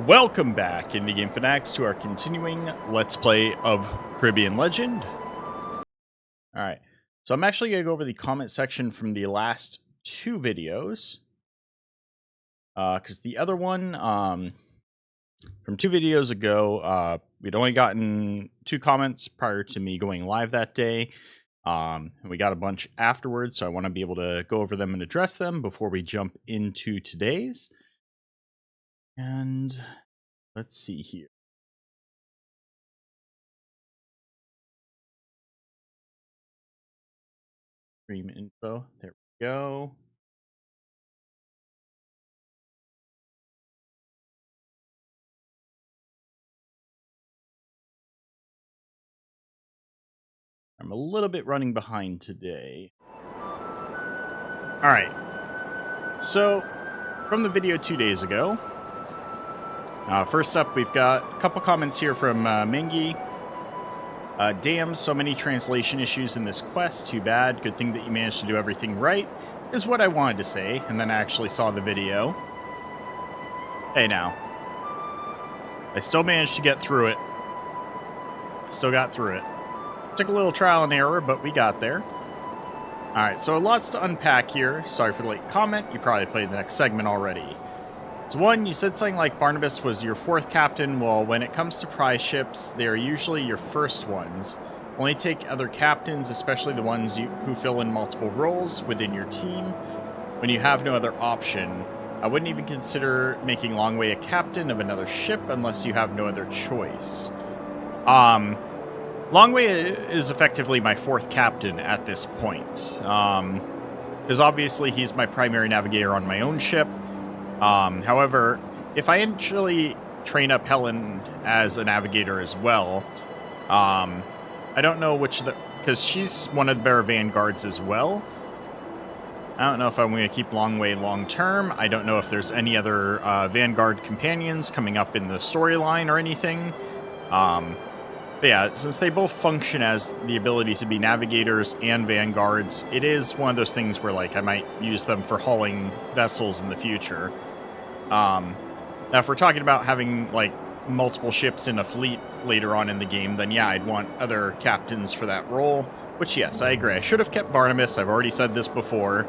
Welcome back, Indie Game Fanatics, to our continuing Let's Play of Caribbean Legend. Alright, so I'm actually going to go over the comment section from the last two videos. Because the other one, from 2 videos ago, we'd only gotten 2 comments prior to me going live that day. And we got a bunch afterwards, so I want to be able to go over them and address them before we jump into today's. And let's see here. Stream info. There we go. I'm a little bit running behind today. Alright. So, from the video 2 days ago, first up, we've got a couple comments here from Mingy. Damn, so many translation issues in this quest. Too bad. Good thing that you managed to do everything right, is what I wanted to say, and then I actually saw the video. Hey now. I still managed to get through it. Still got through it. Took a little trial and error, but we got there. Alright, so lots to unpack here. Sorry for the late comment. You probably played the next segment already. So one, you said something like Barnabas was your 4th captain. Well, when it comes to prize ships, they are usually your first ones. Only take other captains, especially the ones who fill in multiple roles within your team, when you have no other option. I wouldn't even consider making Longway a captain of another ship unless you have no other choice. Longway is effectively my 4th captain at this point. Because obviously he's my primary navigator on my own ship. However, if I actually train up Helen as a navigator as well, I don't know which because she's one of the better vanguards as well. I don't know if I'm going to keep Longway long term. I don't know if there's any other vanguard companions coming up in the storyline or anything. But yeah, since they both function as the ability to be navigators and vanguards, it is one of those things where, like, I might use them for hauling vessels in the future. Now, if we're talking about having, like, multiple ships in a fleet later on in the game, then yeah, I'd want other captains for that role. Which, yes, I agree. I should have kept Barnabas. I've already said this before.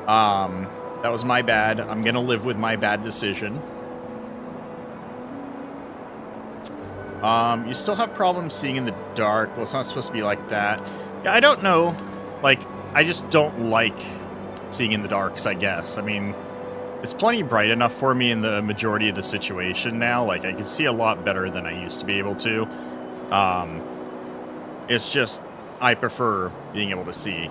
That was my bad. I'm gonna live with my bad decision. You still have problems seeing in the dark. Well, it's not supposed to be like that. Yeah, I don't know. Like, I just don't like seeing in the darks, I guess. I mean, it's plenty bright enough for me in the majority of the situation now. Like, I can see a lot better than I used to be able to. It's just, I prefer being able to see.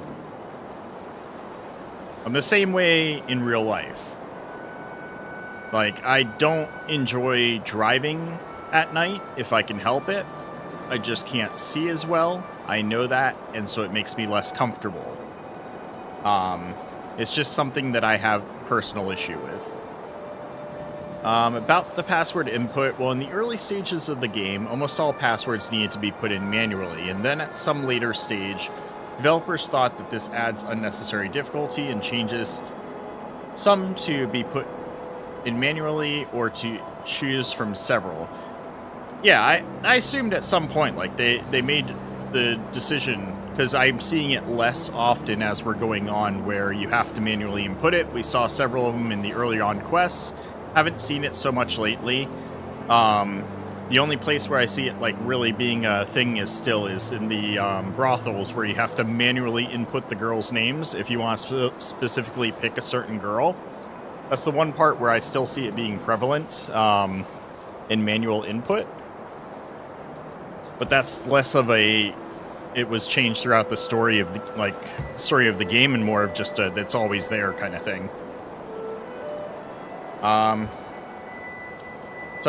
I'm the same way in real life. Like, I don't enjoy driving at night if I can help it. I just can't see as well. I know that, and so it makes me less comfortable. It's just something that I have personal issue with. About the password input, well, in the early stages of the game, almost all passwords needed to be put in manually, and then at some later stage, developers thought that this adds unnecessary difficulty and changes some to be put in manually or to choose from several. Yeah, I assumed at some point, like, they made the decision, because I'm seeing it less often as we're going on, where you have to manually input it. We saw several of them in the early on quests. Haven't seen it so much lately. The only place where I see it, like, really being a thing is in the brothels, where you have to manually input the girls' names if you want to specifically pick a certain girl. That's the one part where I still see it being prevalent in manual input. But that's less of a, it was changed throughout the story of the game, and more of just a, it's always there kind of thing. So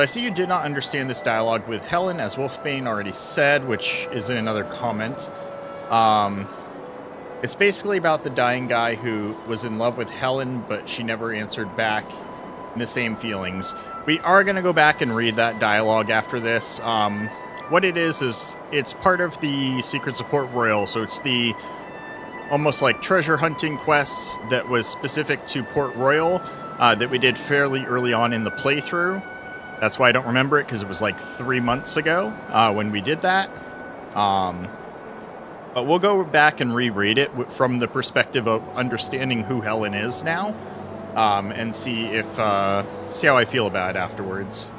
I see you did not understand this dialogue with Helen, as Wolfbane already said, which is in another comment. It's basically about the dying guy who was in love with Helen, but she never answered back, and the same feelings. We are going to go back and read that dialogue after this. What it is it's part of the Secrets of Port Royal, so it's the almost like treasure hunting quest that was specific to Port Royal that we did fairly early on in the playthrough. That's why I don't remember it, because it was like 3 months ago when we did that. But we'll go back and reread it from the perspective of understanding who Helen is now, and see how I feel about it afterwards.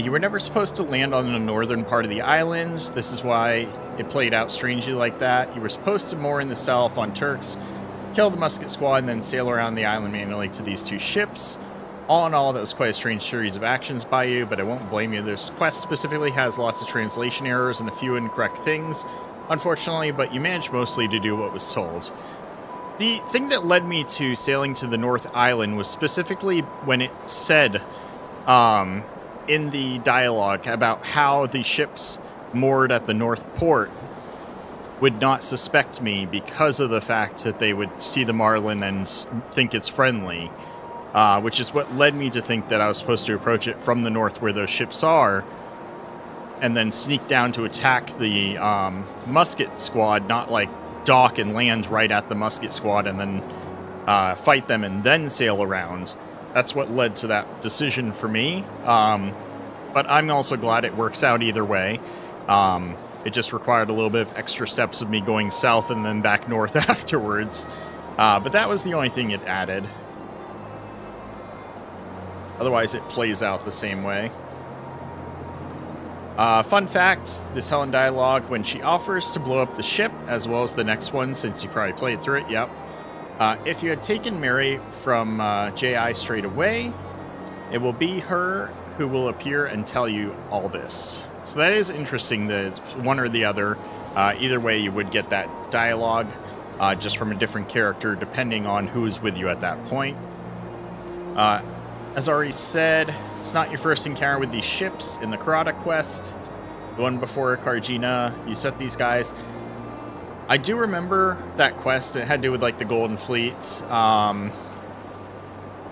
You were never supposed to land on the northern part of the islands. This is why it played out strangely like that. You were supposed to moor in the south on Turks, kill the musket squad, and then sail around the island manually to these 2 ships. All in all, that was quite a strange series of actions by you, but I won't blame you. This quest specifically has lots of translation errors and a few incorrect things, unfortunately, but you managed mostly to do what was told. The thing that led me to sailing to the North Island was specifically when it said in the dialogue about how the ships moored at the North Port would not suspect me because of the fact that they would see the Marlin and think it's friendly, which is what led me to think that I was supposed to approach it from the north where those ships are, and then sneak down to attack the musket squad, not like dock and land right at the musket squad and then fight them and then sail around. That's what led to that decision for me. But I'm also glad it works out either way. It just required a little bit of extra steps of me going south and then back north afterwards. But that was the only thing it added. Otherwise, it plays out the same way. Fun fact, this Helen dialogue, when she offers to blow up the ship, as well as the next one, since you probably played through it, yep. If you had taken Mary from J.I. straight away, it will be her who will appear and tell you all this. So that is interesting that it's one or the other. Either way, you would get that dialogue just from a different character, depending on who's with you at that point. As already said, it's not your first encounter with these ships in the Karada quest. The one before Kargina, you set these guys. I do remember that quest. It had to do with like the Golden Fleet.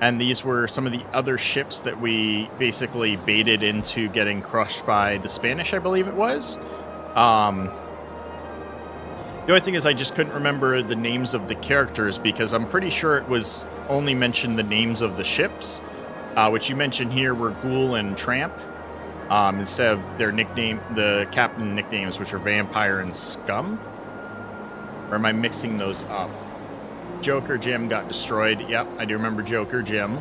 And these were some of the other ships that we basically baited into getting crushed by the Spanish, I believe it was. The only thing is I just couldn't remember the names of the characters because I'm pretty sure it was only mentioned the names of the ships, which you mentioned here were Ghoul and Tramp, instead of their nickname, the Captain nicknames, which are Vampire and Scum. Or am I mixing those up? Joker Jim got destroyed. Yep, I do remember Joker Jim.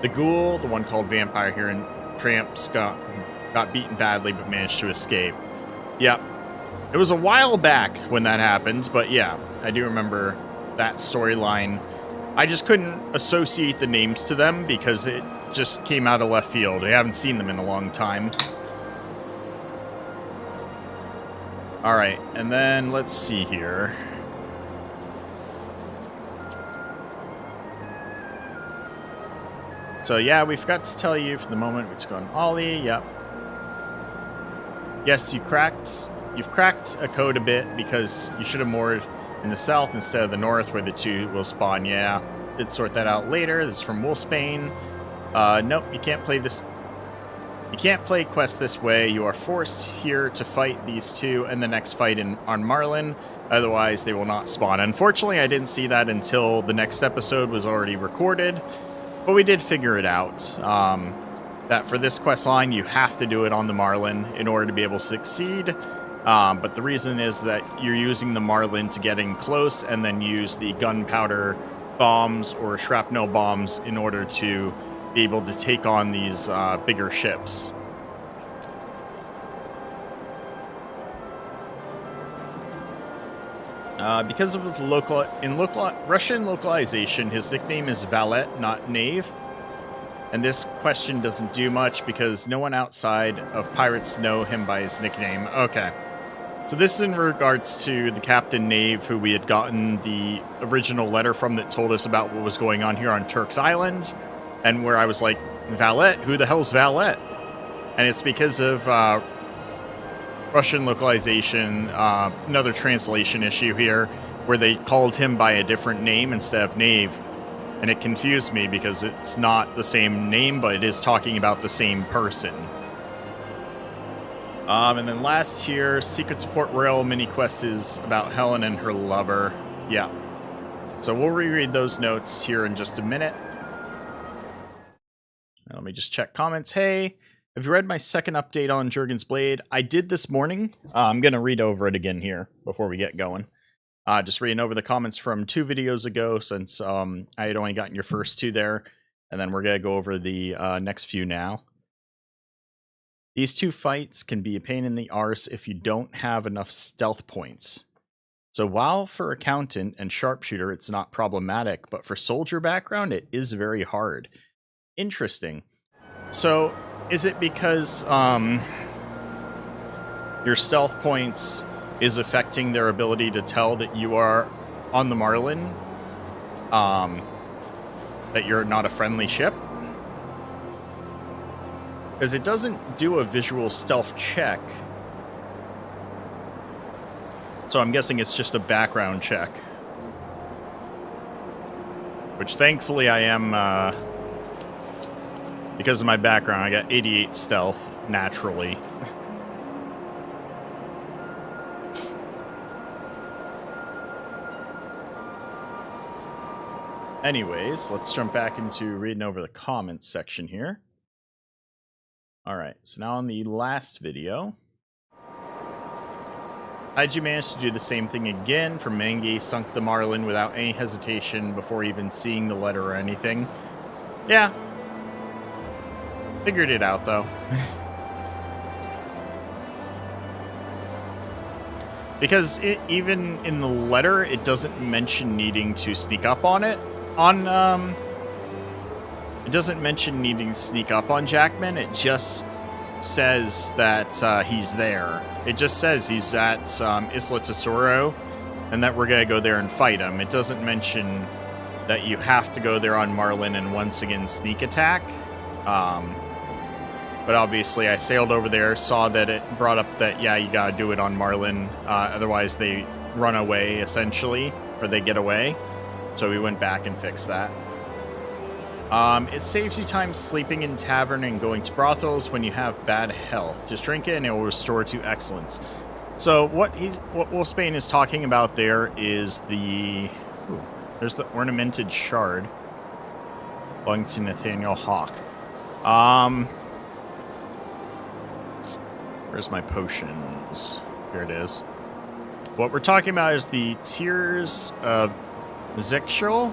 The Ghoul, the one called Vampire here, and Tramp Scum got beaten badly but managed to escape. Yep. It was a while back when that happened, but yeah, I do remember that storyline. I just couldn't associate the names to them because it just came out of left field. I haven't seen them in a long time. Alright, and then let's see here. So yeah, we forgot to tell you for the moment which gone Ollie, yep. Yes, you've cracked a code a bit because you should have moored in the south instead of the north where the 2 will spawn. Yeah, did sort that out later. This is from Wolfsbane. Nope, you can't play this. You can't play quest this way. You are forced here to fight these 2 and the next fight on Marlin. Otherwise, they will not spawn. Unfortunately, I didn't see that until the next episode was already recorded. But we did figure it out. That for this quest line, you have to do it on the Marlin in order to be able to succeed. But the reason is that you're using the Marlin to get in close and then use the gunpowder bombs or shrapnel bombs in order to be able to take on these bigger ships. Because of the Russian localization, his nickname is Valet, not Knave. And this question doesn't do much because no one outside of pirates know him by his nickname. Okay. So this is in regards to the Captain Knave, who we had gotten the original letter from that told us about what was going on here on Turks Island. And where I was like, Valet? Who the hell's Valet? And it's because of Russian localization, another translation issue here, where they called him by a different name instead of Knave. And it confused me because it's not the same name, but it is talking about the same person. And then last here, Secret Support Royal mini quest is about Helen and her lover. Yeah. So we'll reread those notes here in just a minute. Let me just check comments. Hey, have you read my second update on Jurgen's Blade? I did this morning. I'm going to read over it again here before we get going. Just reading over the comments from 2 videos ago, since I had only gotten your first 2 there. And then we're going to go over the next few now. These 2 fights can be a pain in the arse if you don't have enough stealth points. So while for accountant and sharpshooter it's not problematic, but for soldier background it is very hard. Interesting. So is it because your stealth points is affecting their ability to tell that you are on the Marlin? That you're not a friendly ship? Because it doesn't do a visual stealth check. So I'm guessing it's just a background check. Which thankfully I am, because of my background, I got 88 stealth, naturally. Anyways, let's jump back into reading over the comments section here. Alright, so now on the last video. How'd you manage to do the same thing again? From Mange sunk the Marlin without any hesitation before even seeing the letter or anything. Yeah. Figured it out, though. Because even in the letter, it doesn't mention needing to sneak up on it. It doesn't mention needing to sneak up on Jackman. It just says that he's there. It just says he's at Isla Tesoro and that we're going to go there and fight him. It doesn't mention that you have to go there on Marlin and once again sneak attack. But obviously I sailed over there, saw that it brought up that, yeah, you got to do it on Marlin. Otherwise they run away, essentially, or they get away. So we went back and fixed that. It saves you time sleeping in tavern and going to brothels when you have bad health. Just drink it and it will restore to excellence. So what Will Spain is talking about there is the... Ooh, there's the ornamented shard. Belonging to Nathaniel Hawk. Where's my potions? Here it is. What we're talking about is the Tears of Zixchel,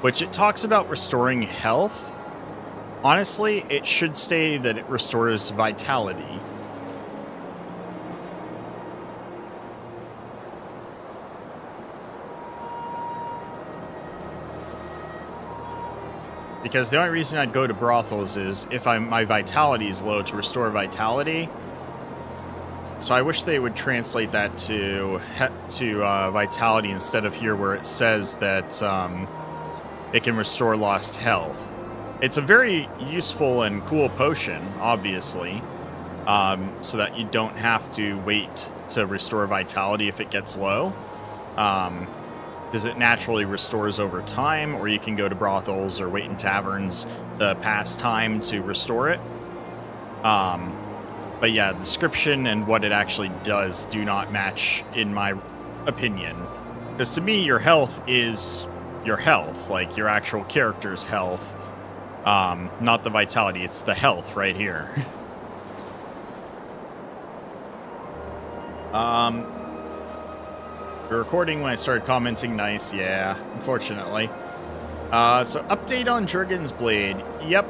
which it talks about restoring health. Honestly, it should say that it restores vitality. Because the only reason I'd go to brothels is if my vitality is low, to restore vitality. So I wish they would translate that to vitality instead of here where it says that it can restore lost health. It's a very useful and cool potion, obviously, so that you don't have to wait to restore vitality if it gets low. Because it naturally restores over time, or you can go to brothels or wait in taverns to pass time to restore it. But yeah, the description and what it actually does do not match, in my opinion. Because to me, your health is your health, like your actual character's health, not the vitality. It's the health right here. You're recording when I started commenting. Nice, yeah, unfortunately. So update on Jurgen's Blade. Yep,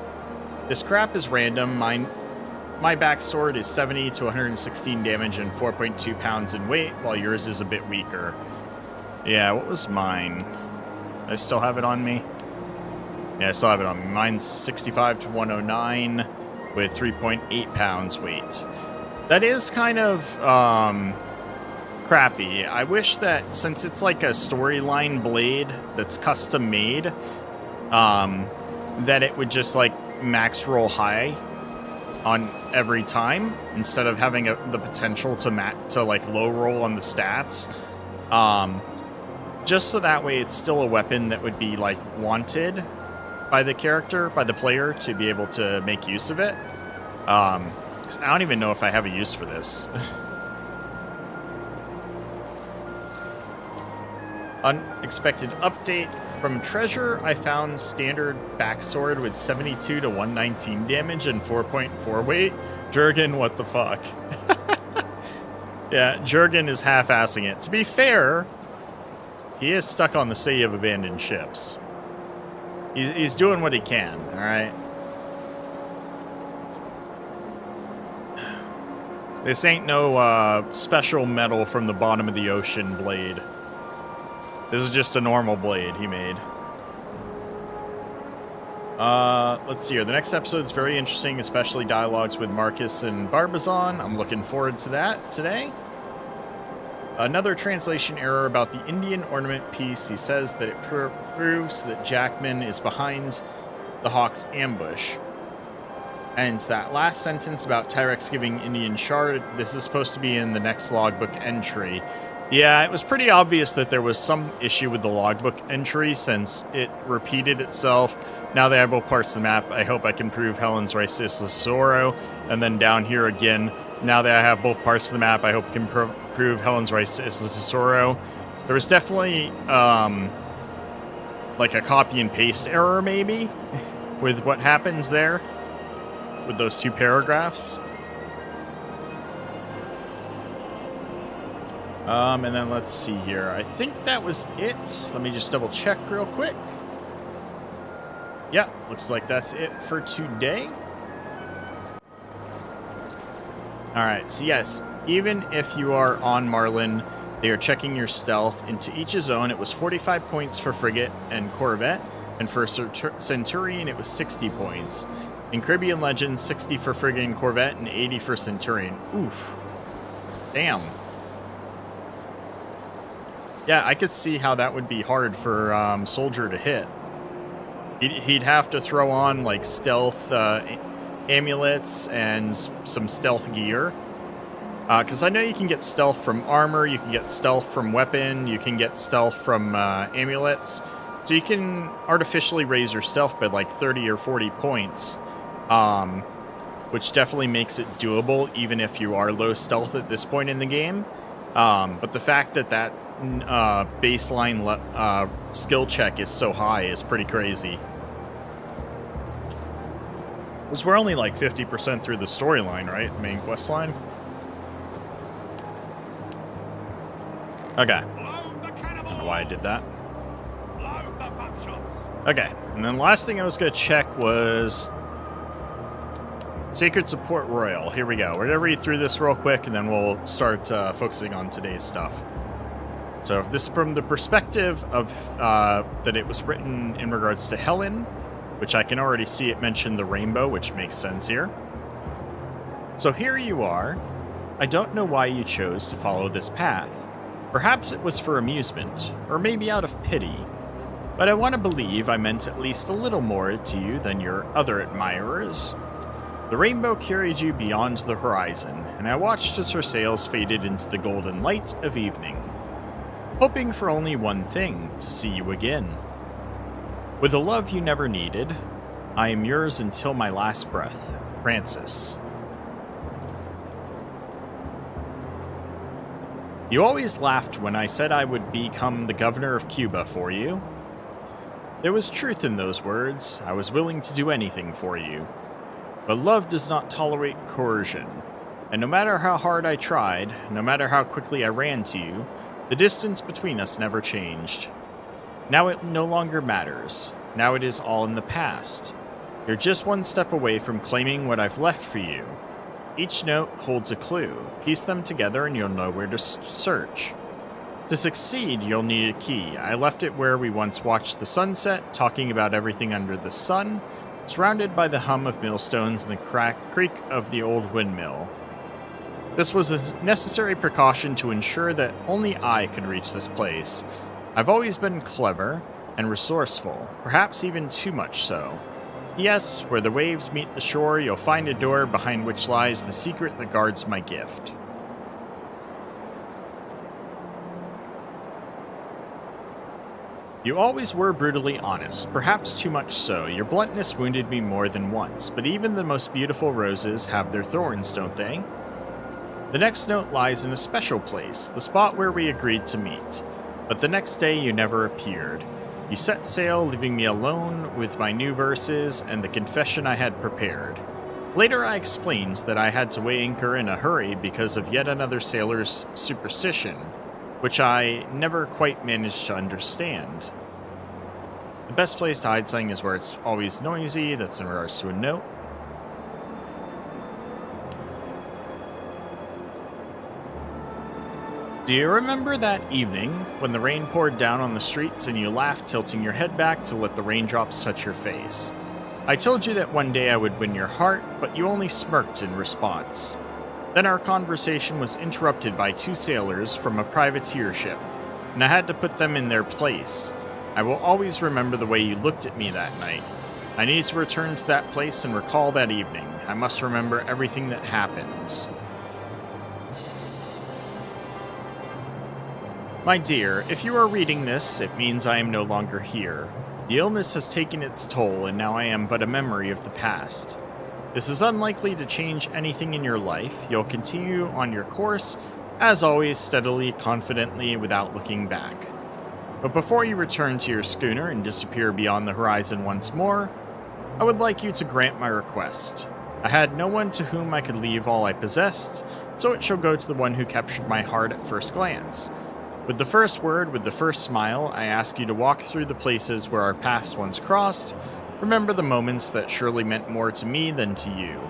this crap is random. My back sword is 70 to 116 damage and 4.2 pounds in weight, while yours is a bit weaker. Yeah, what was mine? I still have it on me? Yeah, I still have it on me. Mine's 65 to 109 with 3.8 pounds weight. That is kind of crappy. I wish that, since it's like a storyline blade that's custom made, that it would just like max roll high on every time instead of having the potential to like low roll on the stats. Just so that way it's still a weapon that would be like wanted by the character, by the player, to be able to make use of it. 'Cause I don't even know if I have a use for this. Unexpected update from treasure. I found standard backsword with 72 to 119 damage and 4.4 weight. Jurgen, what the fuck? Yeah, Jurgen is half-assing it. To be fair, he is stuck on the City of Abandoned Ships. He's doing what he can, alright? This ain't no special metal from the bottom of the ocean blade. This is just a normal blade he made. Let's see here. The next episode is very interesting, especially dialogues with Marcus and Barbazon. I'm looking forward to that today. Another translation error about the Indian ornament piece. He says that it proves that Jackman is behind the Hawk's ambush. And that last sentence about Tyrex giving Indian shard, this is supposed to be in the next logbook entry. Yeah, it was pretty obvious that there was some issue with the logbook entry since it repeated itself. Now that I have both parts of the map, I hope I can prove Helen's Rice to Isla Tesoro. And then down here again, now that I have both parts of the map, I hope I can prove Helen's Rice to Isla Tesoro. There was definitely like a copy and paste error maybe with what happens there with those two paragraphs. And then let's see here. I think that was it. Let me just double check real quick. Yeah, looks like that's it for today. Alright, so yes, even if you are on Marlin, they are checking your stealth. Into each his own, it was 45 points for Frigate and Corvette, and for Centurion, it was 60 points. In Caribbean Legends, 60 for Frigate and Corvette, and 80 for Centurion. Oof. Damn. Yeah, I could see how that would be hard for Soldier to hit. He'd have to throw on, like, stealth amulets and some stealth gear. Because I know you can get stealth from armor, you can get stealth from weapon, you can get stealth from amulets. So you can artificially raise your stealth by, like, 30 or 40 points. Which definitely makes it doable, even if you are low stealth at this point in the game. But the fact that that baseline skill check is so high is pretty crazy. Because we're only like 50% through the storyline, right? Main quest line. Okay. I don't know why I did that. Okay. And then the last thing I was going to check was Sacred Support Royal. Here we go. We're going to read through this real quick, and then we'll start focusing on today's stuff. So this is from the perspective of that it was written in regards to Helen, which I can already see it mentioned the rainbow, which makes sense here. So here you are. I don't know why you chose to follow this path. Perhaps it was for amusement, or maybe out of pity. But I want to believe I meant at least a little more to you than your other admirers. The rainbow carried you beyond the horizon, and I watched as her sails faded into the golden light of evening, hoping for only one thing, to see you again. With a love you never needed, I am yours until my last breath. Francis. You always laughed when I said I would become the governor of Cuba for you. There was truth in those words. I was willing to do anything for you. But love does not tolerate coercion, and no matter how hard I tried, no matter how quickly I ran to you, the distance between us never changed. Now it no longer matters. Now it is all in the past. You're just one step away from claiming what I've left for you. Each note holds a clue. Piece them together and you'll know where to search. To succeed, you'll need a key. I left it where we once watched the sunset, talking about everything under the sun, surrounded by the hum of millstones and the creak of the old windmill. This was a necessary precaution to ensure that only I could reach this place. I've always been clever and resourceful, perhaps even too much so. Yes, where the waves meet the shore, you'll find a door behind which lies the secret that guards my gift. You always were brutally honest, perhaps too much so. Your bluntness wounded me more than once, but even the most beautiful roses have their thorns, don't they? The next note lies in a special place, the spot where we agreed to meet. But the next day you never appeared. You set sail, leaving me alone with my new verses and the confession I had prepared. Later I explained that I had to weigh anchor in a hurry because of yet another sailor's superstition, which I never quite managed to understand. The best place to hide something is where it's always noisy. That's in regards to a note. Do you remember that evening when the rain poured down on the streets and you laughed, tilting your head back to let the raindrops touch your face? I told you that one day I would win your heart, but you only smirked in response. Then our conversation was interrupted by two sailors from a privateer ship, and I had to put them in their place. I will always remember the way you looked at me that night. I need to return to that place and recall that evening. I must remember everything that happened. My dear, if you are reading this, it means I am no longer here. The illness has taken its toll, and now I am but a memory of the past. This is unlikely to change anything in your life. You'll continue on your course, as always, steadily, confidently, without looking back. But before you return to your schooner and disappear beyond the horizon once more, I would like you to grant my request. I had no one to whom I could leave all I possessed, so it shall go to the one who captured my heart at first glance. With the first word, with the first smile, I ask you to walk through the places where our paths once crossed. Remember the moments that surely meant more to me than to you.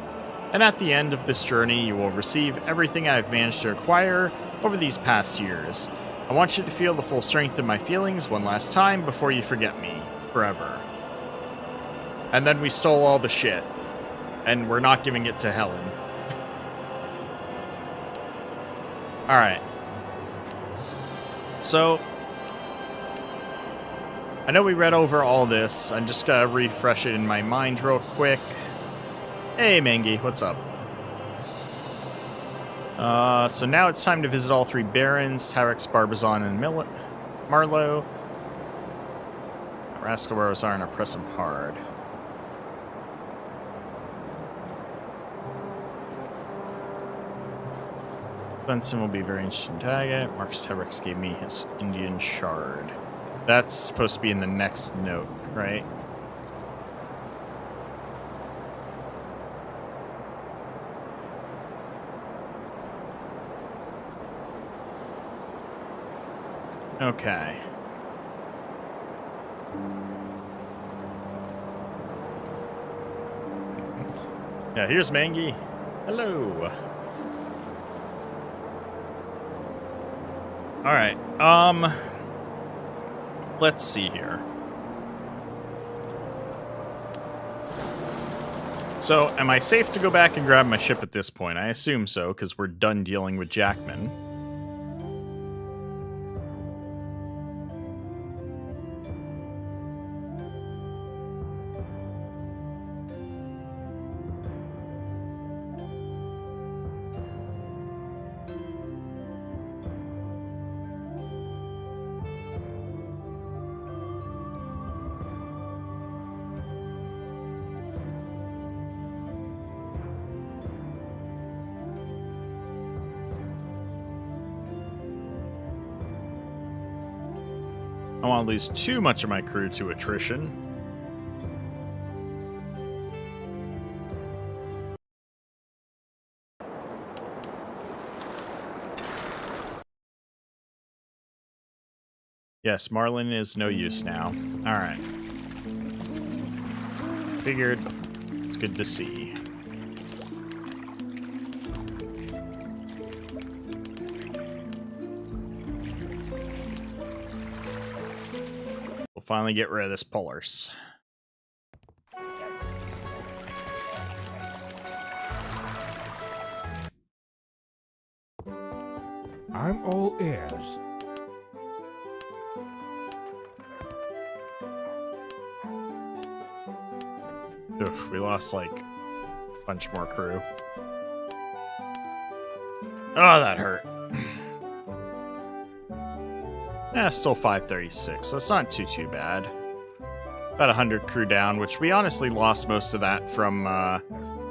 And at the end of this journey, you will receive everything I have managed to acquire over these past years. I want you to feel the full strength of my feelings one last time before you forget me, forever. And then we stole all the shit, and we're not giving it to Helen. Alright. So, I know we read over all this. I'm just gonna refresh it in my mind real quick. Hey, Mangi, what's up? So now it's time to visit all three barons, Tyrex, Barbazon, and Marlowe. Rascal Barbazon, and press him hard. Benson will be very interested in Taggart. Marcus Tyrex gave me his Indian shard. That's supposed to be in the next note, right? Okay. Yeah, here's Mangi. Hello. Alright, let's see here. So, am I safe to go back and grab my ship at this point? I assume so, because we're done dealing with Jackman. I don't want to lose too much of my crew to attrition. Yes, Marlin is no use now. Alright. Figured. It's good to see. We'll finally get rid of this Polaris. I'm all ears. Oof, we lost like a bunch more crew. Oh, that hurt. Yeah, still 536. That's not too bad. About 100 crew down, which we honestly lost most of that from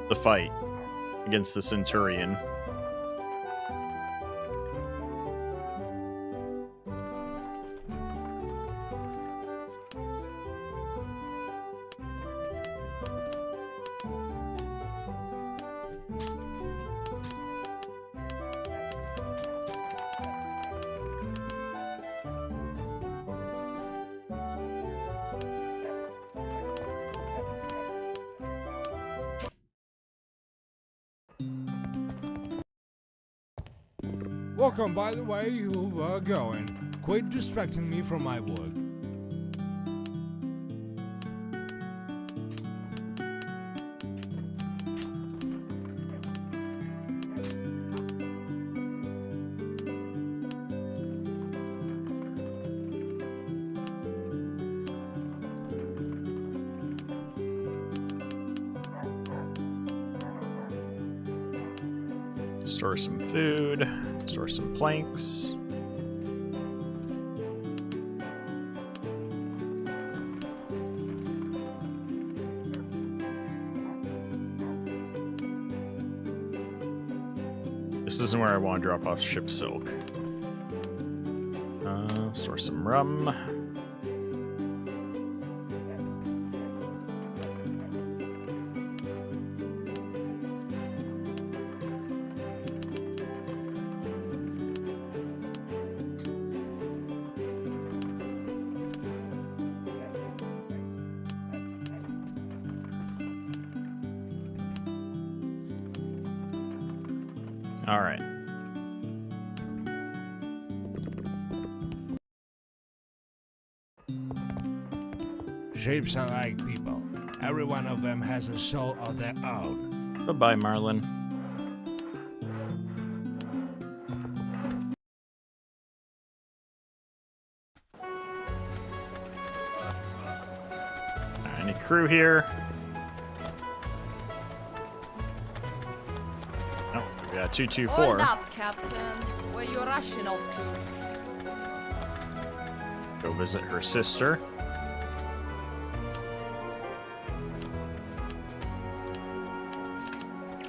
the fight against the Centurion. Welcome, by the way, you were going. Quit distracting me from my work. Store some food, store some planks. This isn't where I want to drop off ship silk. Store some rum. All right. Shapes are like people. Every one of them has a soul of their own. Goodbye, Marlin. Any crew here? Oh, we got 224. Hold up, Captain. Where you rushing off to? Go visit her sister.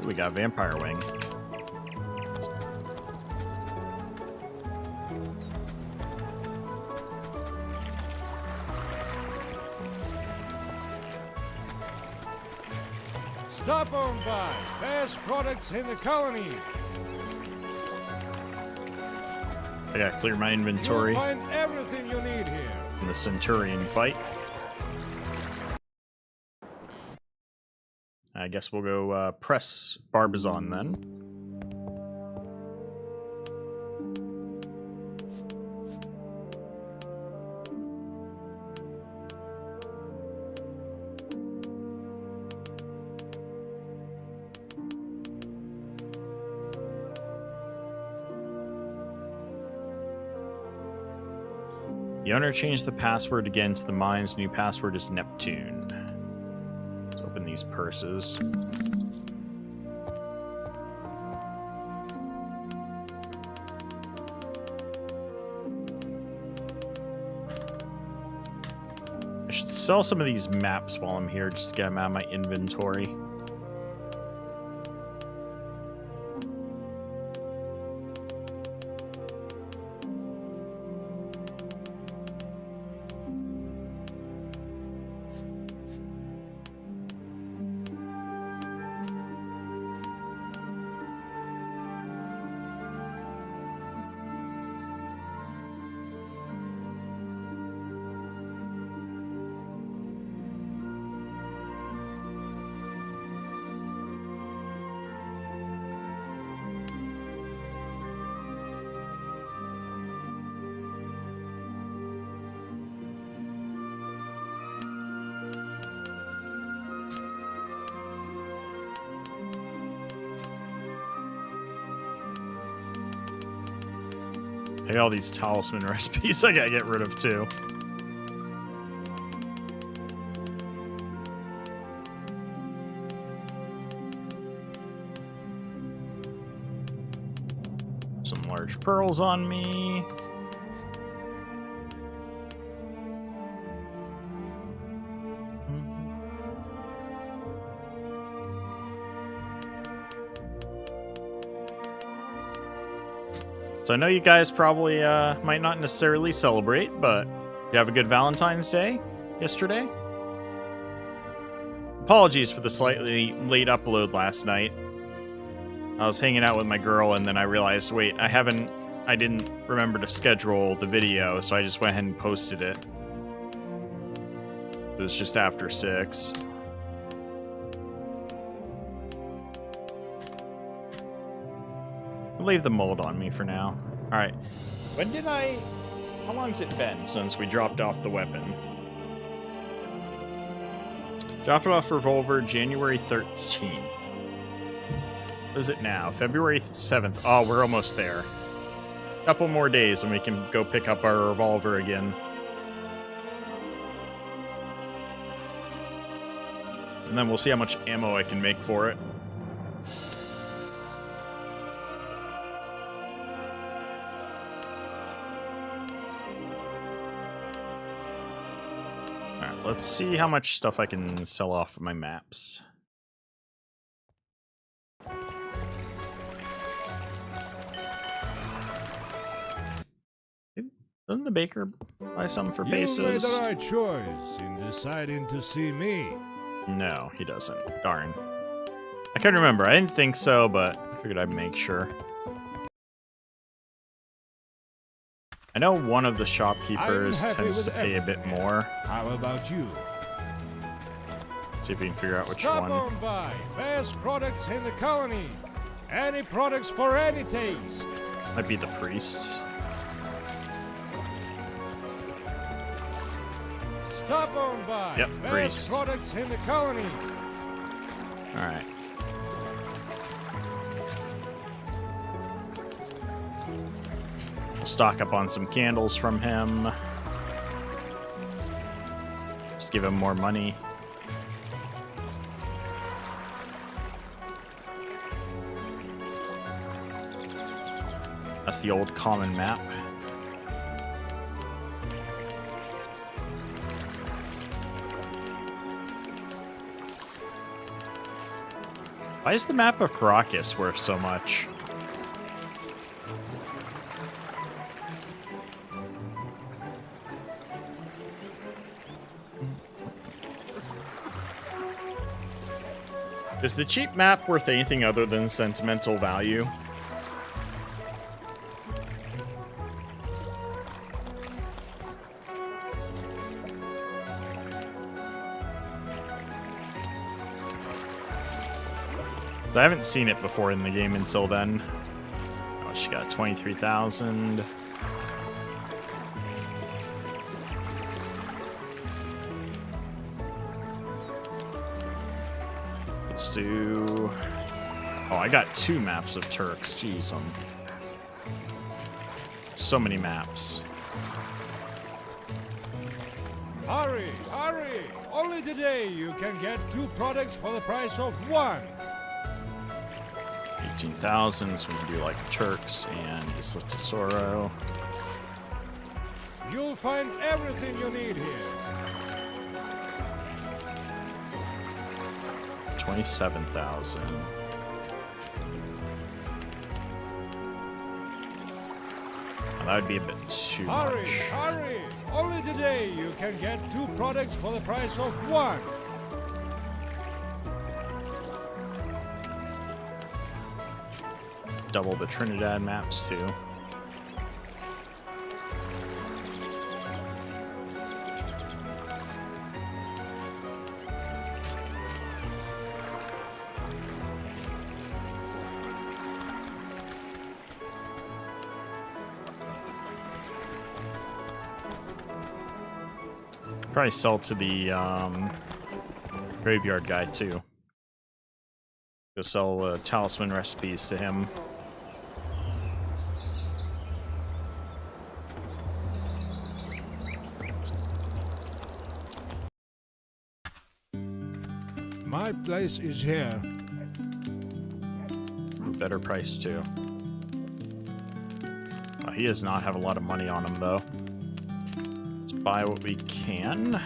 Ooh, we got Vampire Wing. Stop on by. Best products in the colony. I gotta clear my inventory You'll find everything you need here. in the Centurion fight. I guess we'll go press Barbazon then. The owner changed the password again to the mine's new password is Neptune. Let's open these purses. I should sell some of these maps while I'm here just to get them out of my inventory. Hey, all these talisman recipes I gotta get rid of too. Some large pearls on me. So I know you guys probably might not necessarily celebrate, but you have a good Valentine's Day yesterday? Apologies for the slightly late upload last night. I was hanging out with my girl and then I realized, wait, I didn't remember to schedule the video, so I just went ahead and posted it. It was just after 6. We'll leave the mold on me for now. Alright. How long's it been since we dropped off the weapon? Dropped off revolver January 13th. What is it now? February 7th. Oh, we're almost there. Couple more days and we can go pick up our revolver again. And then we'll see how much ammo I can make for it. Alright, let's see how much stuff I can sell off of my maps. Doesn't the baker buy something for pesos? You made the right choice in deciding to see me. No, he doesn't. Darn. I couldn't remember. I didn't think so, but I figured I'd make sure. I know one of the shopkeepers tends to pay a bit more. How about you? Let's see if we can figure out which Stop one. on by. Best products in the colony. Any products for any taste. Might be the priest. Stop on by. Yep, Best priest. products in the colony. Alright. We'll stock up on some candles from him. Just give him more money. That's the old common map. Why is the map of Caracas worth so much? Is the cheap map worth anything other than sentimental value? I haven't seen it before in the game until then. Oh, she got 23,000. Let's do... Oh, I got 2 maps of Turks. Jeez, so many maps. Hurry, hurry! Only today you can get 2 products for the price of 1. 18,000, so we can do like Turks and Isla Tesoro. You'll find everything you need here. 27,000. Oh, that would be a bit too Hurry, much. hurry! Only today you can get 2 products for the price of 1. Double the Trinidad maps too. Probably sell to the graveyard guy too. Go sell talisman recipes to him. My place is here. Better price too. Oh, he does not have a lot of money on him though. Let's buy what we can.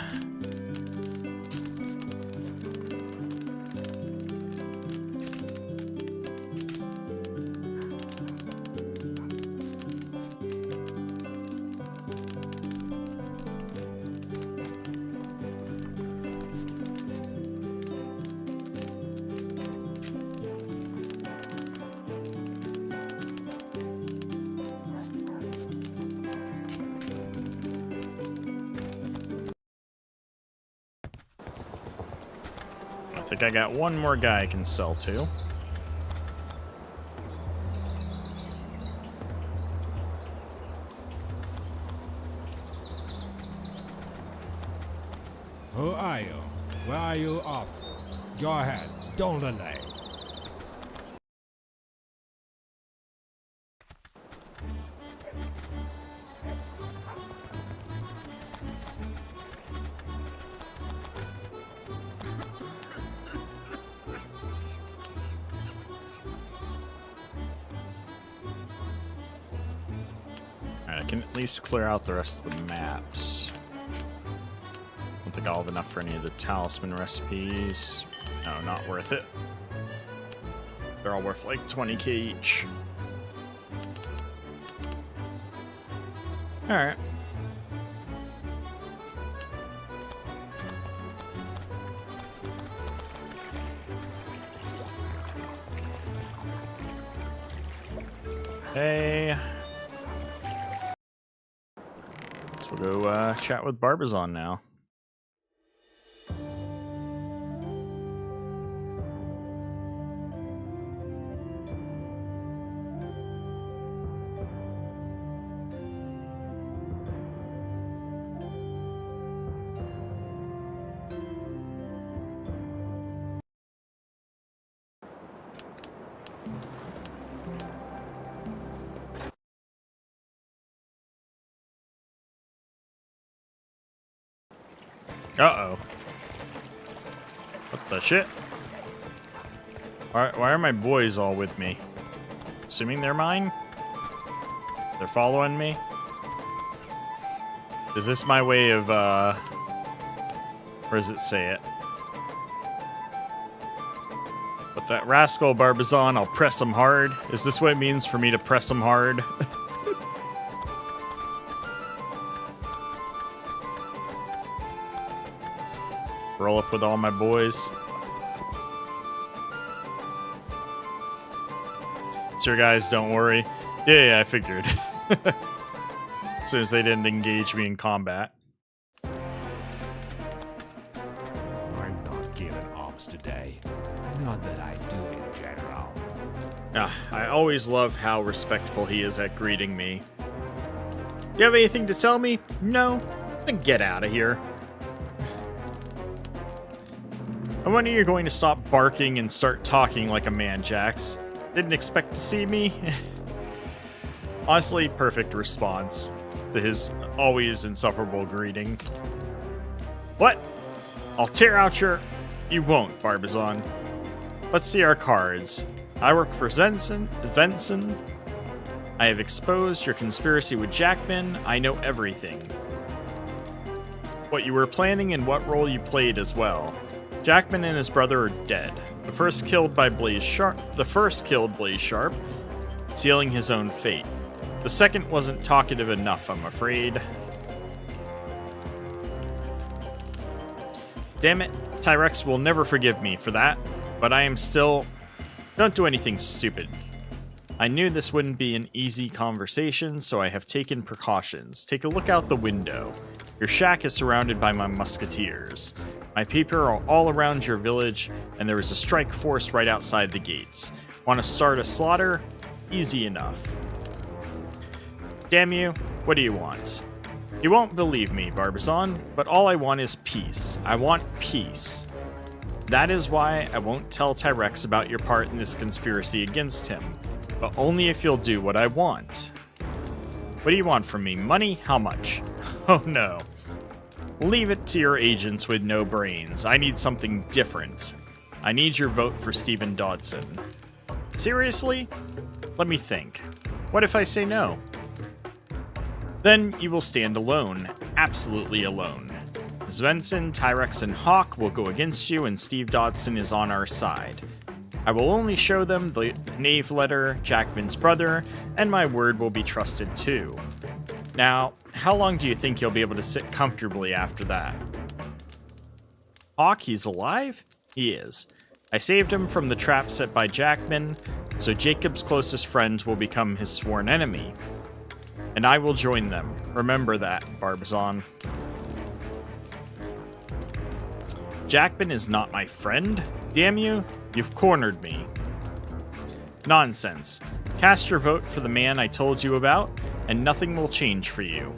I think I got one more guy I can sell to. Who are you? Where are you off? Go ahead, don't delay. Alright, I can at least clear out the rest of the maps. Don't think I'll have enough for any of the talisman recipes. No, not worth it. They're all worth like 20k each. Alright. Hey. So we'll go chat with Barbazon now. Uh-oh. What the shit? Why are my boys all with me? Assuming they're mine? They're following me? Is this my way of, where does it say it? With that rascal Barbazon, I'll press him hard. Is this what it means for me to press him hard? Roll up with all my boys. Sure, guys, don't worry. Yeah, I figured. As soon as they didn't engage me in combat. I'm not giving ops today. Not that I do in general. I always love how respectful he is at greeting me. You have anything to tell me? No? Then get out of here. And when are you going to stop barking and start talking like a man, Jax? Didn't expect to see me? Honestly, perfect response to his always insufferable greeting. What? I'll tear out your... You won't, Barbazon. Let's see our cards. I work for Venson. I have exposed your conspiracy with Jackman. I know everything. What you were planning and what role you played as well. Jackman and his brother are dead. The first killed Blaze Sharp, sealing his own fate. The second wasn't talkative enough, I'm afraid. Damn it, Tyrex will never forgive me for that, but I am still... Don't do anything stupid. I knew this wouldn't be an easy conversation, so I have taken precautions. Take a look out the window. Your shack is surrounded by my musketeers. My people are all around your village, and there is a strike force right outside the gates. Want to start a slaughter? Easy enough. Damn you, what do you want? You won't believe me, Barbazon, but all I want is peace. I want peace. That is why I won't tell Tyrex about your part in this conspiracy against him, but only if you'll do what I want. What do you want from me? Money? How much? Oh no. Leave it to your agents with no brains. I need something different. I need your vote for Stephen Dodson. Seriously? Let me think. What if I say no? Then you will stand alone. Absolutely alone. Svensson, Tyrex, and Hawk will go against you, and Steve Dodson is on our side. I will only show them the knave letter, Jackman's brother, and my word will be trusted too. Now, how long do you think you'll be able to sit comfortably after that? Hawk, he's alive? He is. I saved him from the trap set by Jackman, so Jacob's closest friend will become his sworn enemy. And I will join them. Remember that, Barbazon. Jackman is not my friend? Damn you, you've cornered me. Nonsense. Cast your vote for the man I told you about, and nothing will change for you.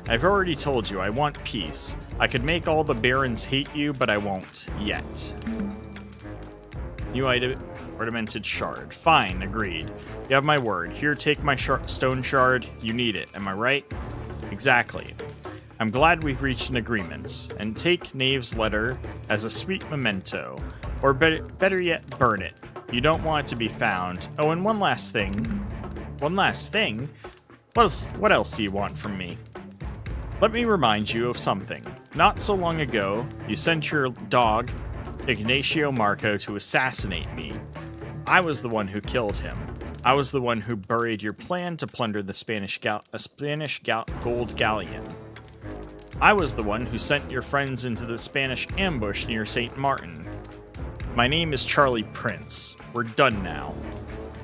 I've already told you I want peace. I could make all the barons hate you, but I won't yet. New item, ornamented shard. Fine, agreed. You have my word. Here, take my stone shard. You need it, am I right? Exactly. I'm glad we've reached an agreement, and take Knave's letter as a sweet memento. Or better yet, burn it. You don't want it to be found. Oh, and one last thing. One last thing? What else do you want from me? Let me remind you of something. Not so long ago, you sent your dog, Ignacio Marco, to assassinate me. I was the one who killed him. I was the one who buried your plan to plunder the Spanish gold galleon. I was the one who sent your friends into the Spanish ambush near St. Martin. My name is Charlie Prince. We're done now.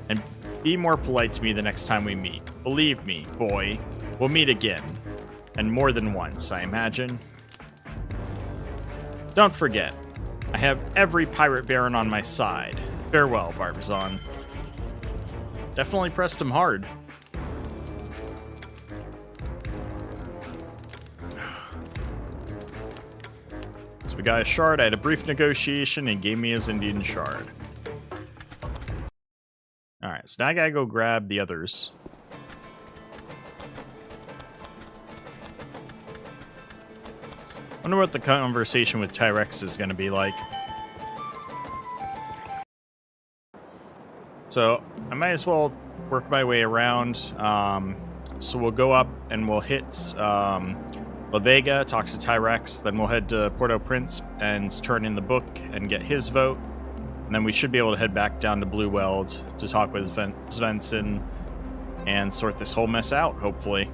And be more polite to me the next time we meet. Believe me, boy, we'll meet again. And more than once, I imagine. Don't forget, I have every pirate baron on my side. Farewell, Barbazon. Definitely pressed him hard. So we got a shard. I had a brief negotiation and gave me his Indian shard. Alright, so now I gotta go grab the others. Wonder what the conversation with Tyrex is gonna be like. So I might as well work my way around. So we'll go up and we'll hit La Vega, talk to Tyrex, then we'll head to Port-au-Prince and turn in the book and get his vote. And then we should be able to head back down to Blue Weld to talk with Svensson and sort this whole mess out, hopefully.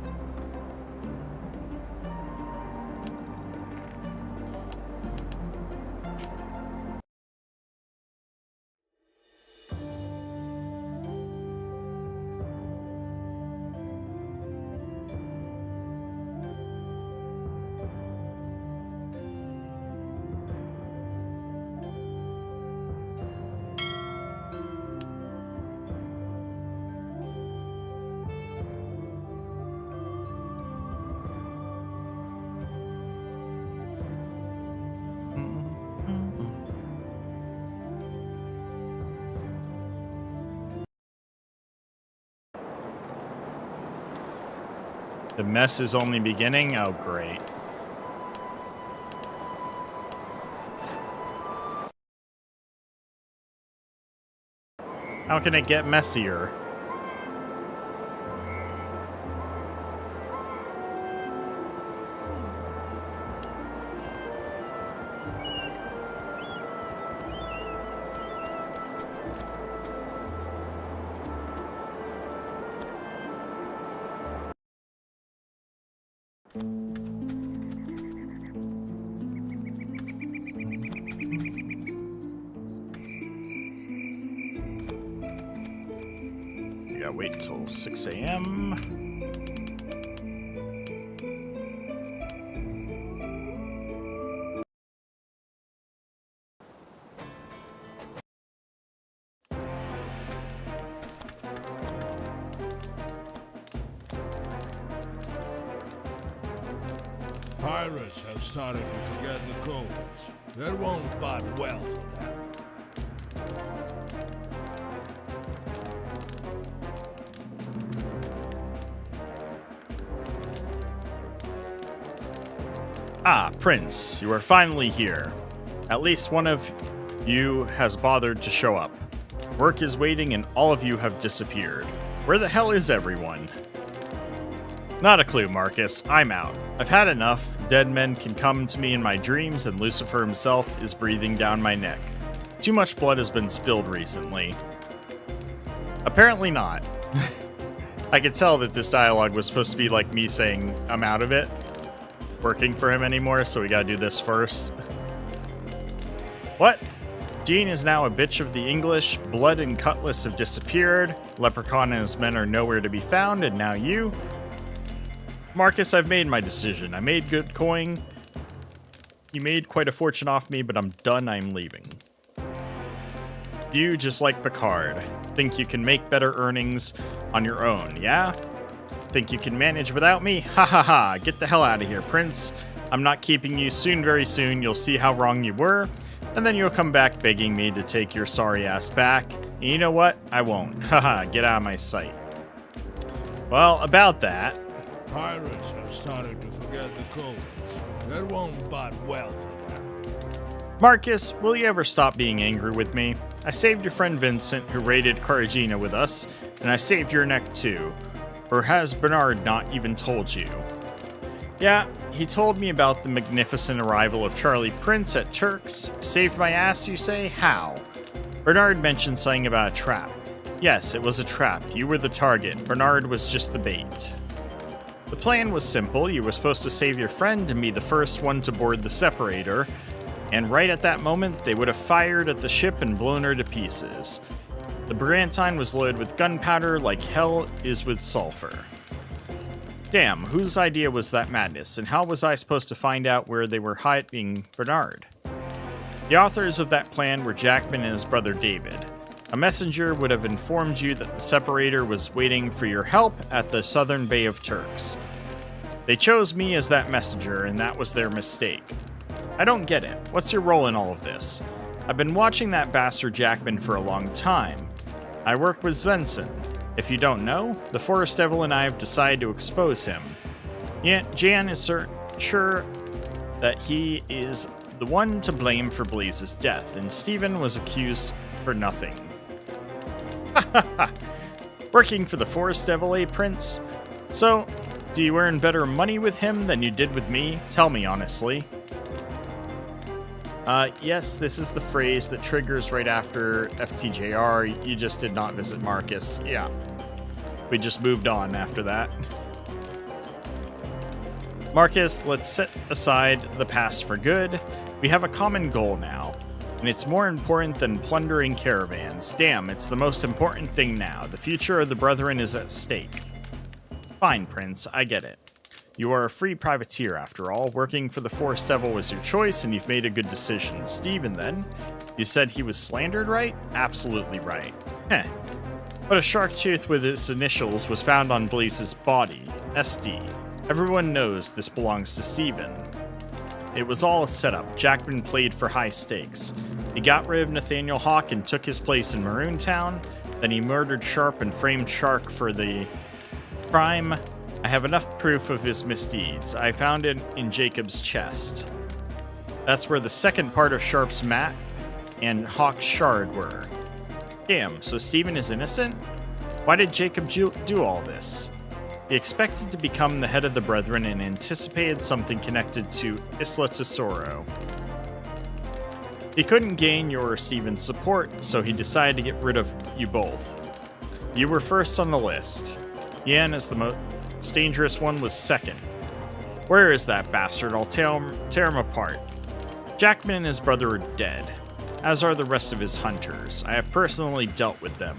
The mess is only beginning? Oh, great. How can it get messier? You gotta wait until 6 a.m. Pirates have started to forget the codes. That won't bode well for them. Ah, Prince, you are finally here. At least one of you has bothered to show up. Work is waiting and all of you have disappeared. Where the hell is everyone? Not a clue, Marcus. I'm out. I've had enough. Dead men can come to me in my dreams, and Lucifer himself is breathing down my neck. Too much blood has been spilled recently. Apparently not. I could tell that this dialogue was supposed to be like me saying, I'm out of it. Working for him anymore, so we gotta do this first. What? Jean is now a bitch of the English. Blood and Cutlass have disappeared. Leprechaun and his men are nowhere to be found, and now you... Marcus, I've made my decision. I made good coin. You made quite a fortune off me, but I'm done. I'm leaving. You, just like Picard, think you can make better earnings on your own, yeah? Think you can manage without me? Ha ha ha! Get the hell out of here, Prince. I'm not keeping you. Soon, very soon, you'll see how wrong you were, and then you'll come back begging me to take your sorry ass back. And you know what? I won't. Haha, get out of my sight. Well, about that. Pirates are starting to forget the codes. That won't bode well for them. Marcus, will you ever stop being angry with me? I saved your friend Vincent, who raided Caragina with us, and I saved your neck too. Or has Bernard not even told you? Yeah, he told me about the magnificent arrival of Charlie Prince at Turk's. Saved my ass, you say? How? Bernard mentioned something about a trap. Yes, it was a trap. You were the target. Bernard was just the bait. The plan was simple. You were supposed to save your friend and be the first one to board the separator, and right at that moment, they would have fired at the ship and blown her to pieces. The Brigantine was loaded with gunpowder like hell is with sulfur. Damn, whose idea was that madness, and how was I supposed to find out where they were hiding Bernard? The authors of that plan were Jackman and his brother David. A messenger would have informed you that the separator was waiting for your help at the southern Bay of Turks. They chose me as that messenger, and that was their mistake. I don't get it. What's your role in all of this? I've been watching that bastard Jackman for a long time. I work with Svensson. If you don't know, the Forest Devil and I have decided to expose him. Yet Jan is sure that he is the one to blame for Blaze's death, and Stephen was accused for nothing. Working for the Forest Devil, eh, Prince? So, do you earn better money with him than you did with me? Tell me honestly. Yes, this is the phrase that triggers right after FTJR. You just did not visit Marcus. Yeah. We just moved on after that. Marcus, let's set aside the past for good. We have a common goal now, and it's more important than plundering caravans. Damn, it's the most important thing now. The future of the Brethren is at stake. Fine, Prince, I get it. You are a free privateer, after all. Working for the Forest Devil was your choice, and you've made a good decision. Stephen, then? You said he was slandered, right? Absolutely right. Heh. But a shark tooth with its initials was found on Blaze's body. SD. Everyone knows this belongs to Stephen. It was all a setup. Jackman played for high stakes. He got rid of Nathaniel Hawke and took his place in Maroon Town. Then he murdered Sharp and framed Shark for the crime. I have enough proof of his misdeeds. I found it in Jacob's chest. That's where the second part of Sharp's mat and Hawke's shard were. Damn, so Stephen is innocent? Why did Jacob do all this? He expected to become the head of the Brethren and anticipated something connected to Isla Tesoro. He couldn't gain your or Stephen's support, so he decided to get rid of you both. You were first on the list. Yan, as the most dangerous one, was second. Where is that bastard? I'll tear him apart. Jackman and his brother are dead, as are the rest of his hunters. I have personally dealt with them.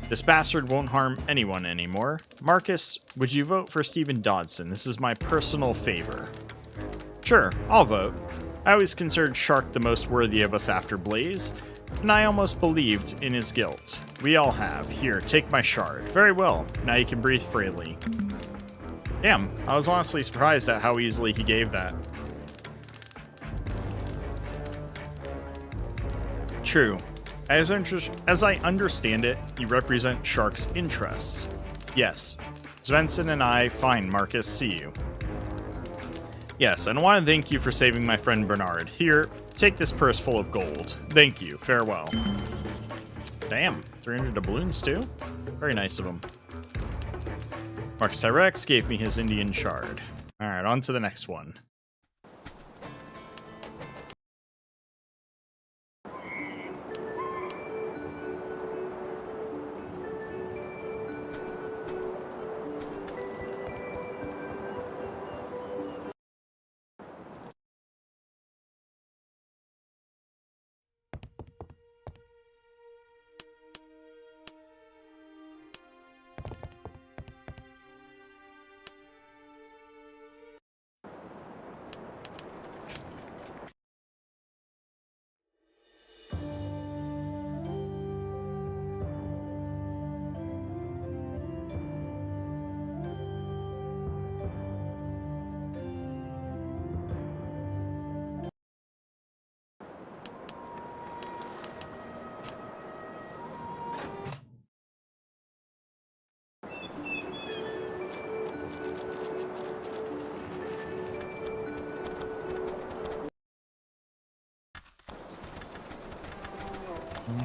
This bastard won't harm anyone anymore. Marcus, would you vote for Stephen Dodson? This is my personal favor. Sure, I'll vote. I always considered Shark the most worthy of us after Blaze, and I almost believed in his guilt. We all have. Here, take my shard. Very well. Now you can breathe freely. Damn, I was honestly surprised at how easily he gave that. True. As I understand it, you represent Shark's interests. Yes. Svensson and I, fine, Marcus, see you. Yes, and I want to thank you for saving my friend Bernard. Here, take this purse full of gold. Thank you. Farewell. Damn, 300 doubloons too? Very nice of him. Marcus Tyrex gave me his Indian shard. Alright, on to the next one. This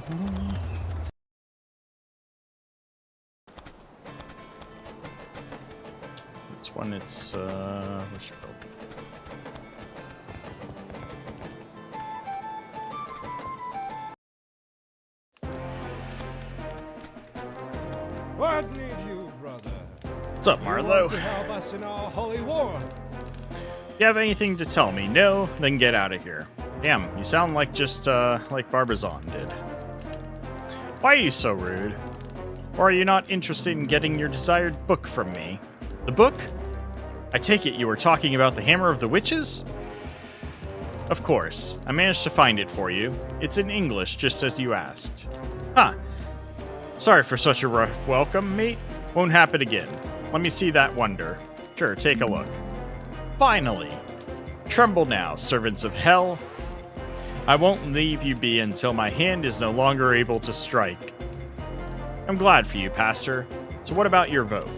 one, it's which building? What need you, brother? What's up, You Marlowe? want to help us in our holy war? You have anything to tell me? No? Then get out of here. Damn, you sound like just, like Barbazon did. Why are you so rude? Or are you not interested in getting your desired book from me? The book? I take it you were talking about the Hammer of the Witches? Of course. I managed to find it for you. It's in English, just as you asked. Huh. Sorry for such a rough welcome, mate. Won't happen again. Let me see that wonder. Sure, take a look. Finally! Tremble now, servants of hell. I won't leave you be until my hand is no longer able to strike. I'm glad for you, Pastor. So what about your vote?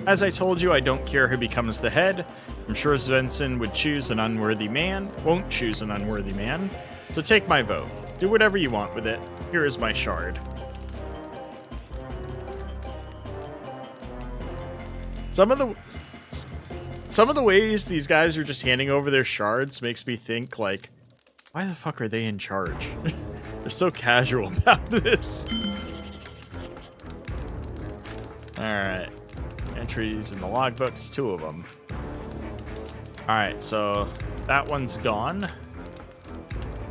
As I told you, I don't care who becomes the head. I'm sure Svensson would choose an unworthy man, won't choose an unworthy man. So take my vote. Do whatever you want with it. Here is my shard. Some of the ways these guys are just handing over their shards makes me think, like, why the fuck are they in charge? They're so casual about this. Alright. Entries in the logbooks, 2 of them. Alright, so that one's gone.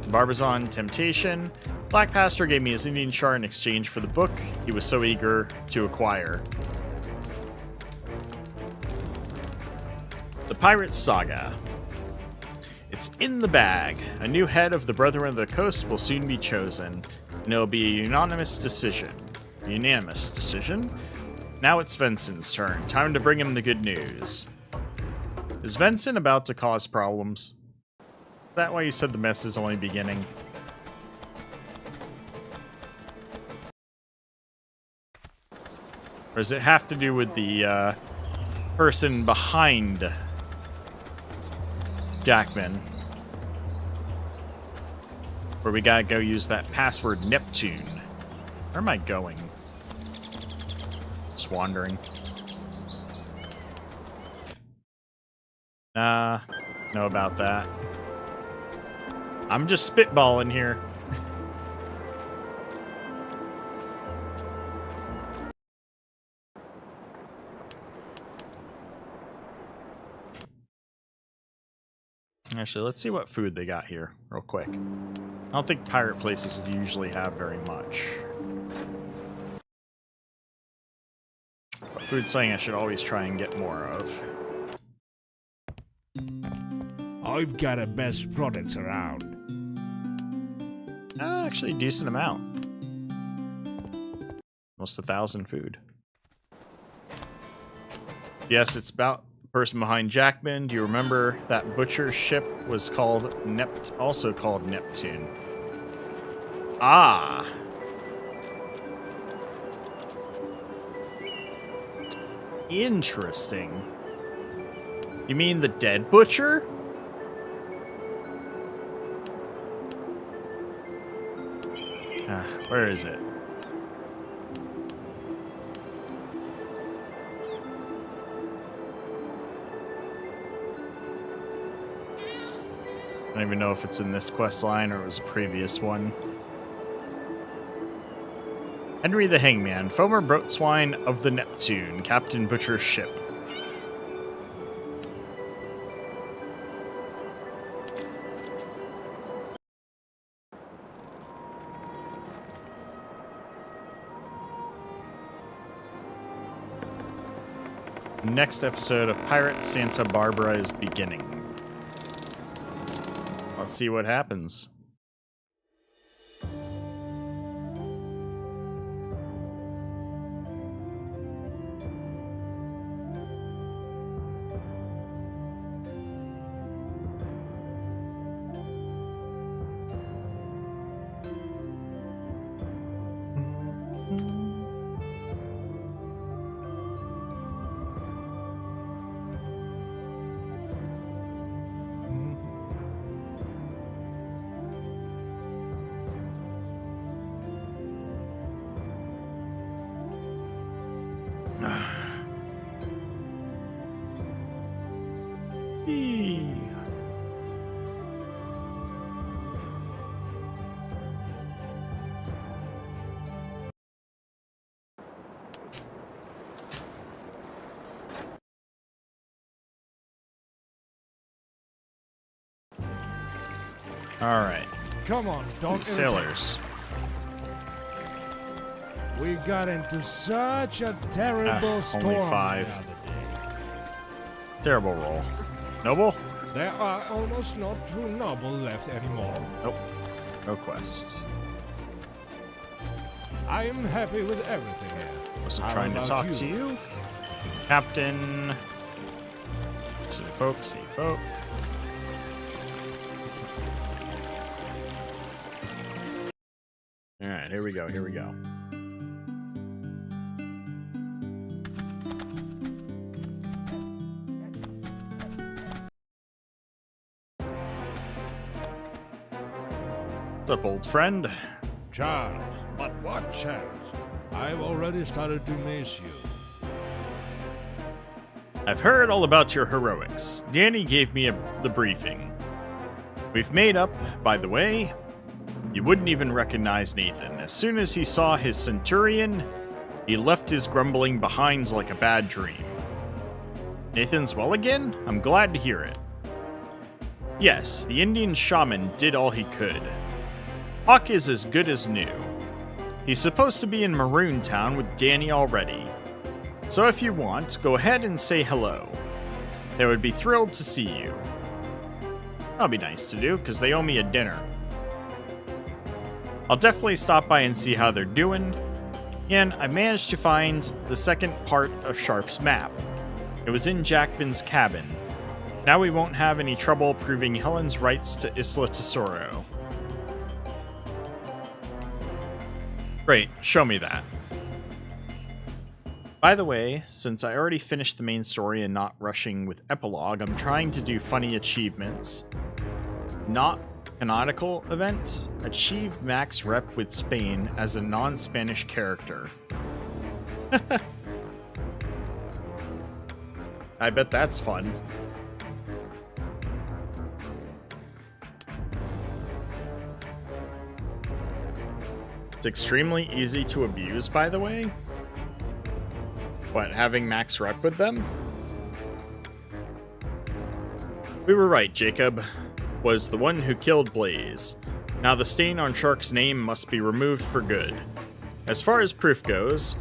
Barbazon Temptation. Black Pastor gave me his Indian shard in exchange for the book he was so eager to acquire. The Pirate Saga. It's in the bag. A new head of the Brethren of the Coast will soon be chosen, and it'll be a unanimous decision. Unanimous decision? Now it's Svensson's turn. Time to bring him the good news. Is Svensson about to cause problems? Is that why you said the mess is only beginning? Or does it have to do with the person behind Jackman? Where we gotta go use that password Neptune. Where am I going? Just wandering. Know about that. I'm just spitballing here. Actually, let's see what food they got here, real quick. I don't think pirate places usually have very much. But food's something I should always try and get more of. I've got the best products around. Actually, a decent amount. Almost 1,000 food. Yes, it's about the person behind Jackman. Do you remember that butcher's ship was called also called Neptune? Ah! Interesting. You mean the dead butcher? Where is it? I don't even know if it's in this quest line or it was a previous one. Henry the Hangman, former boatswain of the Neptune, Captain Butcher's ship. Next episode of Pirate Santa Barbara is beginning. Let's see what happens. All right. Come on, don't Sailors. We got into such a terrible storm only 5. the other day. Terrible roll. Noble? There are almost no true noble left anymore. Nope. No quest. I am happy with everything here. Wasn't How trying to about talk to you. Captain. See folk, see folk. Alright, here we go, here we go. What's up, old friend? Charles, but what Charles? I've already started to miss you. I've heard all about your heroics. Danny gave me the briefing. We've made up, by the way. You wouldn't even recognize Nathan. As soon as he saw his centurion, he left his grumbling behind like a bad dream. Nathan's well again? I'm glad to hear it. Yes, the Indian shaman did all he could. Hawk is as good as new. He's supposed to be in Maroon Town with Danny already. So if you want, go ahead and say hello. They would be thrilled to see you. That'll be nice to do, because they owe me a dinner. I'll definitely stop by and see how they're doing. And I managed to find the second part of Sharp's map. It was in Jackman's cabin. Now we won't have any trouble proving Helen's rights to Isla Tesoro. Great, show me that. By the way, since I already finished the main story and not rushing with epilogue, I'm trying to do funny achievements. Not canonical events. Achieve max rep with Spain as a non-Spanish character. I bet that's fun. It's extremely easy to abuse, by the way. What, having max rep with them? We were right, Jacob was the one who killed Blaze. Now the stain on Shark's name must be removed for good. As far as proof goes,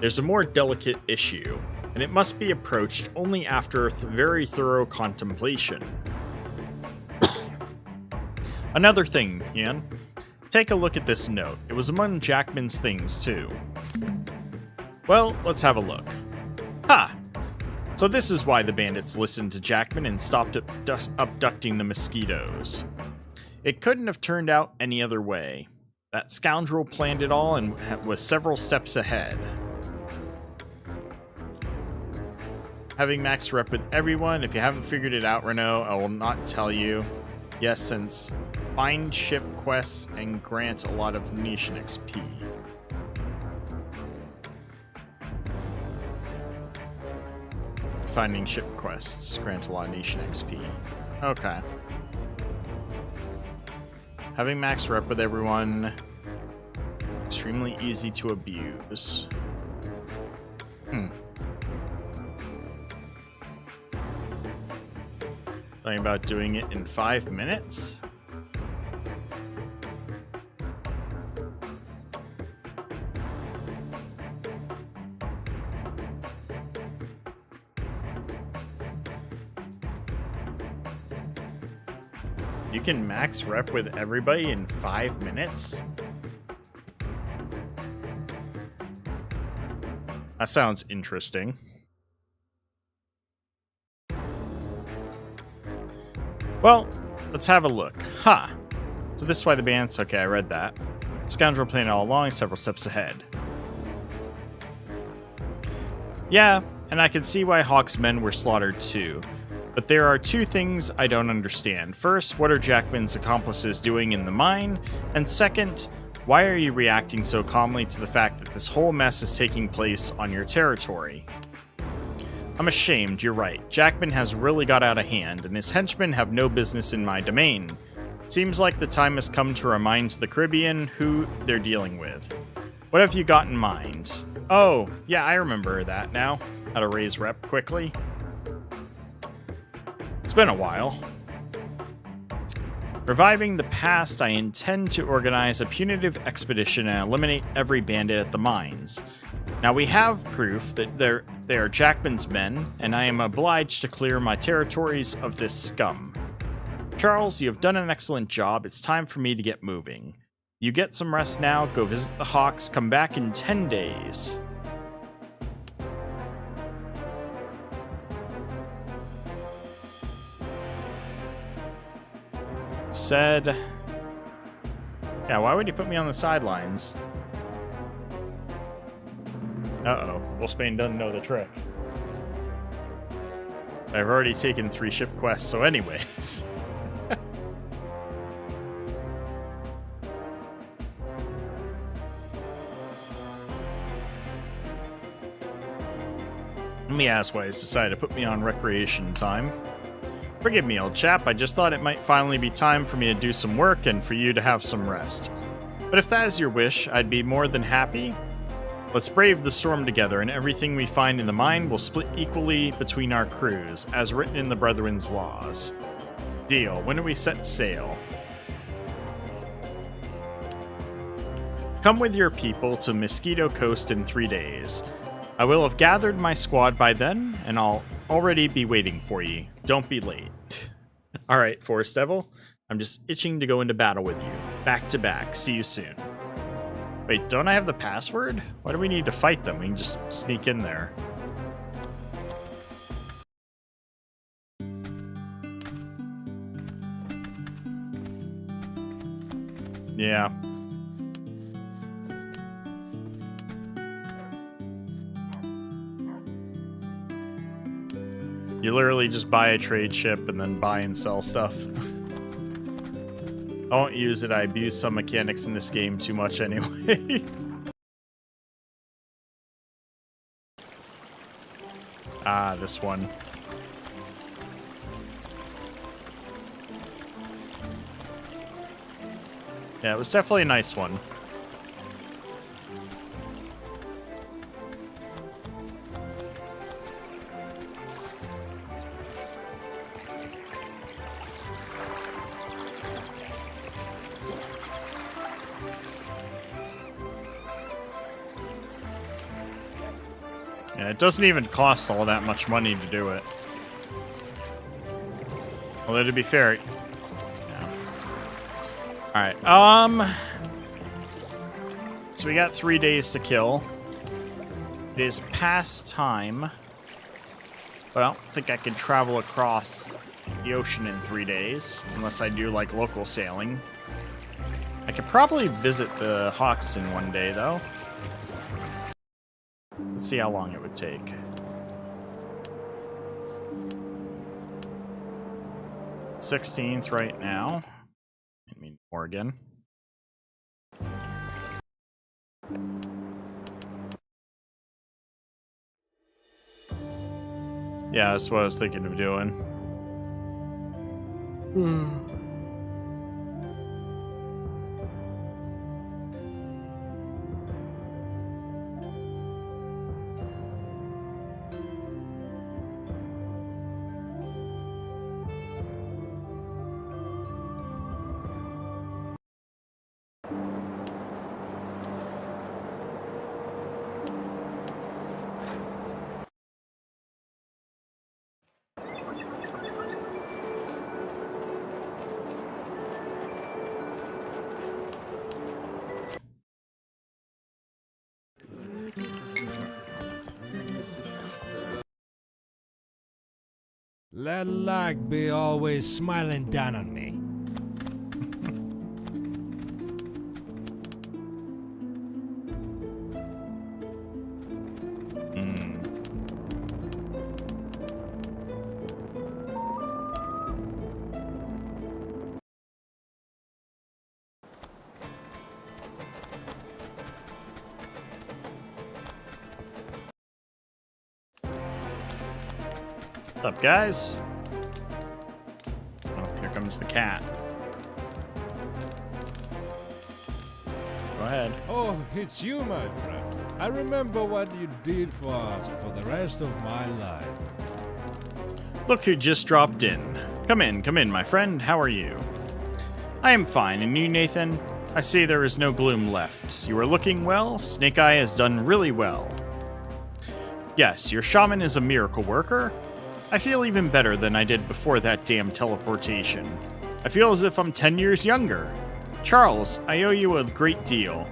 there's a more delicate issue, and it must be approached only after very thorough contemplation. Another thing, Ian. Take a look at this note. It was among Jackman's things, too. Well, let's have a look. Ha! So this is why the bandits listened to Jackman and stopped abducting the mosquitoes. It couldn't have turned out any other way. That scoundrel planned it all and was several steps ahead. Having max rep with everyone. If you haven't figured it out, Renault, I will not tell you. Yes, since find ship quests and grant a lot of nation XP. Finding ship quests grant a lot of nation XP. Okay. Having max rep with everyone. Extremely easy to abuse. Talking about doing it in 5 minutes? You can max rep with everybody in 5 minutes? That sounds interesting. Well, let's have a look. Ha! So this is why the bandits... Okay, I read that. Scoundrel planned all along, several steps ahead. Yeah, and I can see why Hawk's men were slaughtered too. But there are two things I don't understand. First, what are Jackman's accomplices doing in the mine? And second, why are you reacting so calmly to the fact that this whole mess is taking place on your territory? I'm ashamed, you're right. Jackman has really got out of hand, and his henchmen have no business in my domain. Seems like the time has come to remind the Caribbean who they're dealing with. What have you got in mind? Oh, yeah, I remember that now. How to raise rep quickly. It's been a while. Reviving the past, I intend to organize a punitive expedition and eliminate every bandit at the mines. Now we have proof that they are Jackman's men, and I am obliged to clear my territories of this scum. Charles, you have done an excellent job. It's time for me to get moving. You get some rest now, go visit the Hawks, come back in 10 days. Said... Yeah, why would he put me on the sidelines? Uh-oh. Wolfsbane doesn't know the trick. I've already taken 3 ship quests, so anyways. Let me ask why he's decided to put me on recreation time. Forgive me, old chap, I just thought it might finally be time for me to do some work and for you to have some rest. But if that is your wish, I'd be more than happy. Let's brave the storm together, and everything we find in the mine will split equally between our crews, as written in the Brethren's laws. Deal. When do we set sail? Come with your people to Mosquito Coast in 3 days. I will have gathered my squad by then, and I'll already be waiting for you. Don't be late. Alright, Forest Devil. I'm just itching to go into battle with you. Back to back. See you soon. Wait, don't I have the password? Why do we need to fight them? We can just sneak in there. Yeah. You literally just buy a trade ship and then buy and sell stuff. I won't use it. I abuse some mechanics in this game too much anyway. Ah, this one. Yeah, it was definitely a nice one. Yeah, it doesn't even cost all that much money to do it. Although to be fair, yeah. Alright, so we got 3 days to kill. It is past time. But I don't think I can travel across the ocean in 3 days. Unless I do, like, local sailing. I could probably visit the Hawks in 1 day, though. Let's see how long it would take. "16th right now. I mean, Oregon. Yeah, that's what I was thinking of doing. Let luck be always smiling down on me. What's up, guys? Oh, here comes the cat. Go ahead. Oh, it's you, my friend. I remember what you did for us for the rest of my life. Look who just dropped in. Come in, my friend. How are you? I am fine, and you, Nathan? I see there is no gloom left. You are looking well. Snake Eye has done really well. Yes, your shaman is a miracle worker. I feel even better than I did before that damn teleportation. I feel as if I'm 10 years younger. Charles, I owe you a great deal,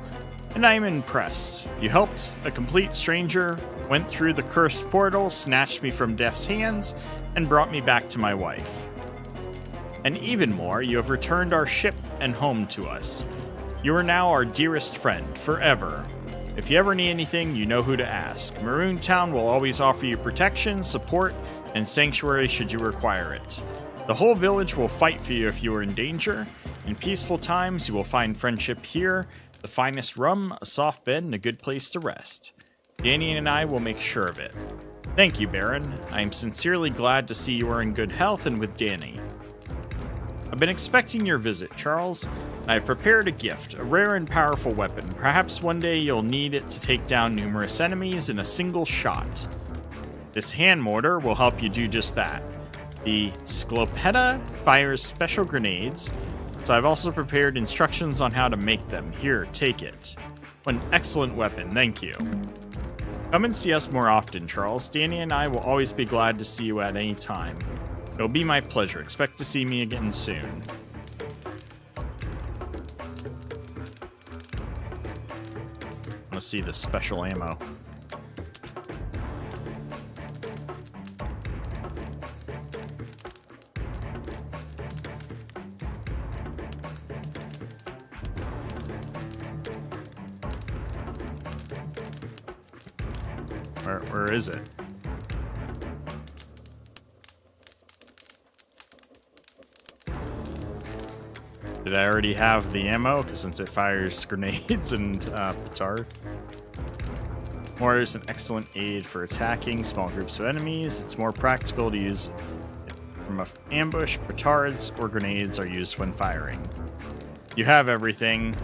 and I am impressed. You helped a complete stranger, went through the cursed portal, snatched me from death's hands, and brought me back to my wife. And even more, you have returned our ship and home to us. You are now our dearest friend, forever. If you ever need anything, you know who to ask. Maroon Town will always offer you protection, support, and sanctuary should you require it. The whole village will fight for you if you are in danger. In peaceful times, you will find friendship here, the finest rum, a soft bed, and a good place to rest. Danny and I will make sure of it. Thank you, Baron. I am sincerely glad to see you are in good health and with Danny. I've been expecting your visit, Charles. I have prepared a gift, a rare and powerful weapon. Perhaps one day you'll need it to take down numerous enemies in a single shot. This hand mortar will help you do just that. The Sklopeta fires special grenades, so I've also prepared instructions on how to make them. Here, take it. What an excellent weapon, thank you. Come and see us more often, Charles. Danny and I will always be glad to see you at any time. It'll be my pleasure. Expect to see me again soon. Let's see the special ammo. Where is it? Did I already have the ammo? Because since it fires grenades and petard. Mortar is an excellent aid for attacking small groups of enemies. It's more practical to use it from an ambush. Petards or grenades are used when firing. You have everything.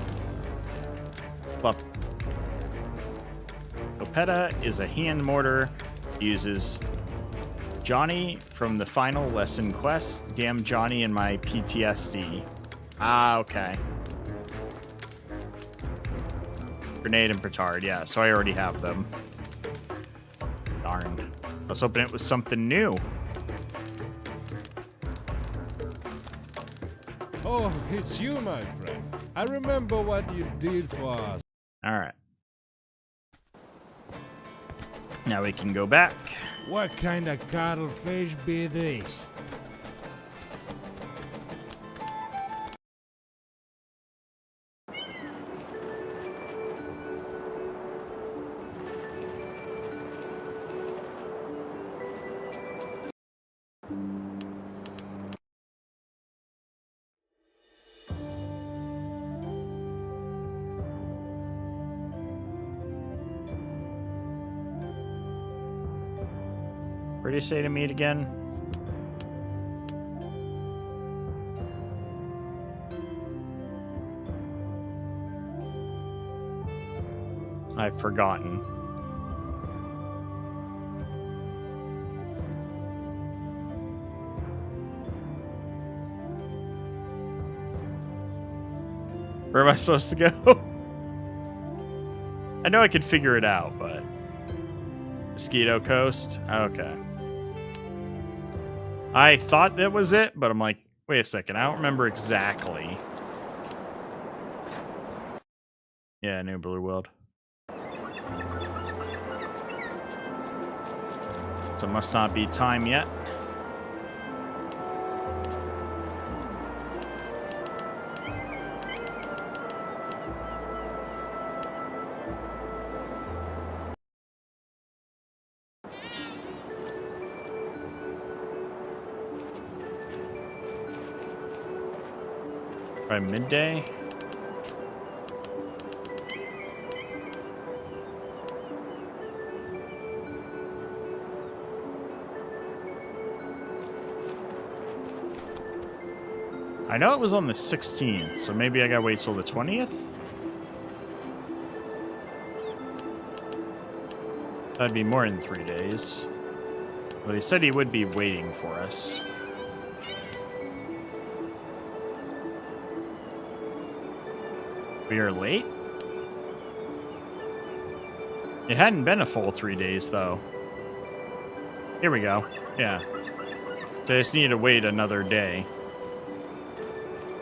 Lopeta is a hand mortar. Uses Johnny from the final lesson quest. Damn Johnny and my PTSD. Ah, okay. Grenade and petard, yeah, so I already have them. Darned. I was hoping it was something new. Oh, it's you, my friend. I remember what you did for us. Alright. Now we can go back. What kind of cuttlefish be these? Where do you say to meet again? I've forgotten. Where am I supposed to go? I know I could figure it out, but... Mosquito Coast? Okay. I thought that was it, but I'm like, wait a second, I don't remember exactly. Yeah, New Blue World. So it must not be time yet. By midday. I know it was on the 16th, so maybe I gotta wait till the 20th? That'd be more than 3 days. But he said he would be waiting for us. We are late? It hadn't been a full 3 days, though. Here we go. Yeah. So I just need to wait another day.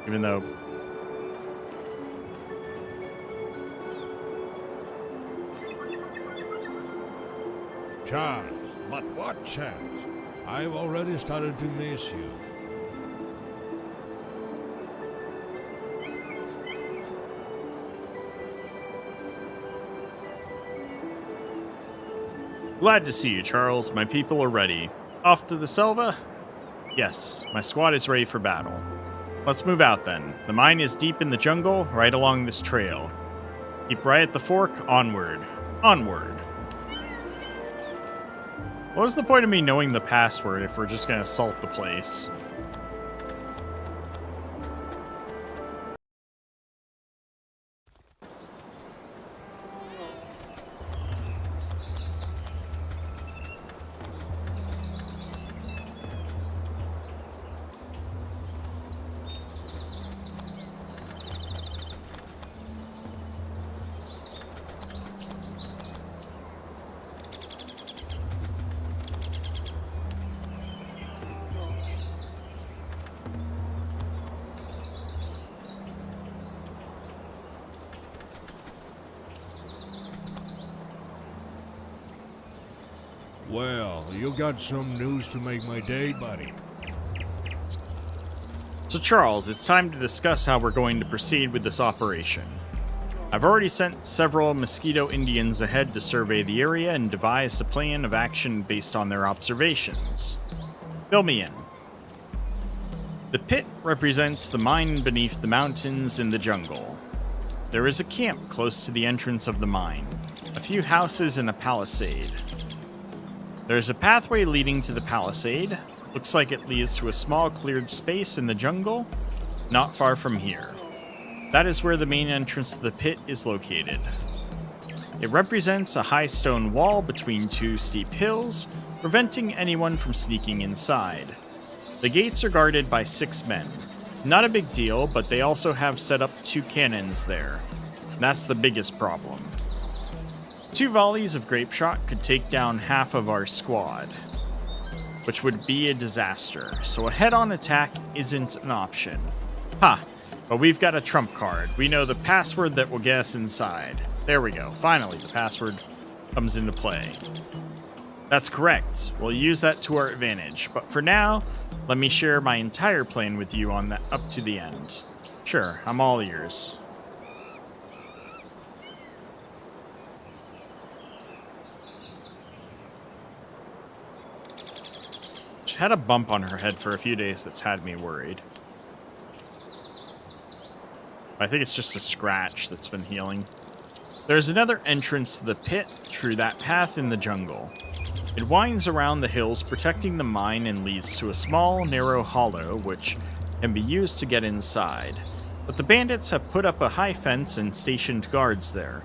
Even though... Charles, but what chance? I've already started to miss you. Glad to see you, Charles. My people are ready. Off to the Selva? Yes, my squad is ready for battle. Let's move out then. The mine is deep in the jungle, right along this trail. Keep right at the fork. Onward. Onward. What was the point of me knowing the password if we're just gonna assault the place? Well, you got some news to make my day, buddy. So Charles, it's time to discuss how we're going to proceed with this operation. I've already sent several Mosquito Indians ahead to survey the area and devised a plan of action based on their observations. Fill me in. The pit represents the mine beneath the mountains in the jungle. There is a camp close to the entrance of the mine, a few houses and a palisade. There's a pathway leading to the palisade. Looks like it leads to a small cleared space in the jungle, not far from here. That is where the main entrance to the pit is located. It represents a high stone wall between two steep hills, preventing anyone from sneaking inside. The gates are guarded by 6 men. Not a big deal, but they also have set up 2 cannons there. That's the biggest problem. 2 volleys of grape shot could take down half of our squad, which would be a disaster, so a head-on attack isn't an option. Ha! But we've got a trump card. We know the password that will get us inside. There we go. Finally, the password comes into play. That's correct. We'll use that to our advantage, but for now, let me share my entire plan with you on that up to the end. Sure, I'm all ears. She had a bump on her head for a few days that's had me worried. I think it's just a scratch that's been healing. There's another entrance to the pit through that path in the jungle. It winds around the hills, protecting the mine, and leads to a small, narrow hollow which can be used to get inside. But the bandits have put up a high fence and stationed guards there.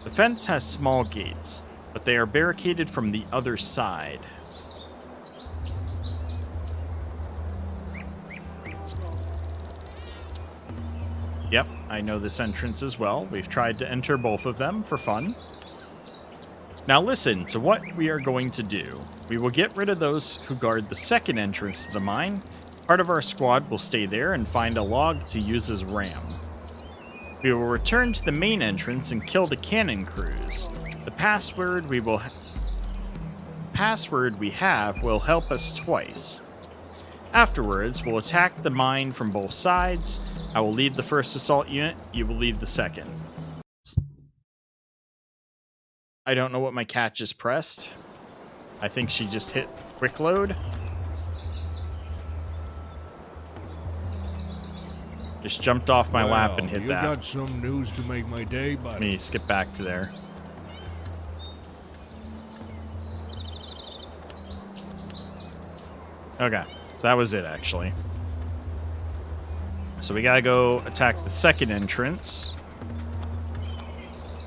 The fence has small gates, but they are barricaded from the other side. Yep, I know this entrance as well. We've tried to enter both of them for fun. Now listen to what we are going to do. We will get rid of those who guard the second entrance to the mine. Part of our squad will stay there and find a log to use as ram. We will return to the main entrance and kill the cannon crews. The password we have will help us twice. Afterwards, we'll attack the mine from both sides. I will lead the first assault unit, you will lead the second. I don't know what my cat just pressed. I think she just hit quick load. Just jumped off my lap and hit you that. Got some news to make my day, buddy. Let me skip back to there. Okay, so that was it actually. So we gotta go attack the second entrance,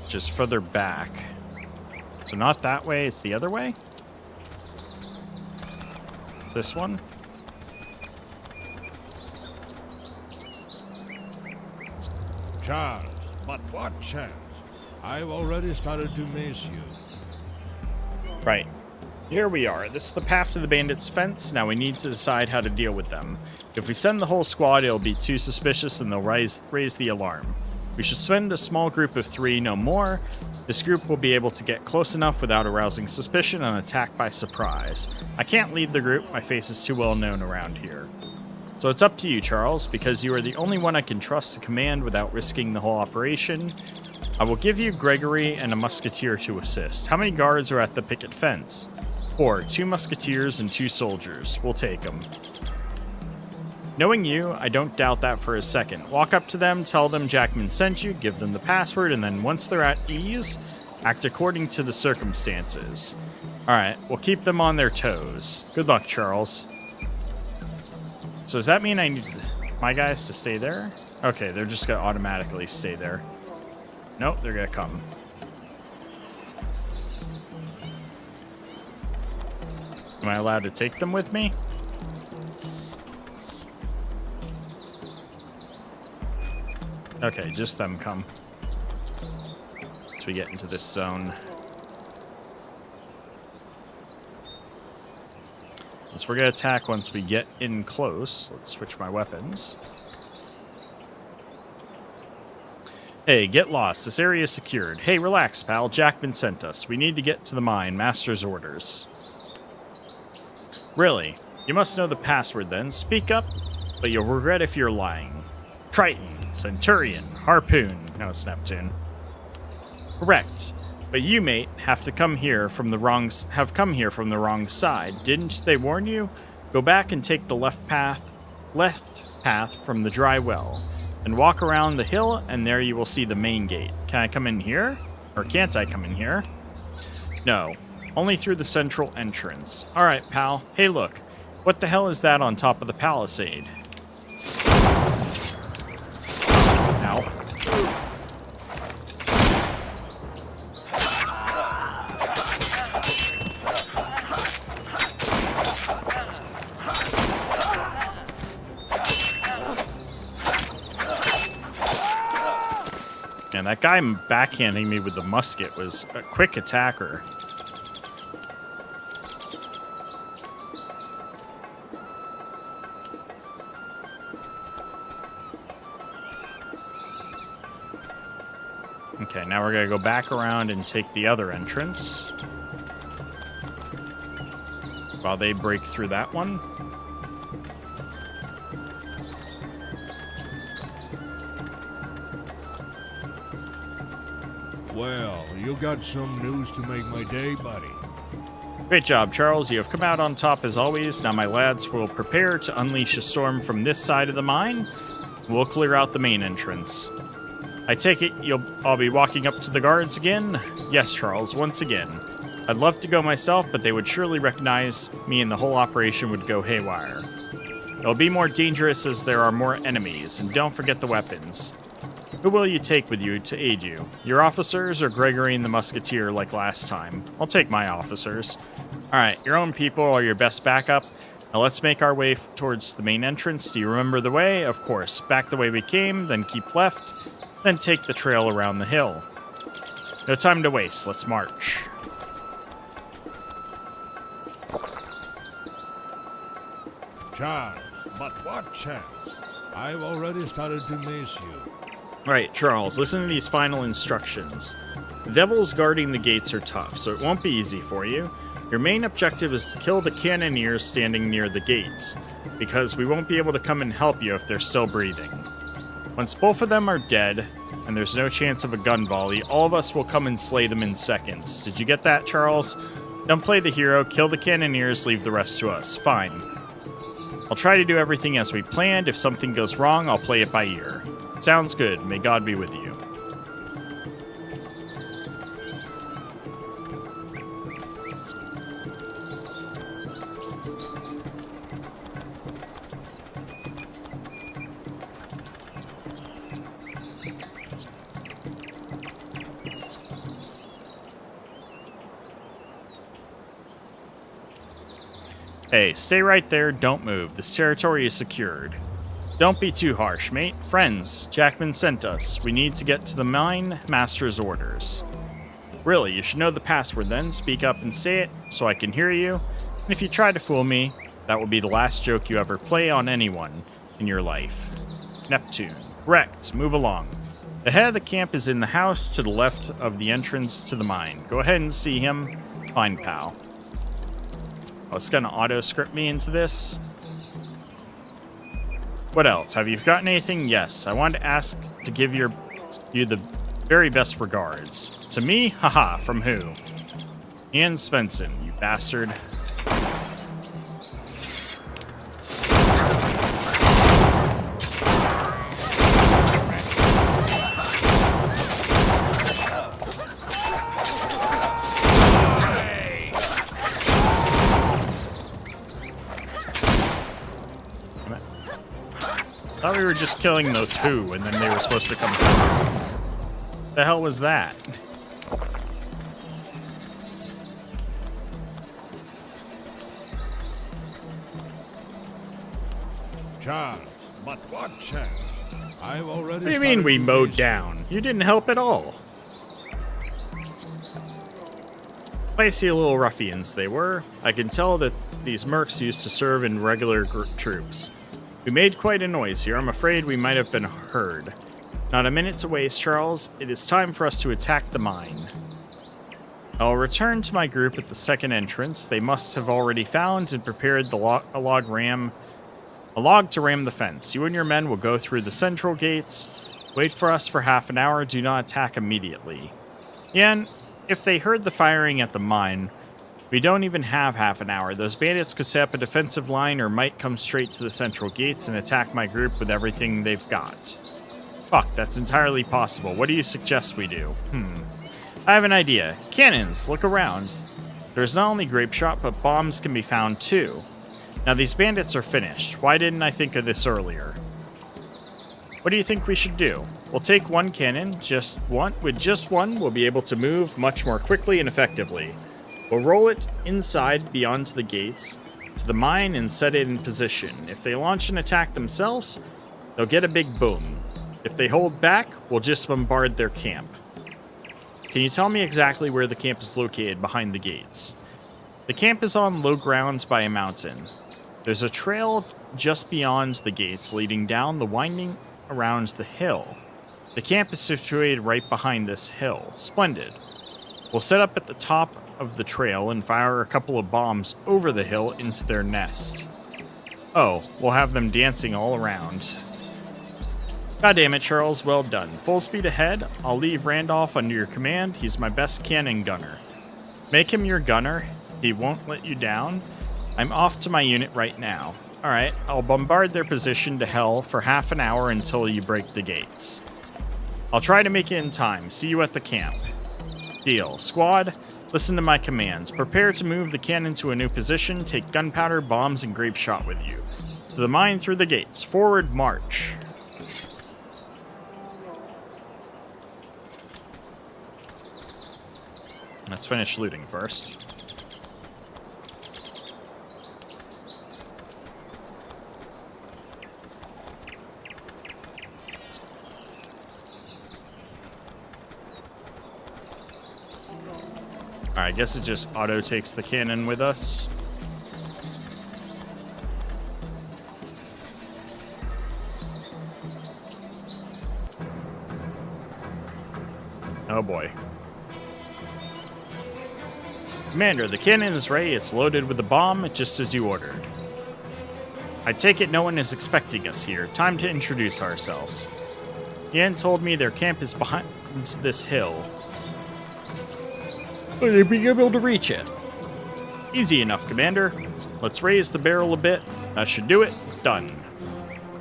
which is further back. So not that way, it's the other way? It's this one? Charles, But what chance? I've already started to miss you. Right. Here we are. This is the path to the bandits' fence. Now we need to decide how to deal with them. If we send the whole squad, it'll be too suspicious and they'll raise the alarm. We should send a small group of 3, no more. This group will be able to get close enough without arousing suspicion and attack by surprise. I can't lead the group. My face is too well known around here. So it's up to you, Charles, because you are the only one I can trust to command without risking the whole operation. I will give you Gregory and a musketeer to assist. How many guards are at the picket fence? 4, 2 musketeers and 2 soldiers. We'll take them. Knowing you, I don't doubt that for a second. Walk up to them, tell them Jackman sent you, give them the password, and then once they're at ease, act according to the circumstances. Alright, we'll keep them on their toes. Good luck, Charles. So does that mean I need my guys to stay there? Okay, they're just going to automatically stay there. Nope, they're going to come. Am I allowed to take them with me? Okay, just them come. As we get into this zone. So we're going to attack once we get in close. Let's switch my weapons. Hey, get lost. This area is secured. Hey, relax, pal. Jackman sent us. We need to get to the mine. Master's orders. Really? You must know the password then. Speak up, but you'll regret if you're lying. Triton, Centurion, Harpoon. No, it's Neptune. Correct. But you, mate, have come here from the wrong side. Didn't they warn you? Go back and take the left path from the dry well. And walk around the hill, and there you will see the main gate. Can I come in here? Or can't I come in here? No. Only through the central entrance. Alright, pal. Hey, look. What the hell is that on top of the palisade? Ow. And that guy backhanding me with the musket was a quick attacker. Okay, now we're going to go back around and take the other entrance. While they break through that one. Well, you got some news to make my day, buddy. Great job, Charles. You have come out on top as always. Now my lads will prepare to unleash a storm from this side of the mine. We'll clear out the main entrance. I take it I'll be walking up to the guards again? Yes, Charles, once again. I'd love to go myself, but they would surely recognize me and the whole operation would go haywire. It'll be more dangerous as there are more enemies, and don't forget the weapons. Who will you take with you to aid you? Your officers or Gregory and the musketeer like last time? I'll take my officers. Alright, your own people are your best backup. Now let's make our way towards the main entrance. Do you remember the way? Of course. Back the way we came, then keep left, then take the trail around the hill. No time to waste. Let's march. Charles, but what chance? I've already started to miss you. Right, Charles, listen to these final instructions. The devils guarding the gates are tough, so it won't be easy for you. Your main objective is to kill the cannoneers standing near the gates, because we won't be able to come and help you if they're still breathing. Once both of them are dead, and there's no chance of a gun volley, all of us will come and slay them in seconds. Did you get that, Charles? Don't play the hero, kill the cannoneers, leave the rest to us. Fine. I'll try to do everything as we planned. If something goes wrong, I'll play it by ear. Sounds good. May God be with you. Hey, stay right there. Don't move. This territory is secured. Don't be too harsh, mate. Friends, Jackman sent us. We need to get to the mine master's orders. Really, you should know the password then. Speak up and say it so I can hear you. And if you try to fool me, that will be the last joke you ever play on anyone in your life. Neptune. Correct. Move along. The head of the camp is in the house to the left of the entrance to the mine. Go ahead and see him. Fine, pal. Oh, it's going to auto-script me into this. What else? Have you forgotten anything? Yes. I wanted to ask to give you the very best regards. To me? Haha. From who? Ian Svensson, you bastard. I thought we were just killing those two, and then they were supposed to come through. The hell was that? Charles, but what chance? I've already. What do you mean we mowed down? You didn't help at all. Spicy little ruffians they were. I can tell that these mercs used to serve in regular troops. We made quite a noise here. I'm afraid we might have been heard. Not a minute to waste, Charles. It is time for us to attack the mine. I'll return to my group at the second entrance. They must have already found and prepared a log to ram the fence. You and your men will go through the central gates. Wait for us for half an hour. Do not attack immediately. And if they heard the firing at the mine, we don't even have half an hour. Those bandits could set up a defensive line or might come straight to the central gates and attack my group with everything they've got. Fuck, that's entirely possible. What do you suggest we do? I have an idea. Cannons, look around. There's not only grape shot, but bombs can be found too. Now these bandits are finished. Why didn't I think of this earlier? What do you think we should do? We'll take one cannon, just one. With just one, we'll be able to move much more quickly and effectively. We'll roll it inside beyond the gates to the mine and set it in position. If they launch an attack themselves, they'll get a big boom. If they hold back, we'll just bombard their camp. Can you tell me exactly where the camp is located behind the gates? The camp is on low grounds by a mountain. There's a trail just beyond the gates leading down the winding around the hill. The camp is situated right behind this hill. Splendid. We'll set up at the top of the trail and fire a couple of bombs over the hill into their nest. Oh, we'll have them dancing all around. God damn it, Charles, well done. Full speed ahead. I'll leave Randolph under your command. He's my best cannon gunner. Make him your gunner. He won't let you down. I'm off to my unit right now. Alright, I'll bombard their position to hell for half an hour until you break the gates. I'll try to make it in time. See you at the camp. Deal. Squad, listen to my commands. Prepare to move the cannon to a new position. Take gunpowder, bombs, and grape shot with you. To the mine through the gates. Forward march. Let's finish looting first. Alright, I guess it just auto takes the cannon with us. Oh boy. Commander, the cannon is ready. It's loaded with a bomb, just as you ordered. I take it no one is expecting us here. Time to introduce ourselves. Ian told me their camp is behind this hill. Will they be able to reach it? Easy enough, Commander. Let's raise the barrel a bit. That should do it. Done.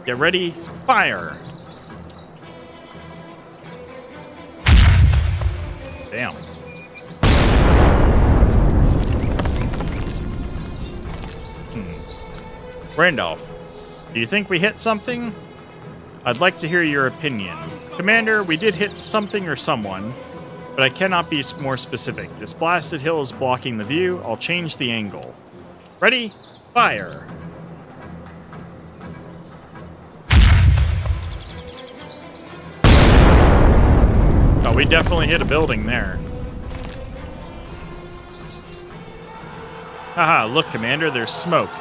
Get ready. Fire! Damn. Randolph, do you think we hit something? I'd like to hear your opinion. Commander, we did hit something or someone, but I cannot be more specific. This blasted hill is blocking the view. I'll change the angle. Ready? Fire! we definitely hit a building there. Haha, look, Commander, there's smoke.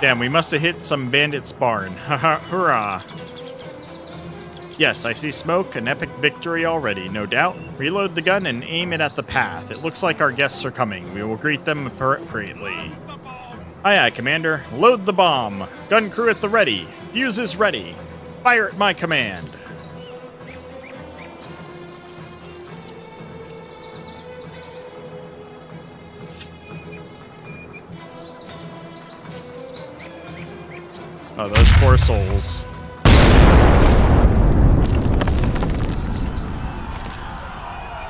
Damn, we must have hit some bandit's barn. Haha, hurrah. Yes, I see smoke, an epic victory already, no doubt. Reload the gun and aim it at the path. It looks like our guests are coming. We will greet them appropriately. Aye, aye, Commander. Load the bomb. Gun crew at the ready. Fuse is ready. Fire at my command. Oh, those poor souls.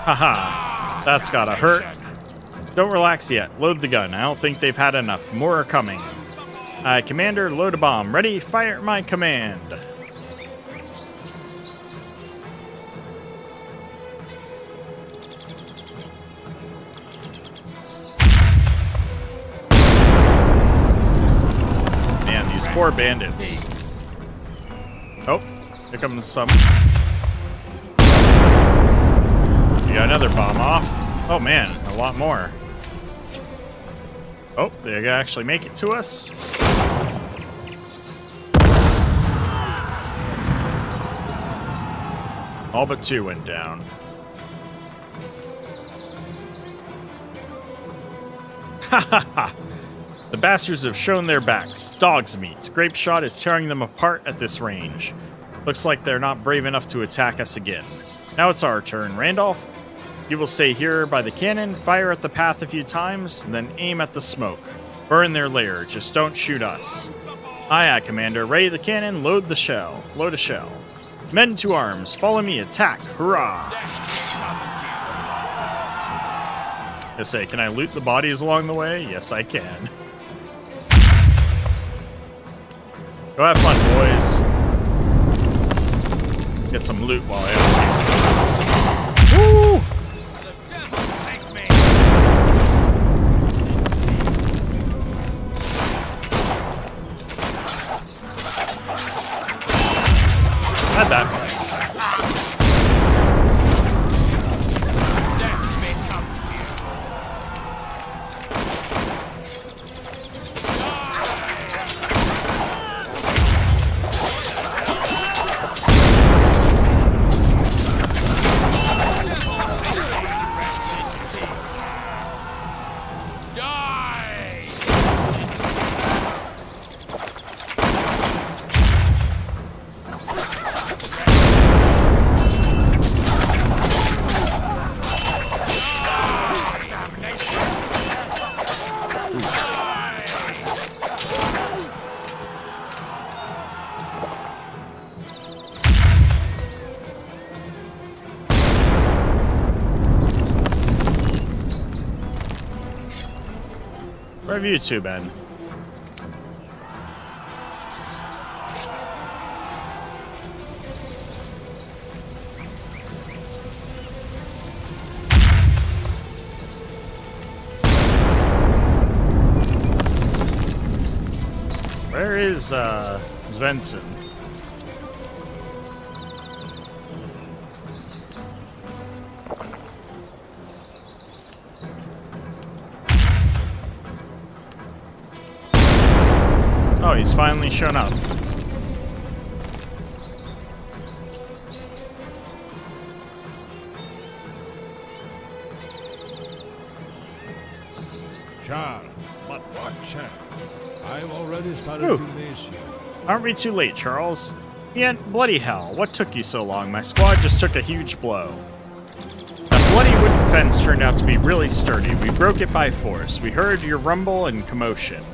Haha, that's gotta hurt. Don't relax yet. Load the gun. I don't think they've had enough. More are coming. Commander, load a bomb. Ready? Fire at my command. Man, these poor bandits. Oh, here comes some. We got another bomb off. Oh man, a lot more. Oh, they actually make it to us. All but 2 went down. Ha ha ha! The bastards have shown their backs. Dog's meat. Grape shot is tearing them apart at this range. Looks like they're not brave enough to attack us again. Now it's our turn. Randolph, you will stay here by the cannon, fire at the path a few times, and then aim at the smoke. Burn their lair, just don't shoot us. Aye, aye, Commander. Ready the cannon, load the shell. Load a shell. Men to arms, follow me, attack, hurrah! I say, can I loot the bodies along the way? Yes, I can. Go have fun, boys. Get some loot while I am here. Woo! Had that mess. Where have you two been? Where is Svensson? Oh, he's finally shown up. Charles, but what, chap? I've already started to miss you. Aren't we too late, Charles? Yeah, bloody hell, what took you so long? My squad just took a huge blow. That bloody wooden fence turned out to be really sturdy. We broke it by force. We heard your rumble and commotion.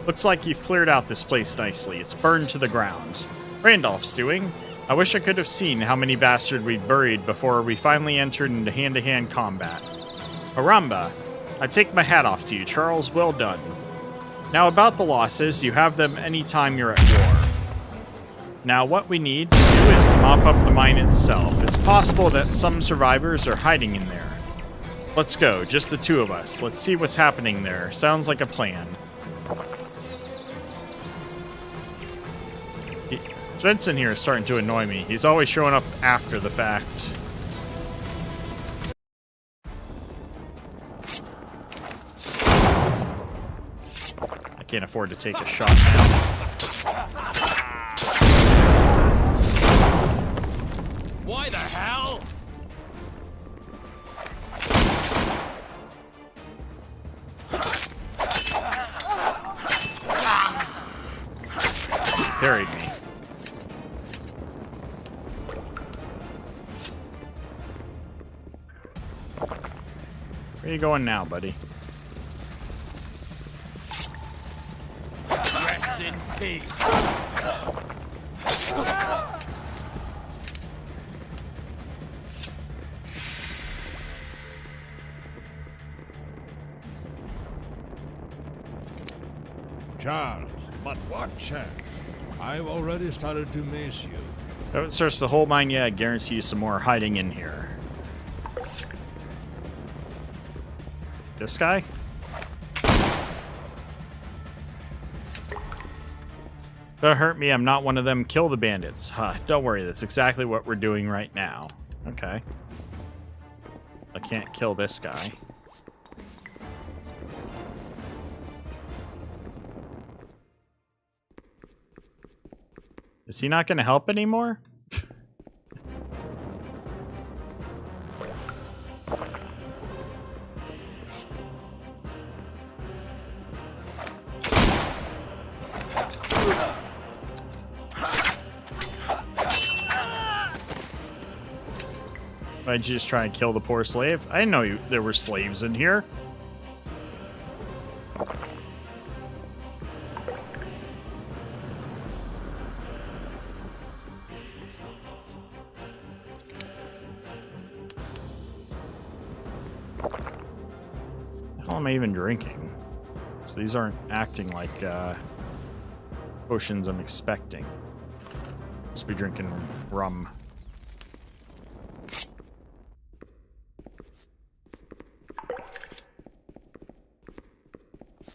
Looks like you've cleared out this place nicely. It's burned to the ground. Randolph's doing. I wish I could have seen how many bastards we'd buried before we finally entered into hand-to-hand combat. Haramba, I take my hat off to you, Charles. Well done. Now about the losses, you have them anytime you're at war. Now what we need to do is to mop up the mine itself. It's possible that some survivors are hiding in there. Let's go, just the two of us. Let's see what's happening there. Sounds like a plan. Svensson here is starting to annoy me. He's always showing up after the fact. can't afford to take a shot now. Why the hell? Carried me. Where are you going now, buddy? Rest in peace. Charles, but what chance? I've already started to miss you. Don't search the whole mine yet. I guarantee you some more hiding in here. This guy? Don't hurt me. I'm not one of them. Kill the bandits. Huh, don't worry. That's exactly what we're doing right now. Okay. I can't kill this guy. Is he not going to help anymore? Why'd you just try and kill the poor slave? I didn't know there were slaves in here. How am I even drinking? So these aren't acting like potions I'm expecting. Must be drinking rum.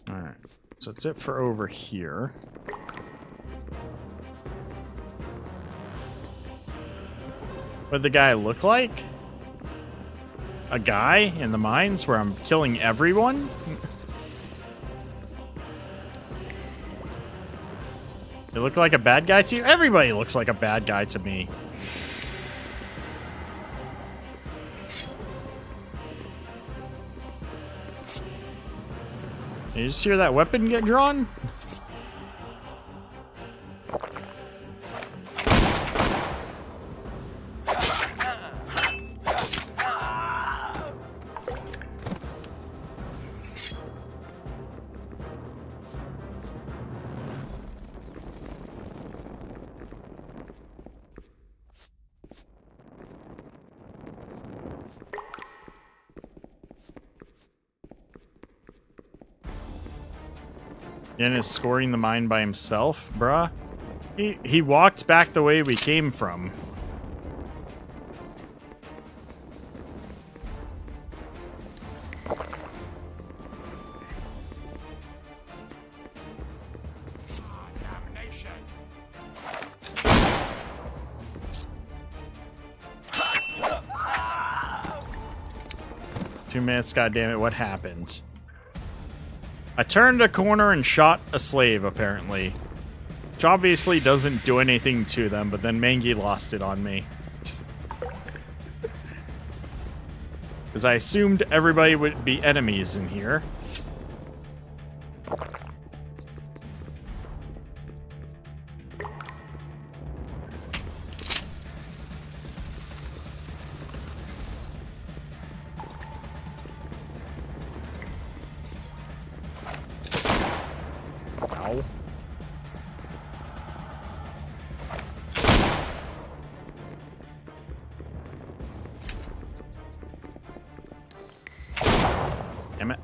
Alright, so that's it for over here. What did the guy look like? A guy in the mines where I'm killing everyone? They look like a bad guy to you? Everybody looks like a bad guy to me. You just hear that weapon get drawn? And is scoring the mine by himself, bruh. He walked back the way we came from. Damnation. 2 minutes, goddammit, what happened? I turned a corner and shot a slave, apparently. Which obviously doesn't do anything to them, but then Mangy lost it on me. Because I assumed everybody would be enemies in here. Ow. Damn it.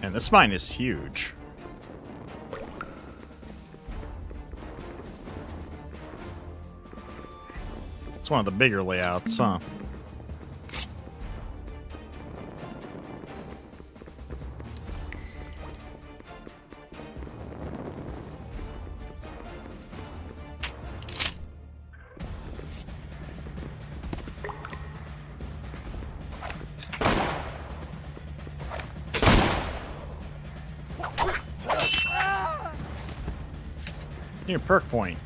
And this mine is huge. It's one of the bigger layouts, huh? Need a perk point.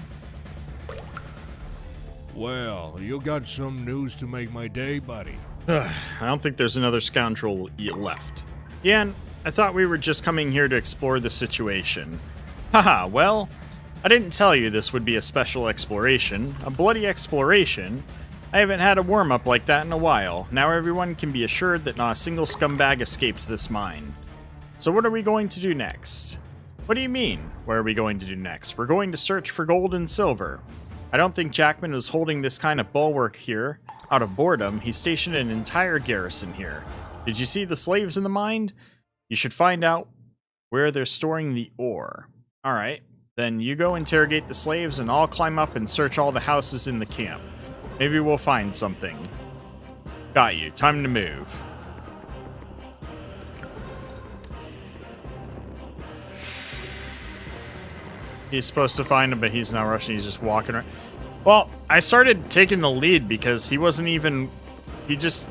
Well, you got some news to make my day, buddy. I don't think there's another scoundrel left. Yan, I thought we were just coming here to explore the situation. Haha, well, I didn't tell you this would be a special exploration. A bloody exploration? I haven't had a warm-up like that in a while. Now everyone can be assured that not a single scumbag escaped this mine. So what are we going to do next? What do you mean, what are we going to do next? We're going to search for gold and silver. I don't think Jackman was holding this kind of bulwark here out of boredom. He stationed an entire garrison here. Did you see the slaves in the mine? You should find out where they're storing the ore. Alright, then you go interrogate the slaves and I'll climb up and search all the houses in the camp. Maybe we'll find something. Got you. Time to move. He's supposed to find him, but he's not rushing. He's just walking around. Well, I started taking the lead because he wasn't even... He just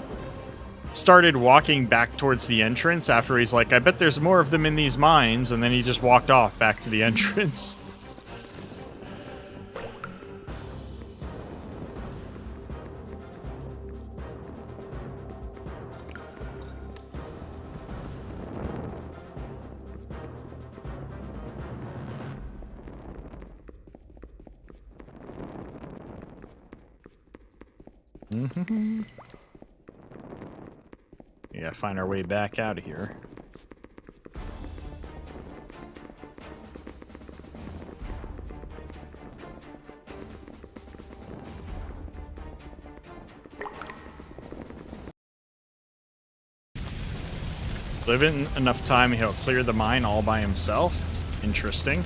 started walking back towards the entrance after he's like, I bet there's more of them in these mines, and then he just walked off back to the entrance. We gotta find our way back out of here. Given enough time, he'll clear the mine all by himself. Interesting.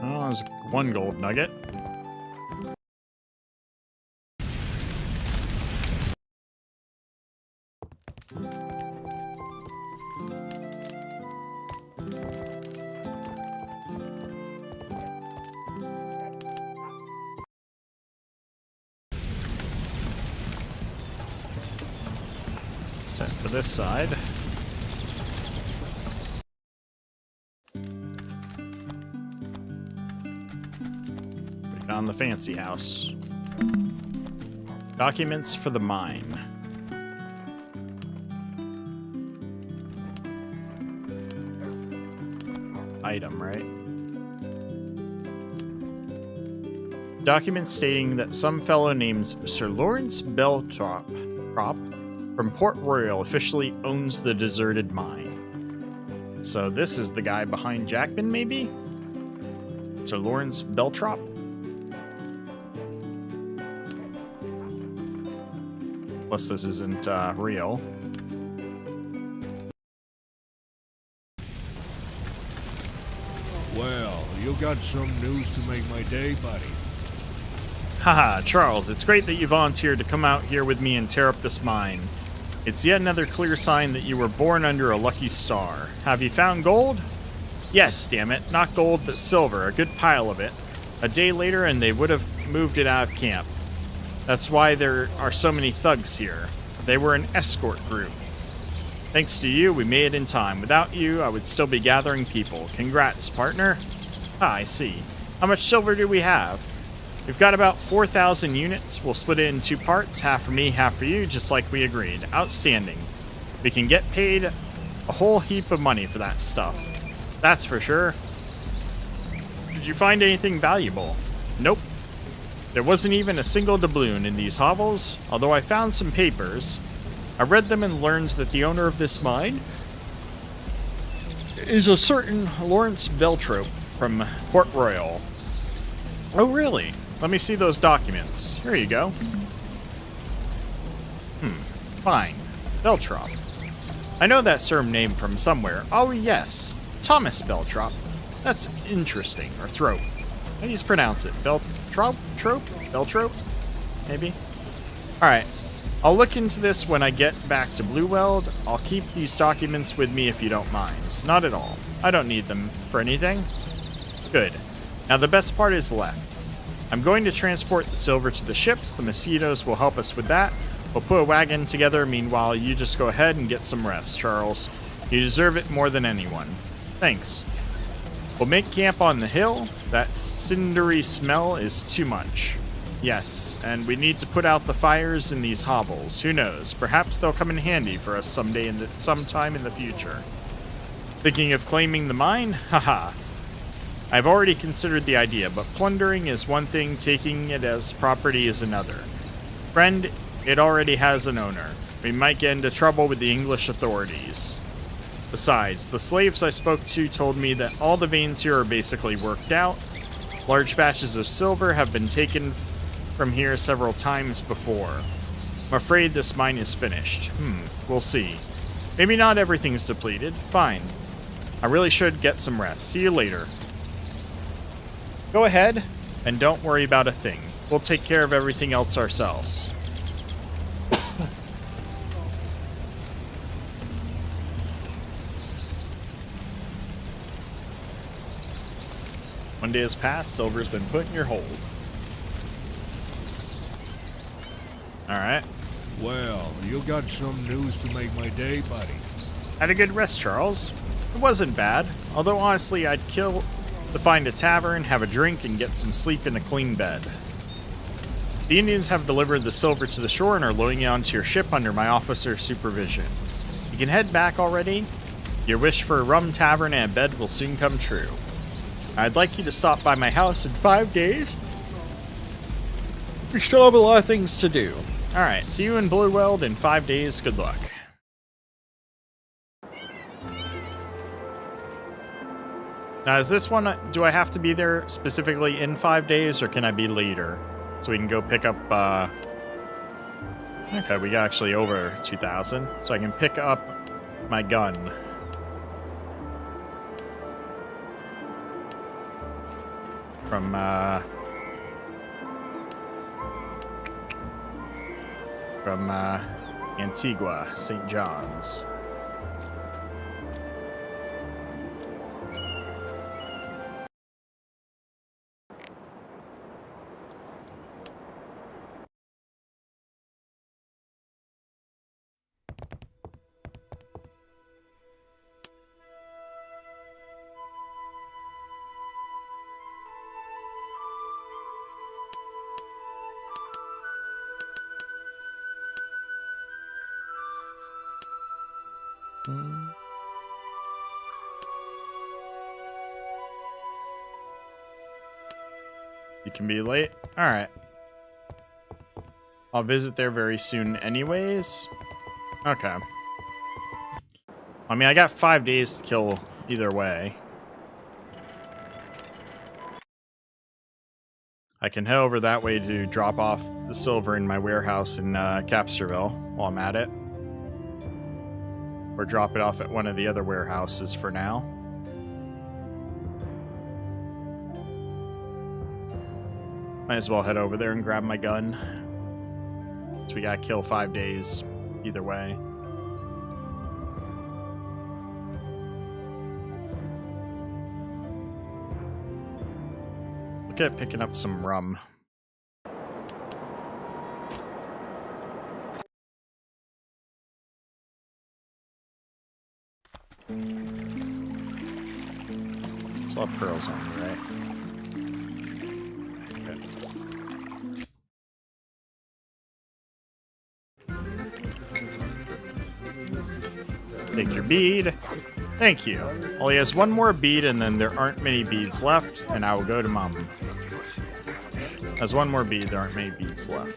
Oh, there's one gold nugget. Set for this side. We found the fancy house. Documents for the mine. Item, right? Documents stating that some fellow named Sir Lawrence Beltrop from Port Royal officially owns the deserted mine. So this is the guy behind Jackman, maybe? Sir Lawrence Beltrop? Plus this isn't real. Well, you got some news to make my day, buddy. Haha, Charles, it's great that you volunteered to come out here with me and tear up this mine. It's yet another clear sign that you were born under a lucky star. Have you found gold? Yes, damn it. Not gold, but silver. A good pile of it. A day later, and they would have moved it out of camp. That's why there are so many thugs here. They were an escort group. Thanks to you, we made it in time. Without you, I would still be gathering people. Congrats, partner. Ah, I see. How much silver do we have? We've got about 4,000 units. We'll split it in two parts, half for me, half for you, just like we agreed. Outstanding. We can get paid a whole heap of money for that stuff. That's for sure. Did you find anything valuable? Nope. There wasn't even a single doubloon in these hovels, although I found some papers. I read them and learned that the owner of this mine is a certain Lawrence Beltrop from Port Royal. Oh, really? let me see those documents. Here you go. Fine. Beltrop. I know that name from somewhere. Oh, yes. Thomas Beltrop. That's interesting. Or Thrope. How do you pronounce it? Beltrop? Trope? Beltrope? Maybe? Alright. I'll look into this when I get back to Blueweld. I'll keep these documents with me if you don't mind. Not at all. I don't need them for anything. Good. Now the best part is left. I'm going to transport the silver to the ships. The mosquitoes will help us with that. We'll put a wagon together. Meanwhile, you just go ahead and get some rest, Charles. You deserve it more than anyone. Thanks. We'll make camp on the hill. That cindery smell is too much. Yes, and we need to put out the fires in these hovels. Who knows? Perhaps they'll come in handy for us sometime in the future. Thinking of claiming the mine? Haha. I've already considered the idea, but plundering is one thing, taking it as property is another. Friend, it already has an owner. We might get into trouble with the English authorities. Besides, the slaves I spoke to told me that all the veins here are basically worked out. Large batches of silver have been taken from here several times before. I'm afraid this mine is finished. We'll see. Maybe not everything's depleted. Fine. I really should get some rest. See you later. Go ahead, and don't worry about a thing. We'll take care of everything else ourselves. One day has passed, silver's been put in your hold. Alright. Well, you got some news to make my day, buddy. Had a good rest, Charles. It wasn't bad, although honestly I'd kill to find a tavern, have a drink, and get some sleep in a clean bed. The Indians have delivered the silver to the shore and are loading it onto your ship under my officer's supervision. You can head back already. Your wish for a rum tavern and a bed will soon come true. I'd like you to stop by my house in 5 days. We still have a lot of things to do. Alright, see you in Blueweld in 5 days. Good luck. Now, is this one, do I have to be there specifically in 5 days, or can I be later? So we can go pick up, okay, we got actually over 2,000. So I can pick up my gun. From, Antigua, St. John's. You can be late? Alright. I'll visit there very soon anyways. Okay. I mean, I got 5 days to kill either way. I can head over that way to drop off the silver in my warehouse in Capsterville while I'm at it. Or drop it off at one of the other warehouses for now. Might as well head over there and grab my gun. So we gotta kill 5 days either way. Look at picking up some rum. Still have pearls on me, right? Take your bead. Thank you. Only has one more bead, and then there aren't many beads left, and I will go to Mom. Has one more bead, there aren't many beads left.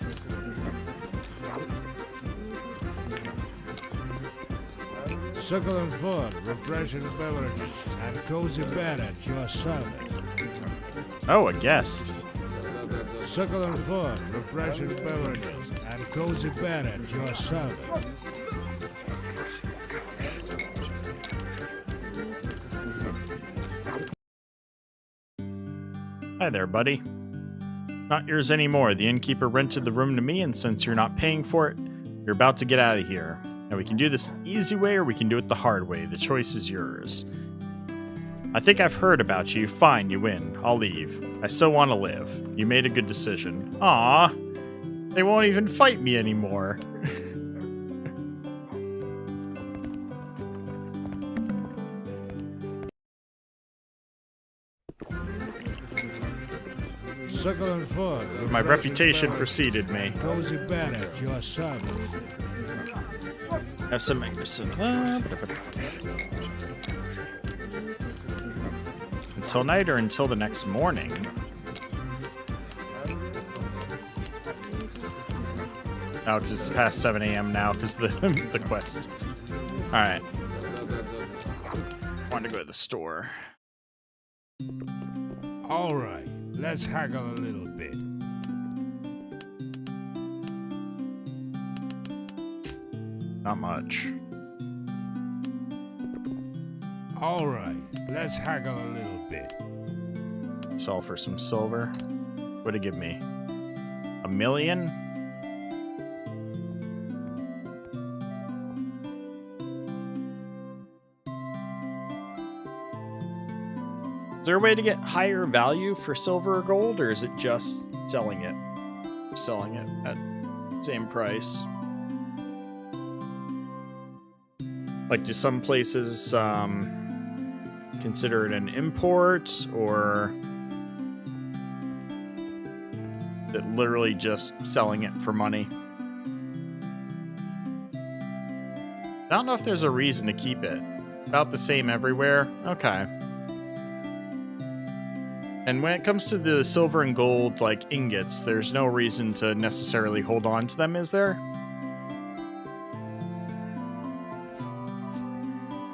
Succulent food, refreshing beverages, and cozy bed at your service. Oh, a guest. Succulent food, refreshing beverages, and cozy bed at your service. Hi there, buddy. Not yours anymore. The innkeeper rented the room to me, and since you're not paying for it, you're about to get out of here. Now we can do this the easy way or we can do it the hard way. The choice is yours. I think I've heard about you. Fine, you win. I'll leave. I still want to live. You made a good decision. Aw. They won't even fight me anymore. Succulent food. My reputation preceded me. Cozy bed at your service. Have some until night or until the next morning. Oh, because it's past 7 a.m. now because the the quest. All right. Want to go to the store. All right, let's haggle a little bit. Not much. All right, let's haggle a little bit. Sell for some silver. What'd it give me? 1 million? Is there a way to get higher value for silver or gold, or is it just selling it? Selling it at same price? Like, do some places consider it an import, or is it literally just selling it for money? I don't know if there's a reason to keep it. About the same everywhere? Okay. And when it comes to the silver and gold, like, ingots, there's no reason to necessarily hold on to them, is there?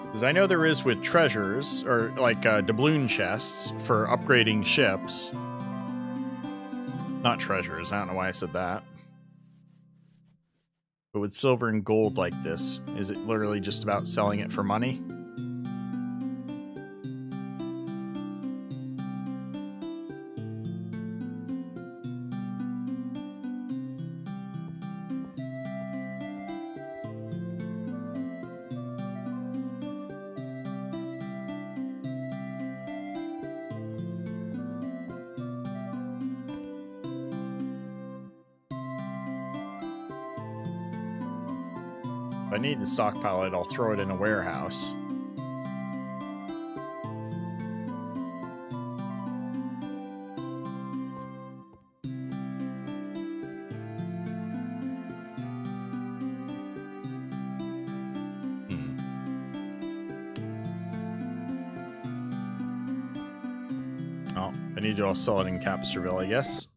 Because I know there is with treasures, or like doubloon chests for upgrading ships. Not treasures, I don't know why I said that. But with silver and gold like this, is it literally just about selling it for money? If I need to stockpile it, I'll throw it in a warehouse. Oh, if I need to, I'll sell it in Capsterville, I guess.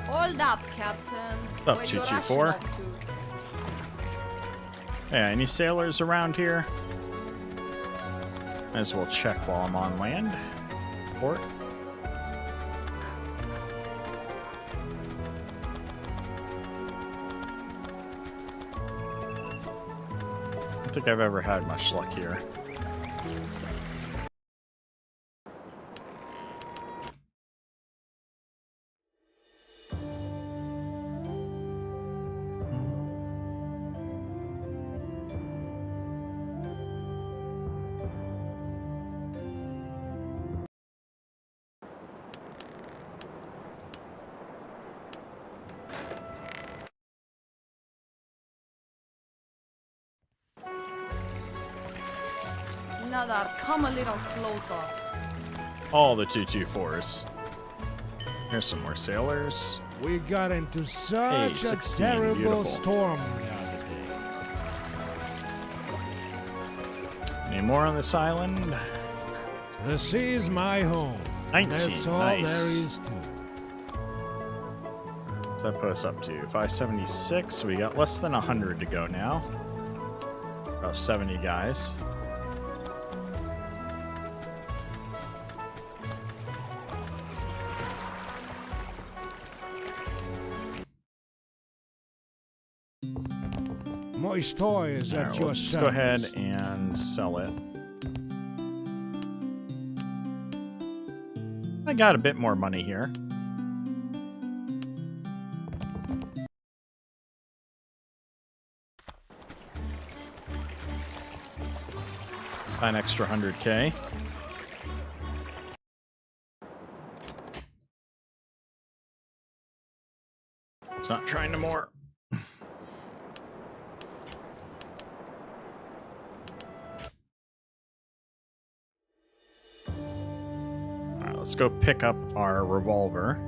Hold up, Captain. Up, Where you 224. rushing off to? Yeah, any sailors around here? Might as well check while I'm on land. Port. I don't think I've ever had much luck here. Another, come a little closer. All the 224s. Here's some more sailors. We got into such a 16, terrible beautiful. storm the other day. Any more on this island? The sea is my home. 19, That's all nice. there is to it. What's that put us up to? 576, so we got less than 100 to go now. About 70 guys. choice toys All at right, your let's service. go ahead and sell it. I got a bit more money here. Buy an extra 100K. It's not trying no more. Alright, let's go pick up our revolver.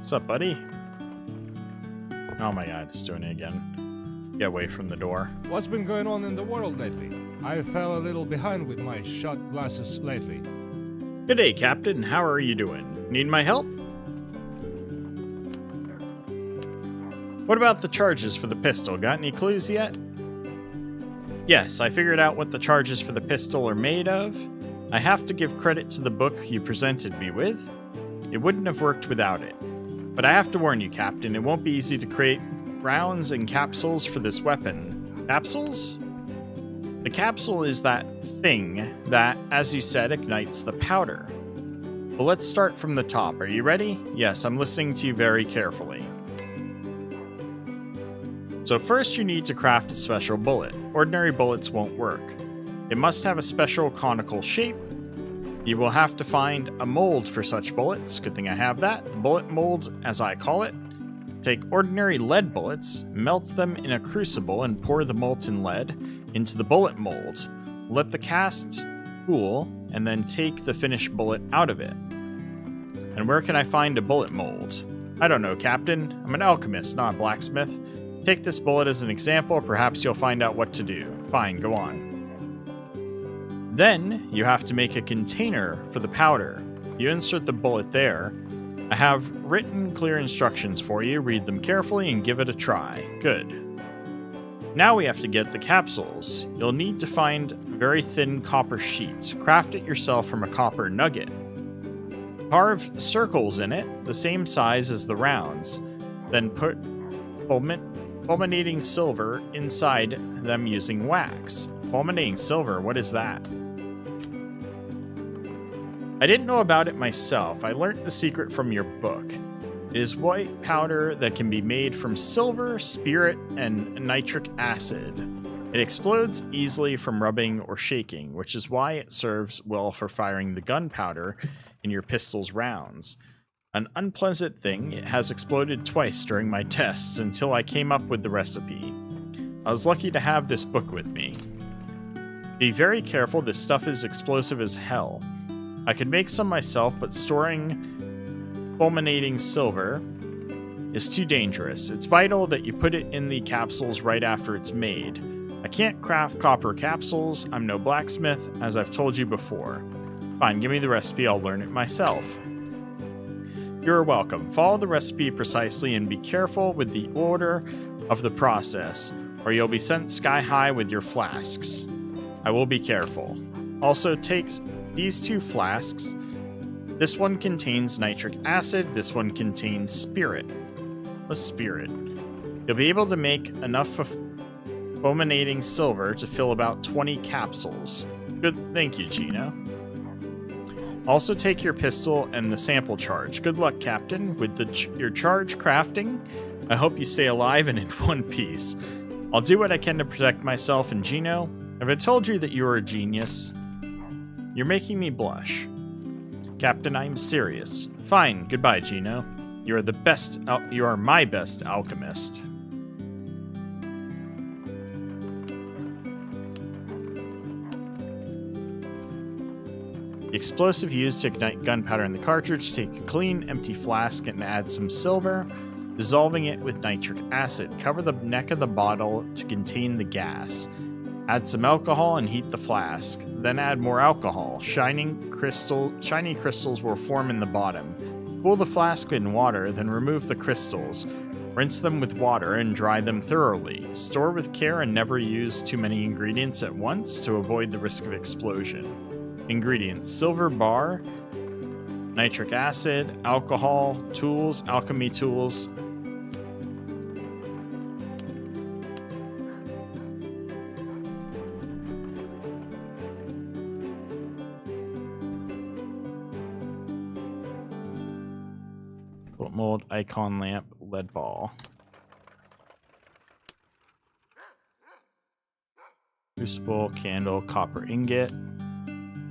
What's up, buddy? Oh my god, it's doing it again. Get away from the door. What's been going on in the world lately? I fell a little behind with my shot glasses lately. Good day, Captain. How are you doing? Need my help? What about the charges for the pistol? Got any clues yet? Yes, I figured out what the charges for the pistol are made of. I have to give credit to the book you presented me with. It wouldn't have worked without it. But I have to warn you, Captain, it won't be easy to create rounds and capsules for this weapon. Capsules? The capsule is that thing that, as you said, ignites the powder. Well, let's start from the top. Are you ready? Yes, I'm listening to you very carefully. So first you need to craft a special bullet. Ordinary bullets won't work. It must have a special conical shape. You will have to find a mold for such bullets. Good thing I have that. The bullet mold, as I call it. Take ordinary lead bullets, melt them in a crucible, and pour the molten lead into the bullet mold. Let the cast cool, and then take the finished bullet out of it. And where can I find a bullet mold? I don't know, Captain. I'm an alchemist, not a blacksmith. Take this bullet as an example. Perhaps you'll find out what to do. Fine, go on. Then, you have to make a container for the powder. You insert the bullet there. I have written clear instructions for you. Read them carefully and give it a try. Good. Now we have to get the capsules. You'll need to find very thin copper sheets. Craft it yourself from a copper nugget. Carve circles in it, the same size as the rounds. Then put fulminating silver inside them using wax. Fulminating silver, what is that? I didn't know about it myself. I learned the secret from your book. It is white powder that can be made from silver, spirit, and nitric acid. It explodes easily from rubbing or shaking, which is why it serves well for firing the gunpowder in your pistol's rounds. An unpleasant thing, it has exploded twice during my tests until I came up with the recipe. I was lucky to have this book with me. Be very careful, this stuff is explosive as hell. I could make some myself, but storing fulminating silver is too dangerous. It's vital that you put it in the capsules right after it's made. I can't craft copper capsules. I'm no blacksmith, as I've told you before. Fine, give me the recipe, I'll learn it myself. You're welcome. Follow the recipe precisely and be careful with the order of the process, or you'll be sent sky high with your flasks. I will be careful. Also, take these two flasks. This one contains nitric acid, this one contains spirit. What's spirit? You'll be able to make enough of fulminating silver to fill about 20 capsules. Good, thank you, Gino. Also take your pistol and the sample charge. Good luck, Captain, with your charge crafting. I hope you stay alive and in one piece. I'll do what I can to protect myself and Gino. Have I told you that you are a genius? You're making me blush. Captain, I'm serious. Fine, goodbye, Gino. You are the best. You are my best alchemist. The explosive used to ignite gunpowder in the cartridge. Take a clean, empty flask and add some silver, dissolving it with nitric acid. Cover the neck of the bottle to contain the gas. Add some alcohol and heat the flask. Then add more alcohol. Shiny crystals will form in the bottom. Cool the flask in water, then remove the crystals. Rinse them with water and dry them thoroughly. Store with care and never use too many ingredients at once to avoid the risk of explosion. Ingredients: silver bar, nitric acid, alcohol, tools, alchemy tools. Mold, icon lamp, lead ball. Crucible, candle, copper ingot,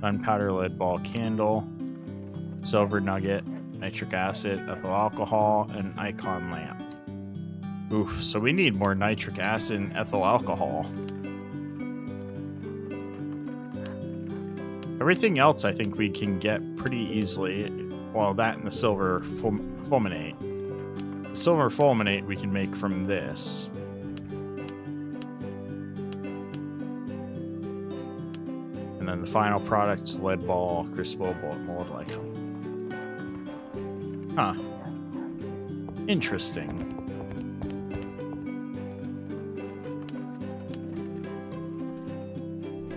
gunpowder, lead ball, candle, silver nugget, nitric acid, ethyl alcohol, and icon lamp. Oof, so we need more nitric acid and ethyl alcohol. Everything else I think we can get pretty easily. Well, that and the silver fulminate. The silver fulminate we can make from this. And then the final product's lead ball, crucible, bullet mold, icon. Huh. Interesting.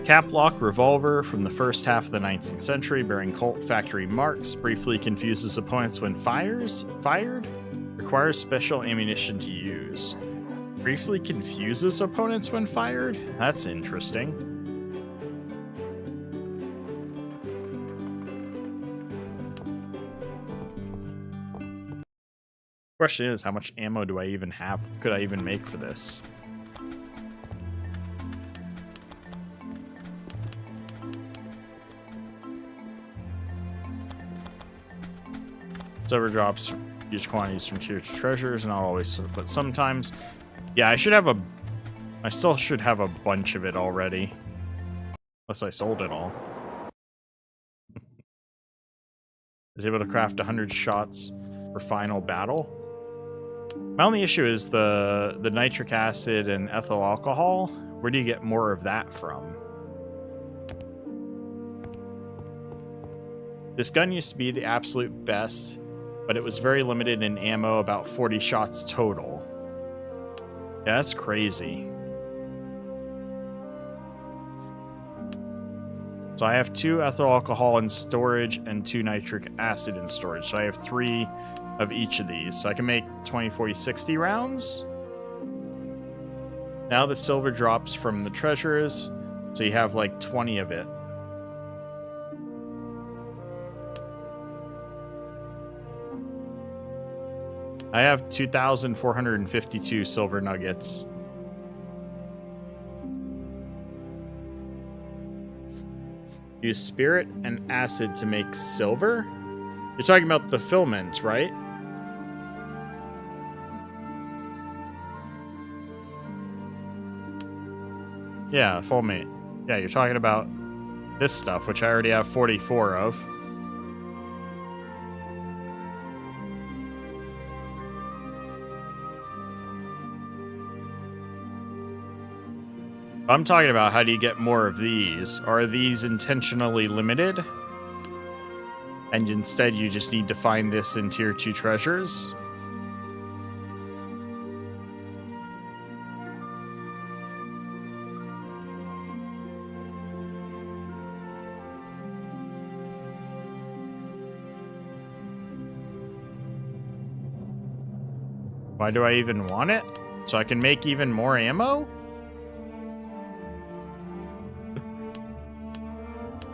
Caplock revolver from the first half of the 19th century, bearing Colt factory marks, briefly confuses opponents when fired. Requires special ammunition to use. Briefly confuses opponents when fired? That's interesting. Question is, how much ammo do I even have? Could I even make for this? Silver drops huge quantities from tier 2 treasures, not always, but sometimes. Yeah, I still should have a bunch of it already. Unless I sold it all. Is able to craft 100 shots for final battle. My only issue is the nitric acid and ethyl alcohol. Where do you get more of that from? This gun used to be the absolute best, but it was very limited in ammo, about 40 shots total. Yeah, that's crazy. So I have 2 ethyl alcohol in storage and 2 nitric acid in storage. So I have 3 of each of these. So I can make 20, 40, 60 rounds. Now the silver drops from the treasures. So you have like 20 of it. I have 2,452 silver nuggets. Use spirit and acid to make silver? You're talking about the filament, right? Yeah, fulminate. Yeah, you're talking about this stuff, which I already have 44 of. I'm talking about how do you get more of these? Are these intentionally limited? And instead you just need to find this in tier 2 treasures? Why do I even want it? So I can make even more ammo?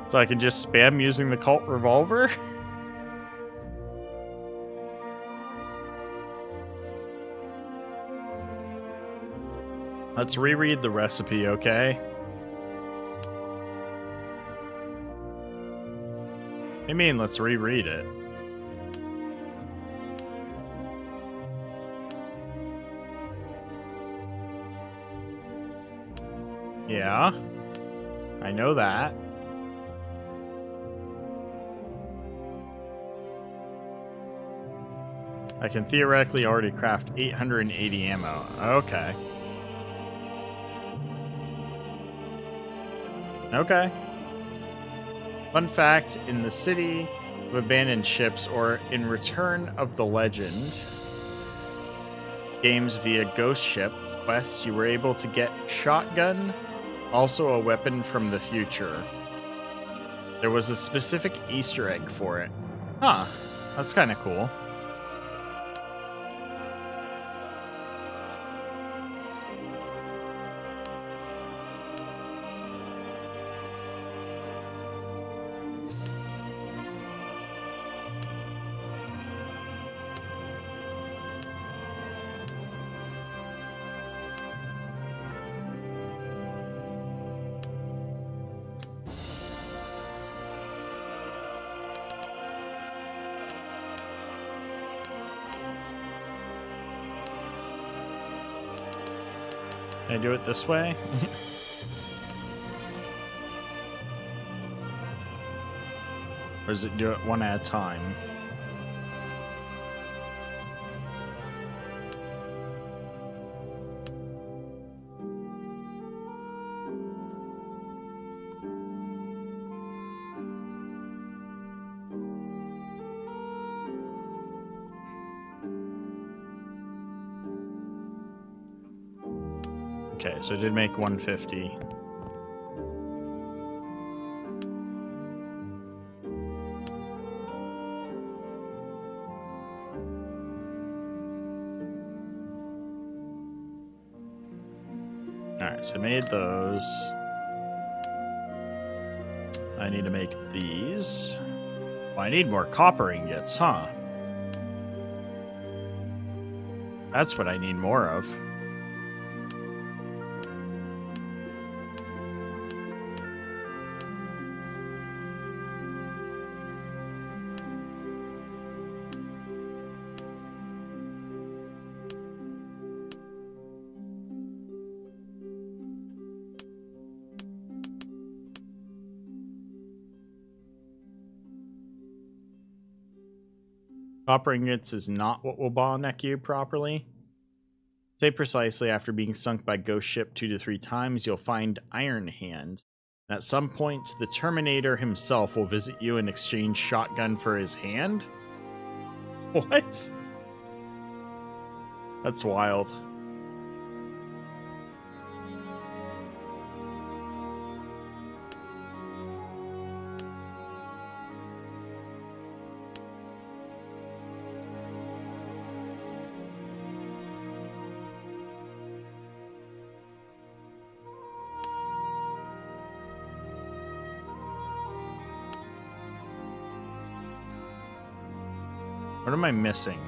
So I can just spam using the Colt revolver? Let's reread the recipe, okay? I mean, let's reread it. Yeah, I know that. I can theoretically already craft 880 ammo. Okay. Okay. Fun fact, in the City of Abandoned Ships, or in Return of the Legend games via Ghost Ship quests, you were able to get Shotgun, also a weapon from the future. There was a specific Easter egg for it. Huh, that's kind of cool. Can I do it this way? Or does it do it one at a time? Okay, so I did make 150. Alright, so I made those. I need to make these. Well, I need more copper ingots, huh? That's what I need more of. Copper ingots is not what will bottleneck you properly. Say precisely, after being sunk by Ghost Ship 2 to 3 times, you'll find Iron Hand. And at some point, the Terminator himself will visit you and exchange Shotgun for his hand? What? That's wild. What am I missing?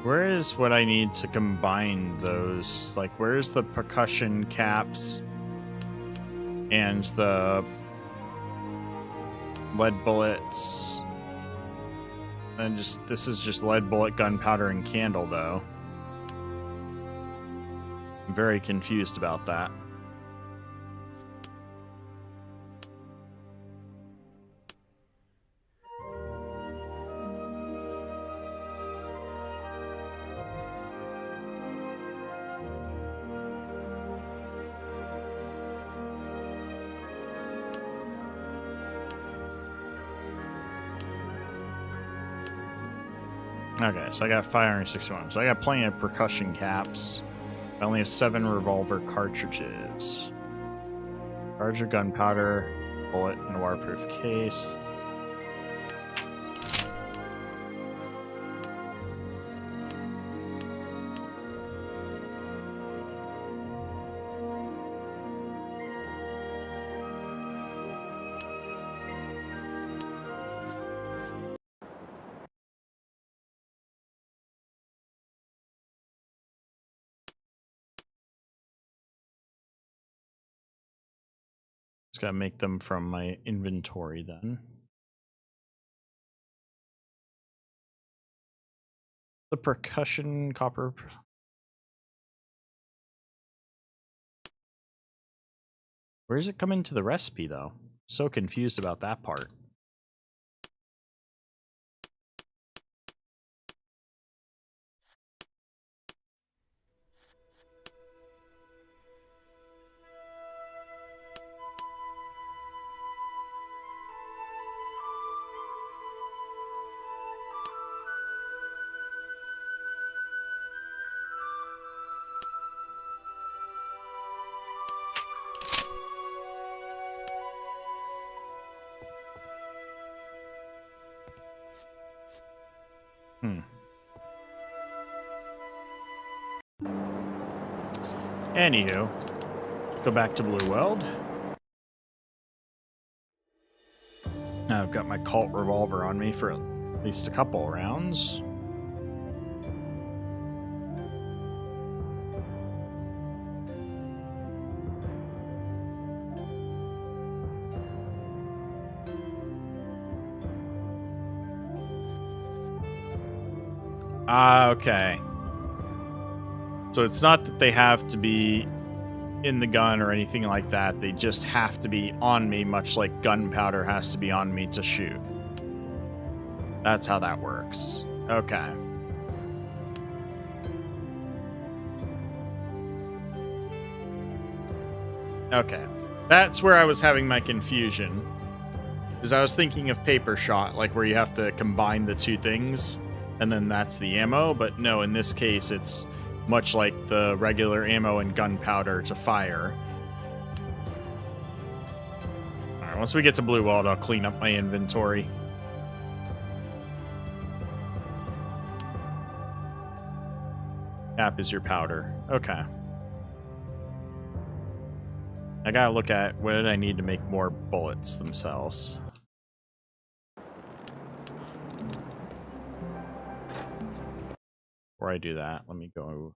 Where is what I need to combine those? Like, where's the percussion caps and the lead bullets? And just, this is just lead bullet, gunpowder, and candle, though. I'm very confused about that. Okay, so I got 561. So I got plenty of percussion caps. I only have 7 revolver cartridges. Charge of gunpowder, bullet in a waterproof case. Just gotta make them from my inventory then. The percussion copper Where does it come into the recipe, though? So confused about that part. Anywho, go back to Blue World. Now I've got my Colt revolver on me for at least a couple rounds. Okay. So it's not that they have to be in the gun or anything like that. They just have to be on me, much like gunpowder has to be on me to shoot. That's how that works. Okay. Okay. That's where I was having my confusion. Because I was thinking of paper shot, like where you have to combine the two things, and then that's the ammo. But no, in this case, it's much like the regular ammo and gunpowder to fire. Alright, once we get to Blue World, I'll clean up my inventory. Cap is your powder. Okay. I gotta look at what did I need to make more bullets themselves. Before I do that, let me go.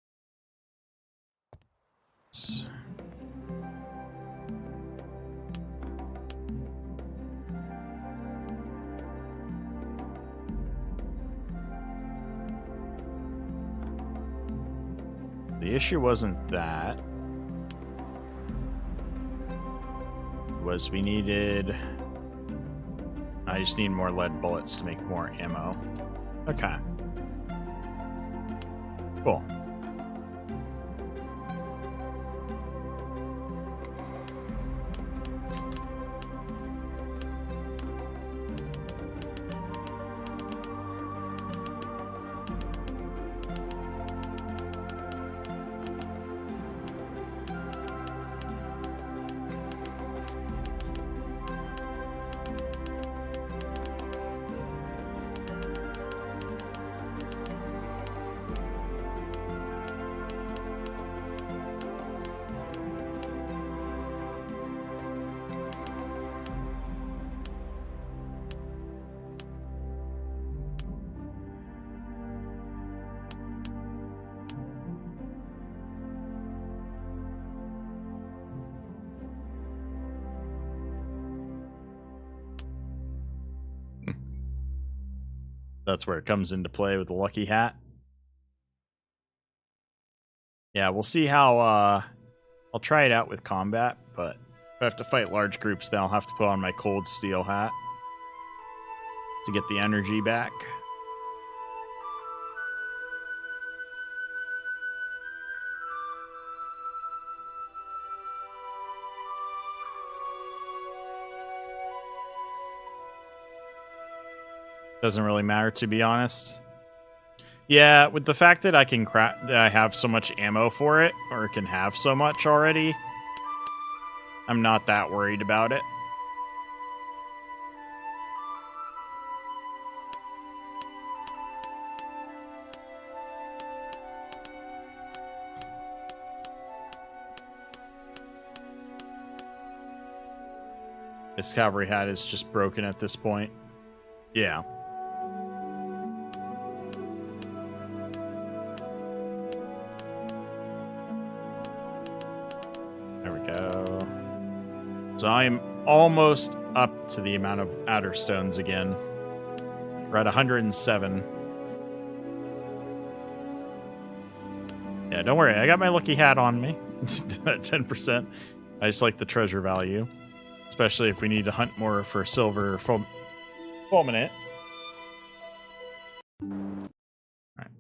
The issue wasn't that. It was we needed... I just need more lead bullets to make more ammo. Okay. Cool. That's where it comes into play with the lucky hat. Yeah, we'll see how, I'll try it out with combat, but if I have to fight large groups, then I'll have to put on my cold steel hat to get the energy back. Doesn't really matter, to be honest. Yeah, with the fact that I can that I have so much ammo for it, or can have so much already, I'm not that worried about it. This cavalry hat is just broken at this point. Yeah. So I am almost up to the amount of outer stones again. We're at 107. Yeah, don't worry. I got my lucky hat on me. 10%. I just like the treasure value. Especially if we need to hunt more for silver fulminate. Alright.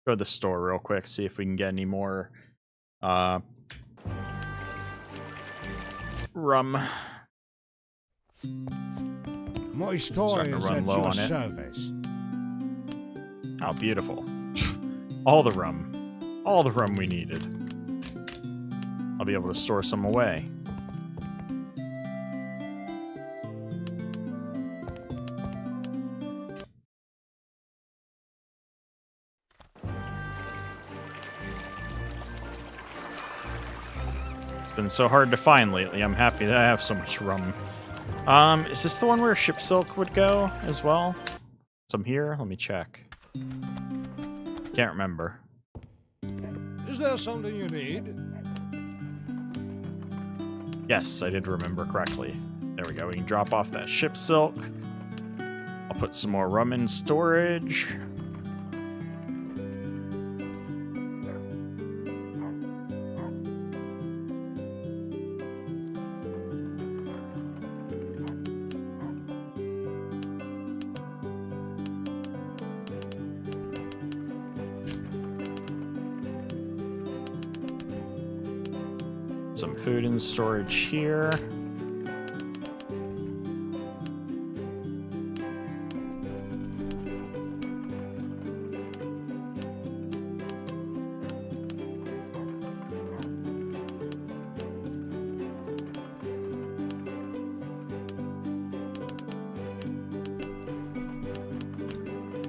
Go to the store real quick, see if we can get any more rum. My store Starting to is run at low your on it. service. Oh, beautiful. All the rum. All the rum we needed. I'll be able to store some away. It's been so hard to find lately. I'm happy that I have so much rum. Is this the one where ship silk would go as well? Some here? Let me check. Can't remember. Is there something you need? Yes, I did remember correctly. There we go. We can drop off that ship silk. I'll put some more rum in storage. Some food in storage here.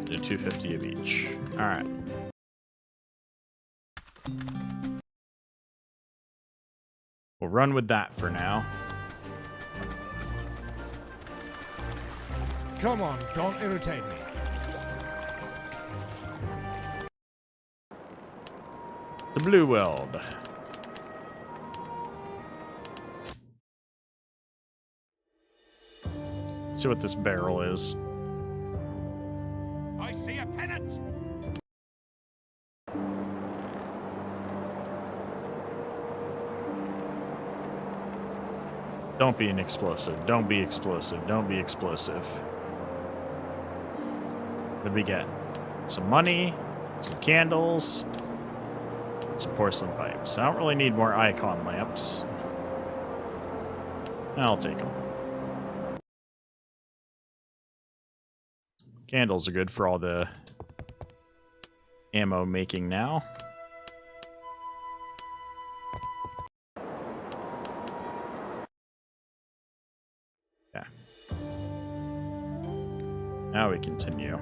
Do 250 of each. All right. We'll run with that for now. Come on, don't irritate me. The blue world. Let's see what this barrel is. I see a pennant! Don't be an explosive. Don't be explosive. Don't be explosive. What did we get? Some money, some candles, some porcelain pipes. I don't really need more icon lamps. I'll take them. Candles are good for all the ammo making now. Yeah. Now we continue.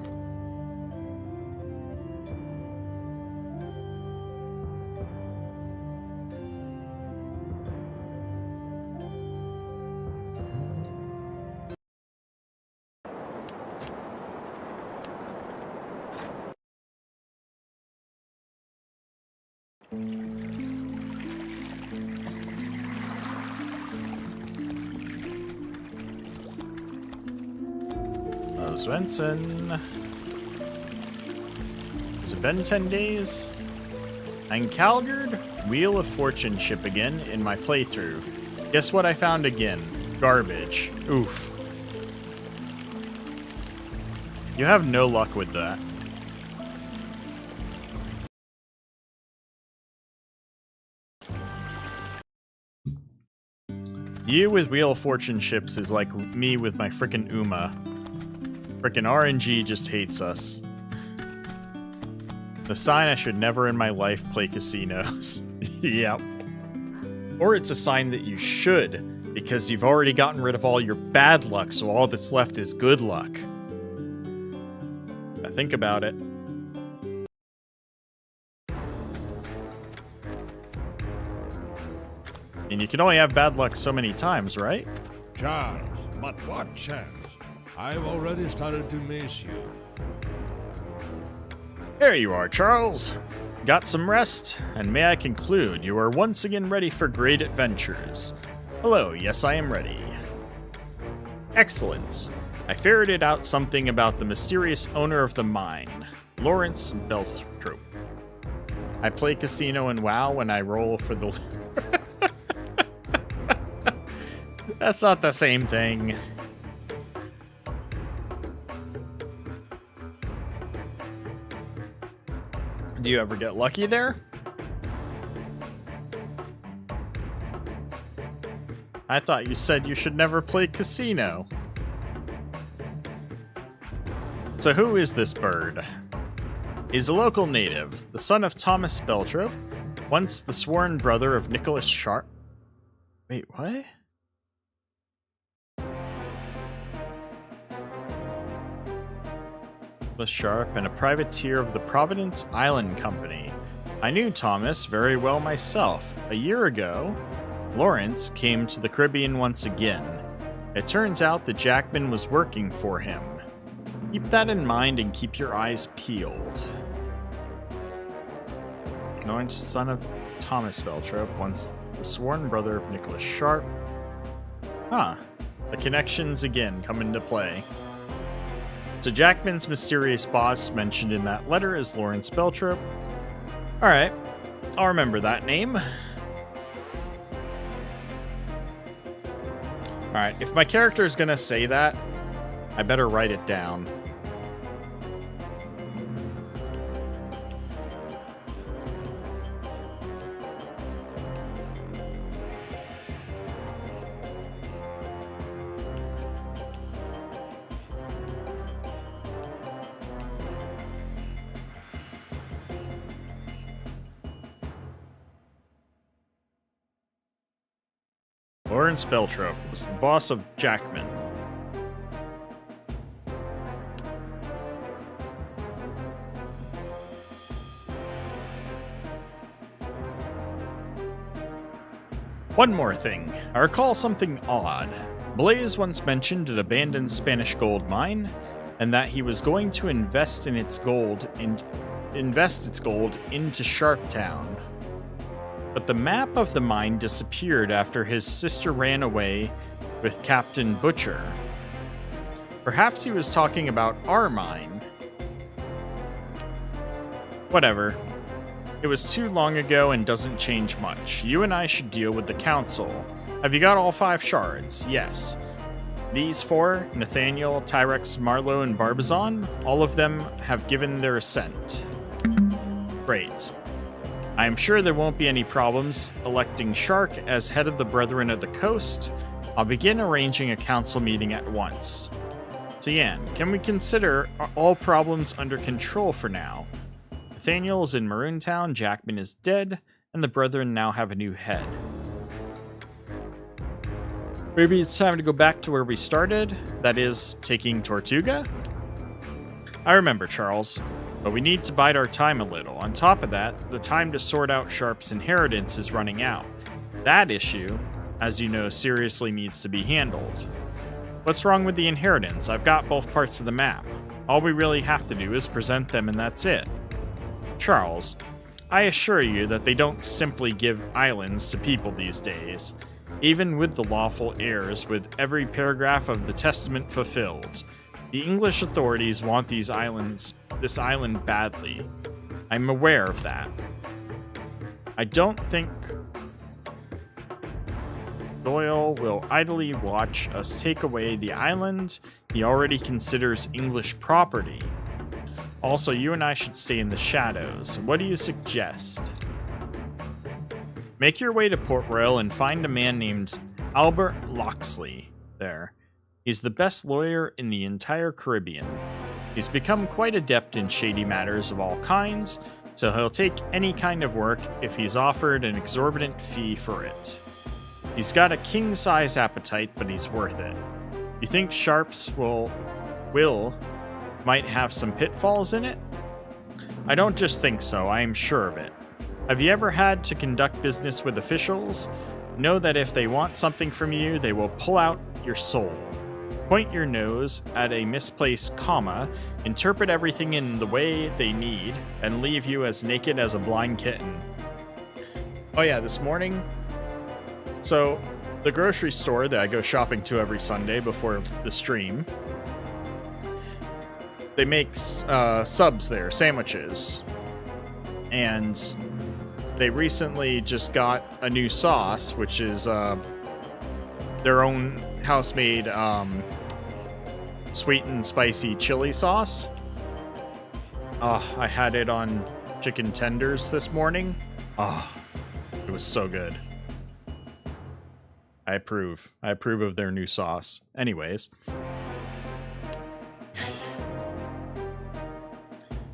Svensson. Has it been 10 days? Encountered Wheel of Fortune ship again in my playthrough. Guess what I found again? Garbage. Oof. You have no luck with that. You with Wheel of Fortune ships is like me with my frickin' Uma. Frickin' RNG just hates us. The sign I should never in my life play casinos. Yep. Or it's a sign that you should, because you've already gotten rid of all your bad luck, so all that's left is good luck. Now think about it. And you can only have bad luck so many times, right? Charles, but what chance? I've already started to miss you. There you are, Charles. Got some rest, and may I conclude you are once again ready for great adventures. Hello, yes I am ready. Excellent. I ferreted out something about the mysterious owner of the mine, Lawrence Beltrop. I play casino and WoW when I roll for the... That's not the same thing. Do you ever get lucky there? I thought you said you should never play casino. So who is this bird? He's a local native, the son of Thomas Beltrop, once the sworn brother of Nicholas Sharp. Wait, what? Nicholas Sharp and a privateer of the Providence Island Company. I knew Thomas very well myself. A year ago, Lawrence came to the Caribbean once again. It turns out that Jackman was working for him. Keep that in mind and keep your eyes peeled. Lawrence, son of Thomas Beltrop, once the sworn brother of Nicholas Sharp. Huh. The connections again come into play. So Jackman's mysterious boss mentioned in that letter is Lawrence Beltrop. Alright, I'll remember that name. Alright, if my character is gonna say that, I better write it down. Lawrence Beltrop was the boss of Jackman. One more thing. I recall something odd. Blaze once mentioned an abandoned Spanish gold mine, and that he was going to invest its gold into Sharptown. But the map of the mine disappeared after his sister ran away with Captain Butcher. Perhaps he was talking about our mine. Whatever. It was too long ago and doesn't change much. You and I should deal with the council. Have you got all 5 shards? Yes. These 4, Nathaniel, Tyrex, Marlowe, and Barbazon, all of them have given their assent. Great. I am sure there won't be any problems electing Shark as head of the Brethren of the Coast. I'll begin arranging a council meeting at once. Tian, can we consider all problems under control for now? Nathaniel is in Maroontown, Jackman is dead, and the Brethren now have a new head. Maybe it's time to go back to where we started, that is, taking Tortuga? I remember, Charles. But we need to bide our time a little. On top of that, the time to sort out Sharp's inheritance is running out. That issue, as you know, seriously needs to be handled. What's wrong with the inheritance? I've got both parts of the map. All we really have to do is present them and that's it. Charles, I assure you that they don't simply give islands to people these days. Even with the lawful heirs, with every paragraph of the testament fulfilled. The English authorities want this island badly. I'm aware of that. I don't think Doyle will idly watch us take away the island he already considers English property. Also, you and I should stay in the shadows. What do you suggest? Make your way to Port Royal and find a man named Albert Loxley there. He's the best lawyer in the entire Caribbean. He's become quite adept in shady matters of all kinds, so he'll take any kind of work if he's offered an exorbitant fee for it. He's got a king-size appetite, but he's worth it. You think Sharp's might have some pitfalls in it? I don't just think so, I am sure of it. Have you ever had to conduct business with officials? Know that if they want something from you, they will pull out your soul. Point your nose at a misplaced comma, interpret everything in the way they need, and leave you as naked as a blind kitten. Oh yeah, this morning, so the grocery store that I go shopping to every Sunday before the stream, they make subs there, sandwiches, and they recently just got a new sauce, which is their own house-made sweet and spicy chili sauce. I had it on chicken tenders this morning. It was so good. I approve. I approve of their new sauce. Anyways.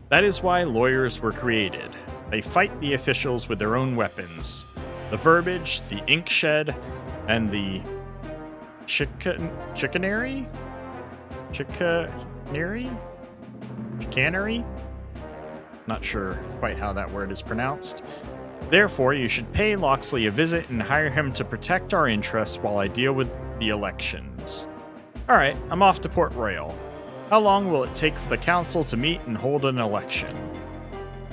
That is why lawyers were created. They fight the officials with their own weapons. The verbiage, the ink shed, and the chicanery? Chicanery? Not sure quite how that word is pronounced. Therefore, you should pay Locksley a visit and hire him to protect our interests while I deal with the elections. Alright, I'm off to Port Royal. How long will it take for the council to meet and hold an election?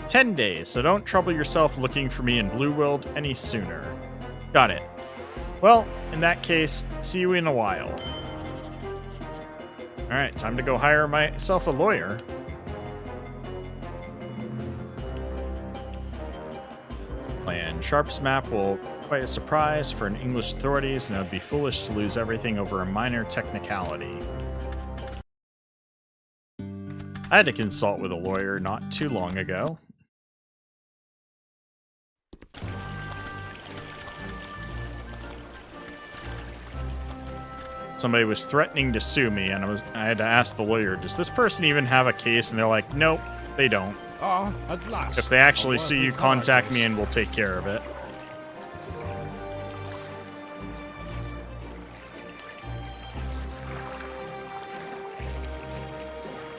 10 days, so don't trouble yourself looking for me in Blue World any sooner. Got it. Well, in that case, see you in a while. Alright, time to go hire myself a lawyer. Plan. Sharp's map will quite a surprise for an English authorities, and it would be foolish to lose everything over a minor technicality. I had to consult with a lawyer not too long ago. Somebody was threatening to sue me, and I had to ask the lawyer, does this person even have a case? And they're like, nope, they don't. At last. If they actually sue you, contact me and we'll take care of it.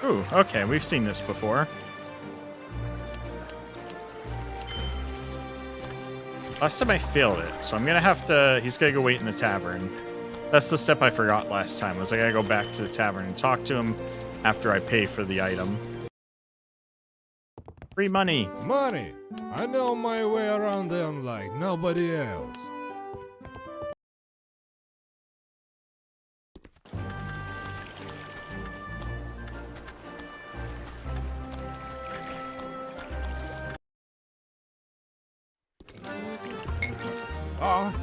Ooh, okay, we've seen this before. Last time I failed it, so I'm gonna have to... He's gonna go wait in the tavern. That's the step I forgot last time, was I gotta go back to the tavern and talk to him after I pay for the item. Free money! Money! I know my way around them like nobody else.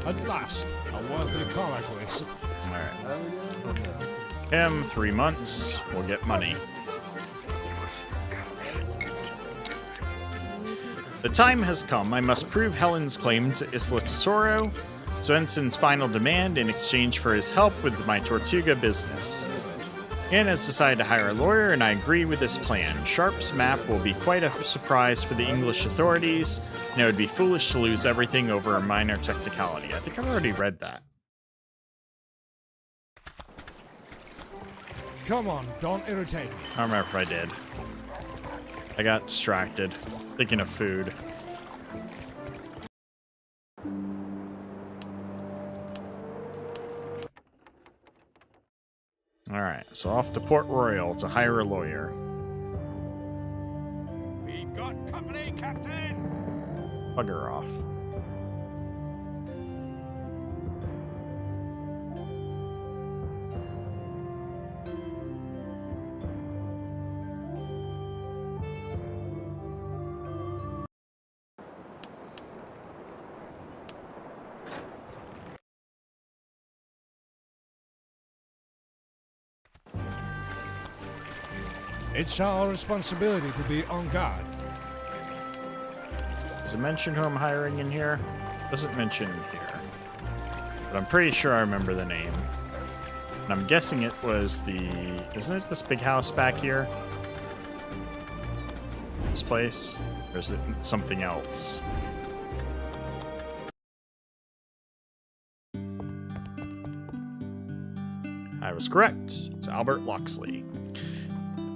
At last, a worthy comic list. Alright. Him, 3 months, we'll get money. The time has come. I must prove Helen's claim to Isla Tesoro, Swensen's final demand in exchange for his help with my Tortuga business. Anne has decided to hire a lawyer, and I agree with this plan. Sharp's map will be quite a surprise for the English authorities, and it would be foolish to lose everything over a minor technicality. I think I've already read that. Come on, don't irritate me. I don't remember if I did. I got distracted, thinking of food. Alright, so off to Port Royal to hire a lawyer. We've got company, Captain! Bugger off. It's our responsibility to be on guard. Does it mention who I'm hiring in here? Doesn't mention here. But I'm pretty sure I remember the name. And I'm guessing it was the... Isn't it this big house back here? This place? Or is it something else? I was correct. It's Albert Locksley.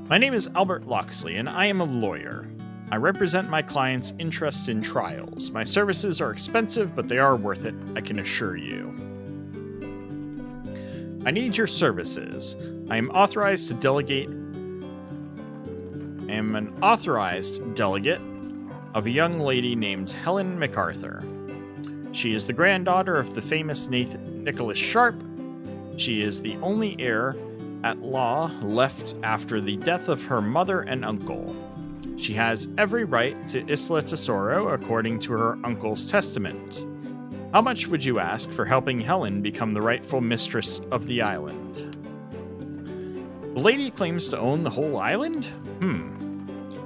My name is Albert Locksley, and I am a lawyer. I represent my clients' interests in trials. My services are expensive, but they are worth it, I can assure you. I need your services. I am an authorized delegate of a young lady named Helen MacArthur. She is the granddaughter of the famous Nicholas Sharp. She is the only heir at law left after the death of her mother and uncle. She has every right to Isla Tesoro according to her uncle's testament. How much would you ask for helping Helen become the rightful mistress of the island? The lady claims to own the whole island?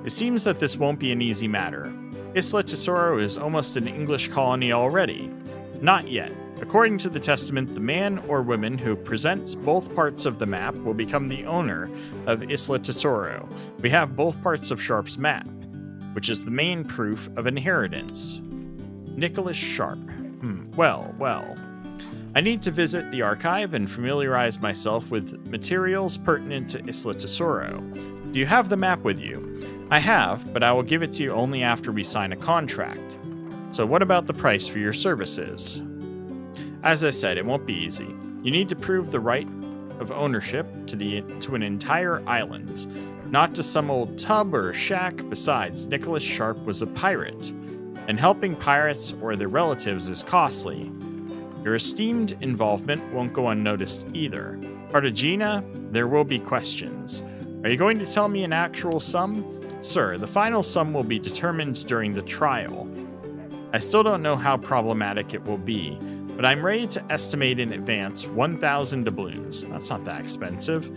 It seems that this won't be an easy matter. Isla Tesoro is almost an English colony already. Not yet. According to the testament, the man or woman who presents both parts of the map will become the owner of Isla Tesoro. We have both parts of Sharp's map, which is the main proof of inheritance. Nicholas Sharp. Well. I need to visit the archive and familiarize myself with materials pertinent to Isla Tesoro. Do you have the map with you? I have, but I will give it to you only after we sign a contract. So what about the price for your services? As I said, it won't be easy. You need to prove the right of ownership to an entire island, not to some old tub or shack. Besides, Nicholas Sharp was a pirate, and helping pirates or their relatives is costly. Your esteemed involvement won't go unnoticed either. Cartagena, there will be questions. Are you going to tell me an actual sum? Sir, the final sum will be determined during the trial. I still don't know how problematic it will be, but I'm ready to estimate in advance 1,000 doubloons. That's not that expensive.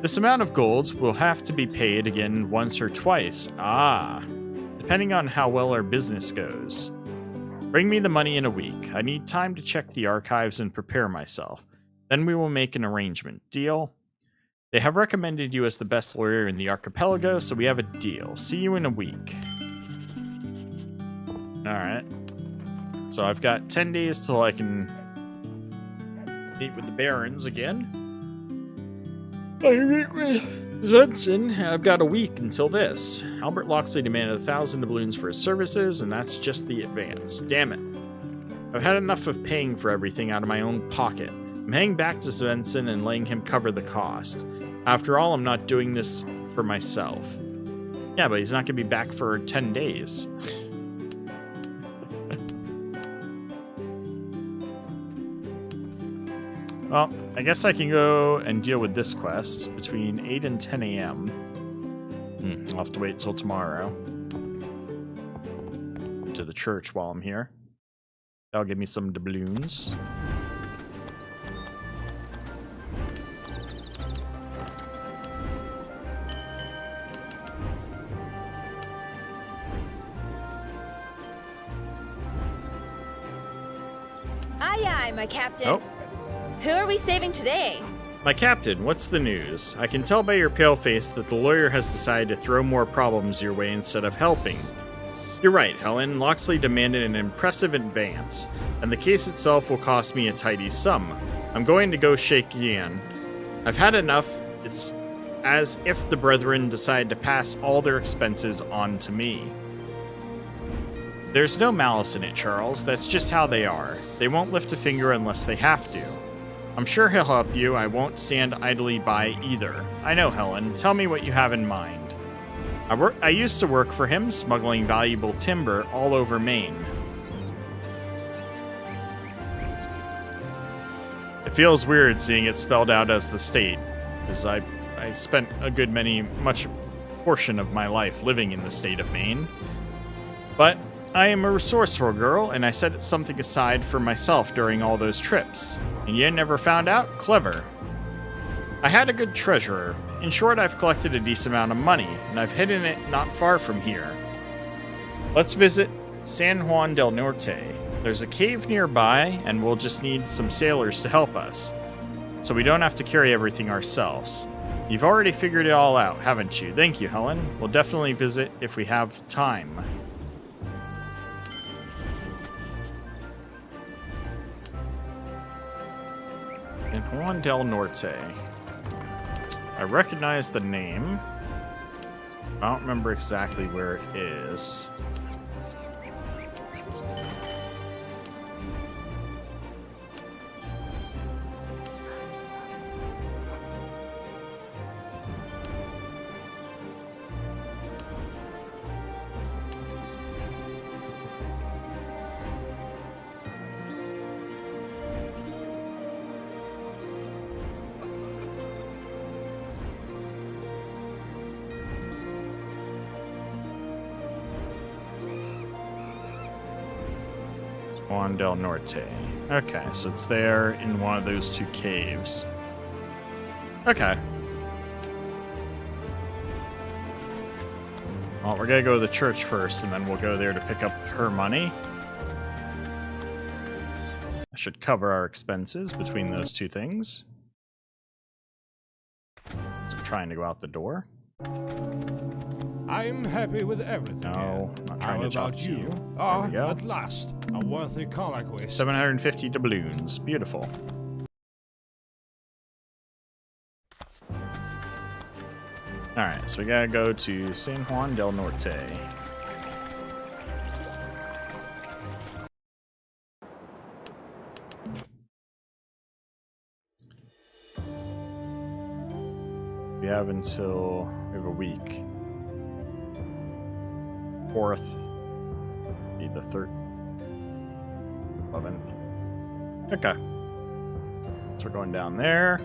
This amount of gold will have to be paid again once or twice. Depending on how well our business goes. Bring me the money in a week. I need time to check the archives and prepare myself. Then we will make an arrangement. Deal? They have recommended you as the best lawyer in the archipelago, so we have a deal. See you in a week. Alright. So I've got 10 days till I can meet with the barons again. I meet with Svensson. I've got a week until this. Albert Locksley demanded 1,000 doubloons for his services, and that's just the advance. Damn it. I've had enough of paying for everything out of my own pocket. I'm heading back to Svensson and letting him cover the cost. After all, I'm not doing this for myself. Yeah, but he's not going to be back for 10 days. Well, I guess I can go and deal with this quest between 8 and 10 a.m. I'll have to wait until tomorrow. To the church while I'm here. That'll give me some doubloons. Aye, aye, my captain. Oh. Who are we saving today? My captain, what's the news? I can tell by your pale face that the lawyer has decided to throw more problems your way instead of helping. You're right, Helen. Locksley demanded an impressive advance, and the case itself will cost me a tidy sum. I'm going to go shake Yan. I've had enough. It's as if the brethren decided to pass all their expenses on to me. There's no malice in it, Charles. That's just how they are. They won't lift a finger unless they have to. I'm sure he'll help you. I won't stand idly by either. I know, Helen. Tell me what you have in mind. I used to work for him, smuggling valuable timber all over Maine. It feels weird seeing it spelled out as the state, because I spent much portion of my life living in the state of Maine. But I am a resourceful girl, and I set something aside for myself during all those trips. And you never found out? Clever. I had a good treasurer. In short, I've collected a decent amount of money, and I've hidden it not far from here. Let's visit San Juan del Norte. There's a cave nearby, and we'll just need some sailors to help us, so we don't have to carry everything ourselves. You've already figured it all out, haven't you? Thank you, Helen. We'll definitely visit if we have time. San Juan del Norte. I recognize the name. I don't remember exactly where it is. Juan del Norte. Okay, so it's there in one of those two caves. Okay. Well, we're gonna go to the church first, and then we'll go there to pick up her money. I should cover our expenses between those two things. So I'm trying to go out the door. I'm happy with everything. No, here. not trying How to jump about to you. There Ah, we go. at last, a worthy conquest. 750 doubloons. Beautiful. Alright, so we gotta go to San Juan del Norte. We have a week. 4th, be the 3rd, 11th. Okay. So we're going down there.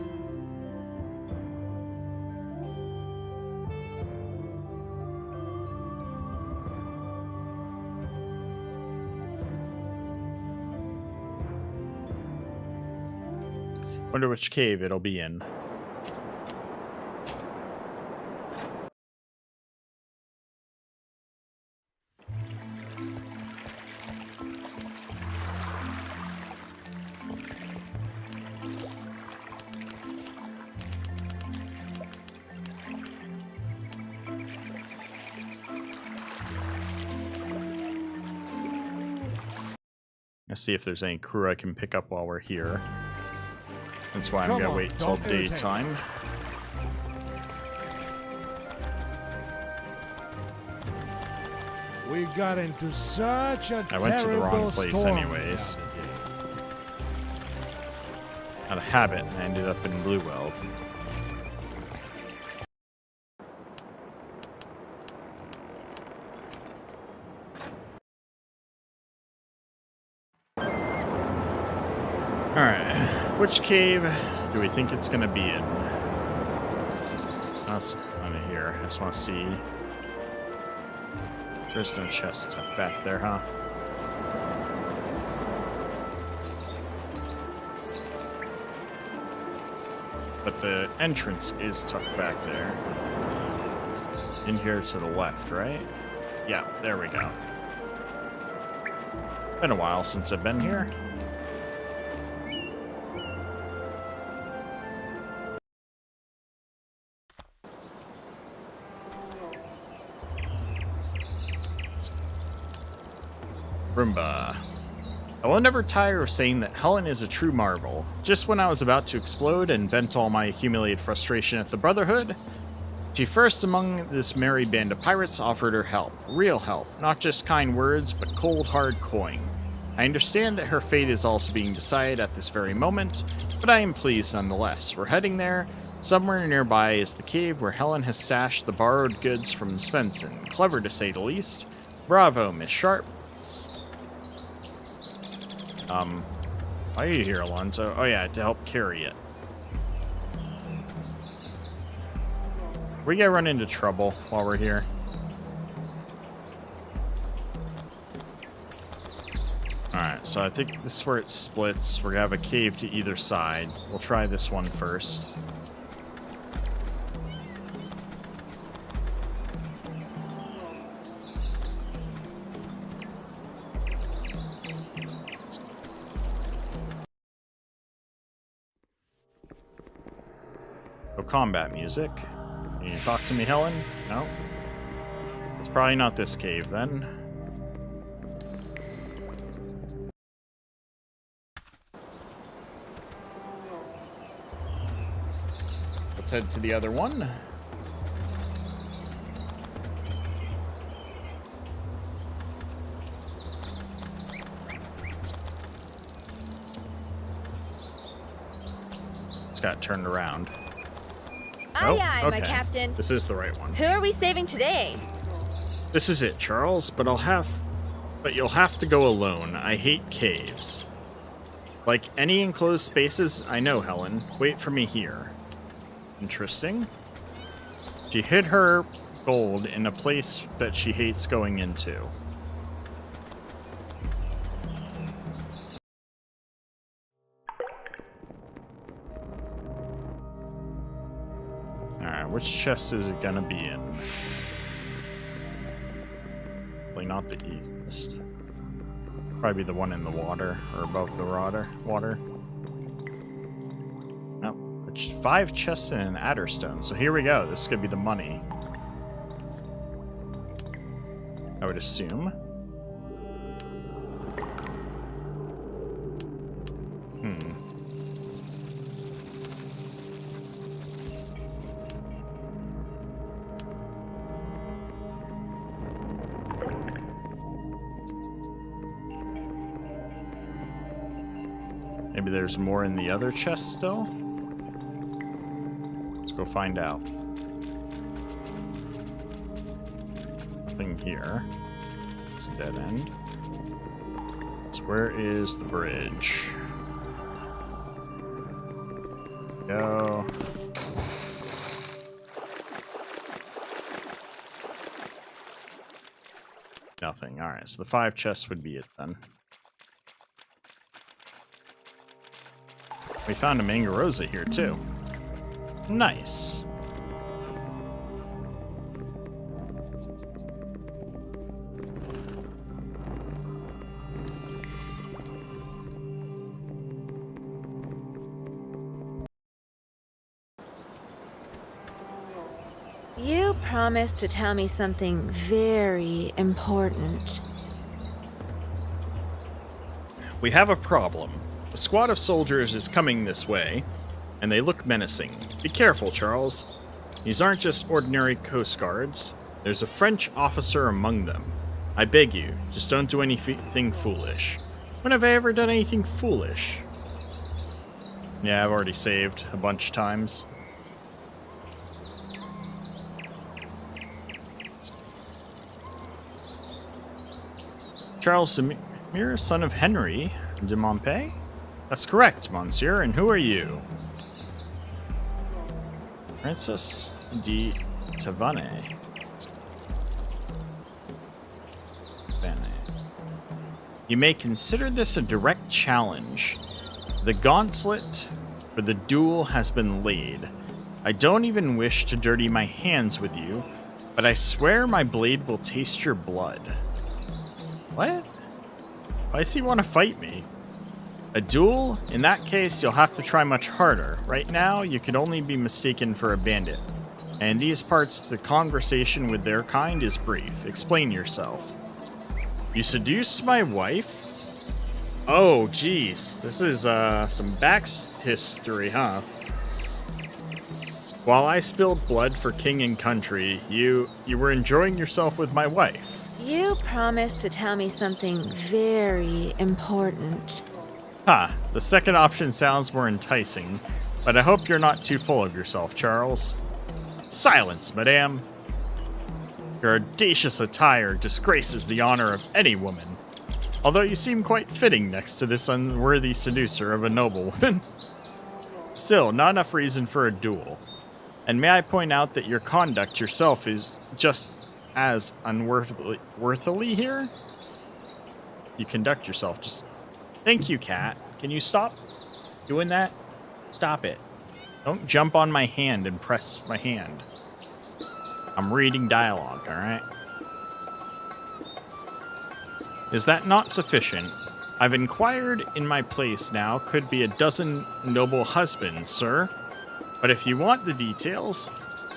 Wonder which cave it'll be in. Let's see if there's any crew I can pick up while we're here. That's why I'm Come gonna on, wait till don't irritate. daytime. We got into such a I went to the wrong terrible place storm anyways. the other day. Out of habit, I ended up in Blue World. Alright, which cave do we think it's gonna be in? That's under here. I just want to see. There's no chest tucked back there, huh? But the entrance is tucked back there. In here to the left, right? Yeah, there we go. Been a while since I've been here. Roomba. I will never tire of saying that Helen is a true marvel. Just when I was about to explode and vent all my accumulated frustration at the Brotherhood, she first among this merry band of pirates offered her help. Real help. Not just kind words, but cold, hard coin. I understand that her fate is also being decided at this very moment, but I am pleased nonetheless. We're heading there. Somewhere nearby is the cave where Helen has stashed the borrowed goods from Svensson. Clever to say the least. Bravo, Miss Sharp. Why are you here, Alonzo? Oh yeah, to help carry it. We gotta run into trouble while we're here. Alright, so I think this is where it splits. We're gonna have a cave to either side. We'll try this one first. Oh, combat music. Can you talk to me, Helen? No? It's probably not this cave, then. Let's head to the other one. It's got turned around. Aye, Nope, aye, my okay. captain. This is the right one. Who are we saving today? This is it, Charles, but you'll have to go alone. I hate caves. Like any enclosed spaces, I know, Helen. Wait for me here. Interesting. She hid her gold in a place that she hates going into. Alright, which chest is it gonna be in? Probably not the easiest. Probably the one in the water, or above the water. Nope. 5 chests and an Adderstone. So here we go. This could be the money. I would assume. Maybe there's more in the other chest still? Let's go find out. Nothing here. It's a dead end. So where is the bridge? Go. Nothing. Alright, so the 5 chests would be it then. We found a Mangarosa here too. Nice. You promised to tell me something very important. We have a problem. A squad of soldiers is coming this way, and they look menacing. Be careful, Charles. These aren't just ordinary Coast Guards. There's a French officer among them. I beg you, just don't do anything foolish. When have I ever done anything foolish? Yeah, I've already saved a bunch of times. Charles Demir, son of Henry de Montpey? That's correct, monsieur, and who are you? Princess de Tavannes. You may consider this a direct challenge. The gauntlet for the duel has been laid. I don't even wish to dirty my hands with you, but I swear my blade will taste your blood. What? Why does he want to fight me? A duel? In that case, you'll have to try much harder. Right now, you could only be mistaken for a bandit. And in these parts, the conversation with their kind is brief. Explain yourself. You seduced my wife? Oh, jeez. This is, some back history, huh? While I spilled blood for king and country, you were enjoying yourself with my wife. You promised to tell me something very important. Huh, the second option sounds more enticing, but I hope you're not too full of yourself, Charles. Silence, madame. Your audacious attire disgraces the honor of any woman, although you seem quite fitting next to this unworthy seducer of a noblewoman. Still, not enough reason for a duel. And may I point out that your conduct yourself is just as unworthily here? You conduct yourself just... Thank you, cat. Can you stop doing that? Stop it. Don't jump on my hand and press my hand. I'm reading dialogue, alright? Is that not sufficient? I've inquired in my place now, could be a dozen noble husbands, sir. But if you want the details,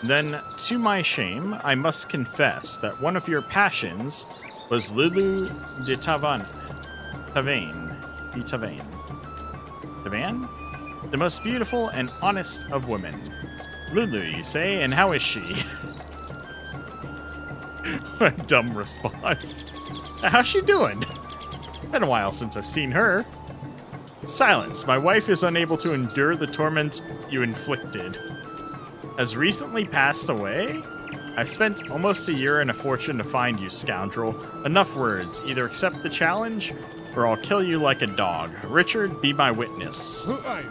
then to my shame, I must confess that one of your passions was Lulu de Tavannes. Tavannes? The most beautiful and honest of women. Lulu, you say, and how is she? What a dumb response. How's she doing? Been a while since I've seen her. Silence. My wife is unable to endure the torment you inflicted. Has recently passed away? I've spent almost a year and a fortune to find you, scoundrel. Enough words. Either accept the challenge, or I'll kill you like a dog. Richard, be my witness. Who are you?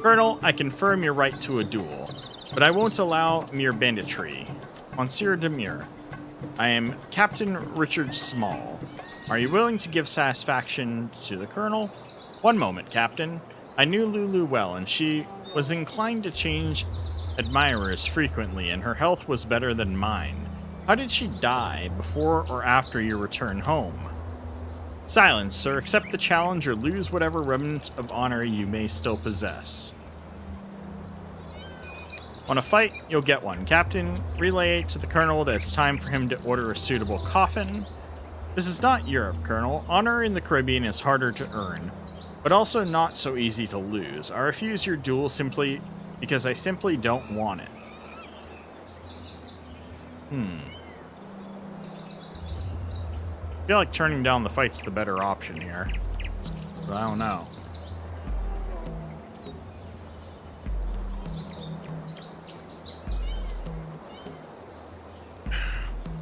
Colonel, I confirm your right to a duel, but I won't allow mere banditry. Monsieur Demir, I am Captain Richard Small. Are you willing to give satisfaction to the Colonel? One moment, Captain. I knew Lulu well, and she was inclined to change admirers frequently, and her health was better than mine. How did she die, before or after your return home? Silence, sir. Accept the challenge or lose whatever remnant of honor you may still possess. Want a fight? You'll get one. Captain, relay to the Colonel that it's time for him to order a suitable coffin. This is not Europe, Colonel. Honor in the Caribbean is harder to earn, but also not so easy to lose. I refuse your duel simply because I simply don't want it. I feel like turning down the fight's the better option here, but I don't know.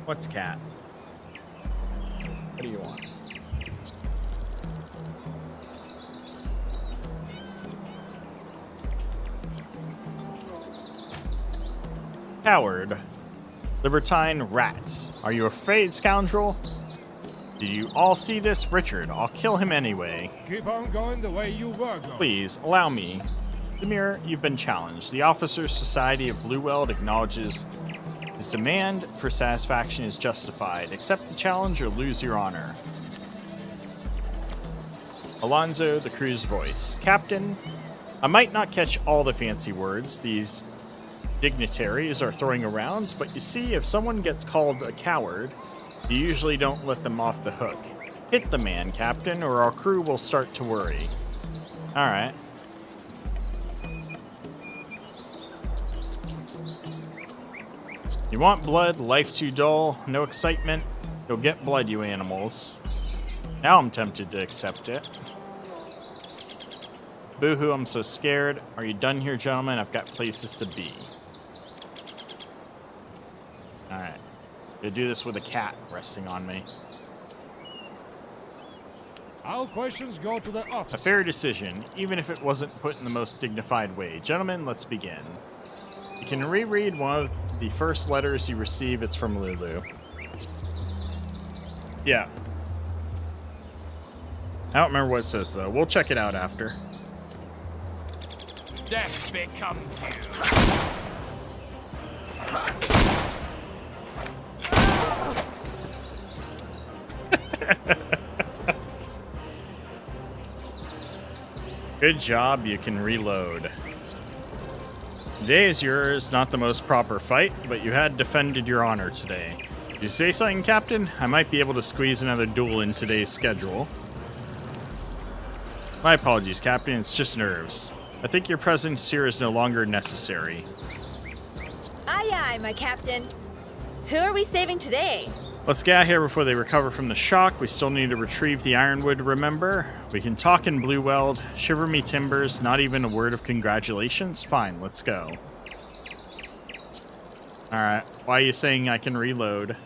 What's cat? What do you want? Coward. Libertine rats. Are you afraid, scoundrel? Do you all see this? Richard, I'll kill him anyway. Keep on going the way you were going. Please, allow me. Demir, you've been challenged. The Officers' Society of Blueweld acknowledges his demand for satisfaction is justified. Accept the challenge or lose your honor. Alonzo, the crew's voice. Captain, I might not catch all the fancy words these dignitaries are throwing around, but you see, if someone gets called a coward, you usually don't let them off the hook. Hit the man, Captain, or our crew will start to worry. Alright. You want blood? Life too dull? No excitement? You'll get blood, you animals. Now I'm tempted to accept it. Boo-hoo, I'm so scared. Are you done here, gentlemen? I've got places to be. Alright. Gonna do this with a cat resting on me. All questions go to the office. A fair decision, even if it wasn't put in the most dignified way. Gentlemen, let's begin. You can reread one of the first letters you receive. It's from Lulu. Yeah. I don't remember what it says, though. We'll check it out after. Death becomes you. Good job, you can reload. Today is yours, not the most proper fight, but you had defended your honor today. Did you say something, Captain? I might be able to squeeze another duel in today's schedule. My apologies, Captain, it's just nerves. I think your presence here is no longer necessary. Aye, aye, my captain. Who are we saving today? Let's get out of here before they recover from the shock. We still need to retrieve the ironwood, remember? We can talk in Blueweld. Shiver me timbers, not even a word of congratulations? Fine, let's go. Alright, why are you saying I can reload?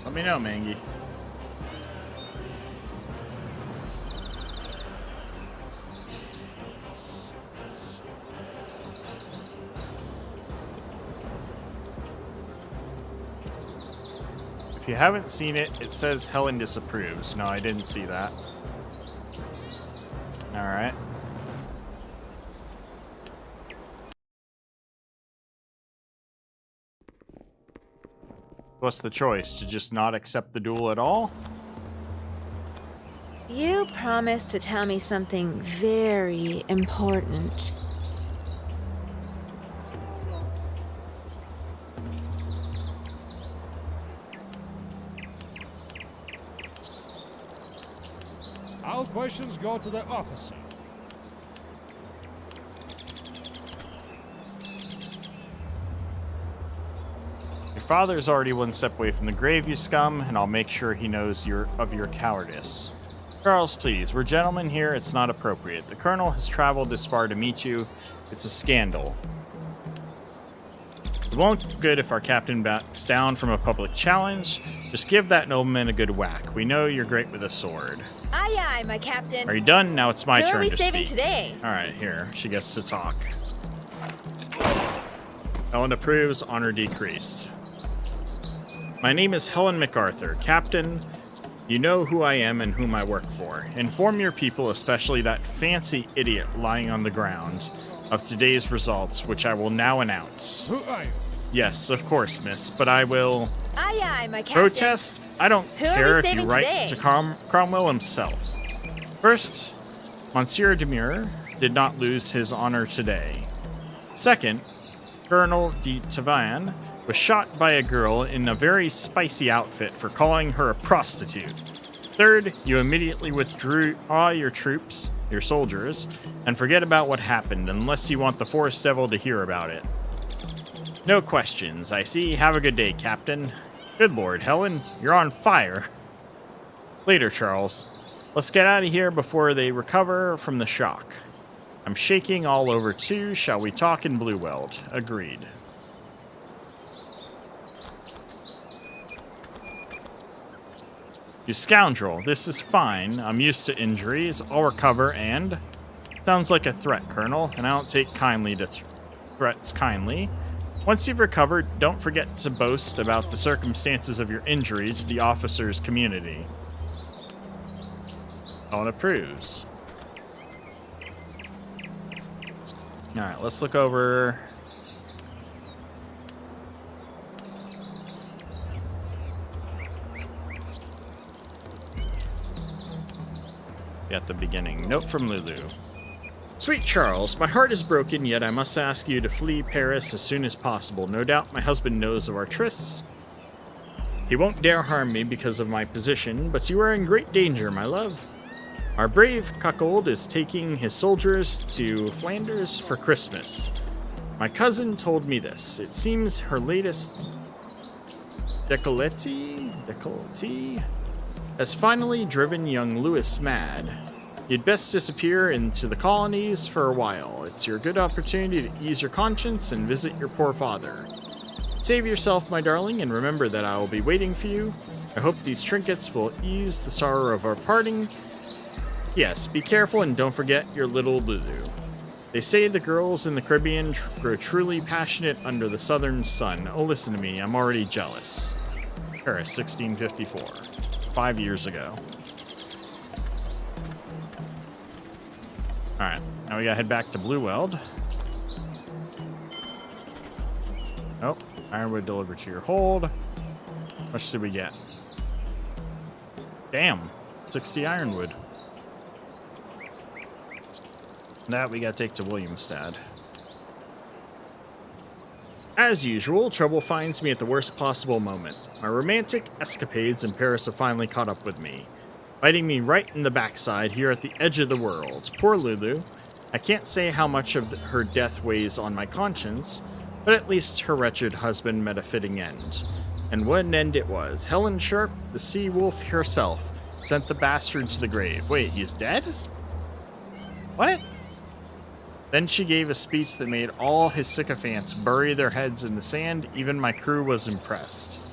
Let me know, Mangy. If you haven't seen it, it says Helen disapproves. No, I didn't see that. Alright. What's the choice? To just not accept the duel at all? You promised to tell me something very important. All questions go to the officer. Your father is already one step away from the grave, you scum, and I'll make sure he knows of your cowardice. Charles, please, we're gentlemen here, it's not appropriate. The Colonel has traveled this far to meet you. It's a scandal. It won't good if our captain backs down from a public challenge. Just give that nobleman a good whack. We know you're great with a sword. Aye, aye, my captain. Are you done? Now it's my Who turn are we to saving speak. today? All right, here. She gets to talk. Helen approves, honor decreased. My name is Helen MacArthur, Captain. You know who I am and whom I work for. Inform your people, especially that fancy idiot lying on the ground, of today's results, which I will now announce. Who are you? Yes, of course, miss, but I will Aye, aye, my captain. protest. I don't Who are care we if you saving write today? to Cromwell himself. First, Monsieur Demure did not lose his honor today. Second, Colonel de Tavan was shot by a girl in a very spicy outfit for calling her a prostitute. Third, you immediately withdrew all your troops, your soldiers, and forget about what happened unless you want the Forest Devil to hear about it. No questions, I see. Have a good day, Captain. Good Lord, Helen, you're on fire. Later, Charles. Let's get out of here before they recover from the shock. I'm shaking all over too. Shall we talk in Blue Weld? Agreed. You scoundrel, this is fine. I'm used to injuries. I'll recover and... Sounds like a threat, Colonel, and I don't take kindly to threats kindly. Once you've recovered, don't forget to boast about the circumstances of your injury to the officers' community. Helen approves. Alright, let's look over... at the beginning. Note from Lulu. Sweet Charles, my heart is broken, yet I must ask you to flee Paris as soon as possible. No doubt my husband knows of our trysts. He won't dare harm me because of my position, but you are in great danger, my love. Our brave cuckold is taking his soldiers to Flanders for Christmas. My cousin told me this. It seems her latest décolleté has finally driven young Louis mad. You'd best disappear into the colonies for a while. It's your good opportunity to ease your conscience and visit your poor father. Save yourself, my darling, and remember that I will be waiting for you. I hope these trinkets will ease the sorrow of our parting. Yes, be careful and don't forget your little Lulu. They say the girls in the Caribbean grow truly passionate under the southern sun. Oh, listen to me, I'm already jealous. Paris, 1654. 5 years ago. Alright, now we gotta head back to Blue Weld. Oh, ironwood delivered to your hold. How much did we get? Damn, 60 ironwood. That we gotta take to Williamstad. As usual, trouble finds me at the worst possible moment. My romantic escapades in Paris have finally caught up with me, biting me right in the backside here at the edge of the world. Poor Lulu. I can't say how much of her death weighs on my conscience, but at least her wretched husband met a fitting end. And what an end it was. Helen Sharp, the sea wolf herself, sent the bastard to the grave. Wait, he's dead? What? Then she gave a speech that made all his sycophants bury their heads in the sand. Even my crew was impressed.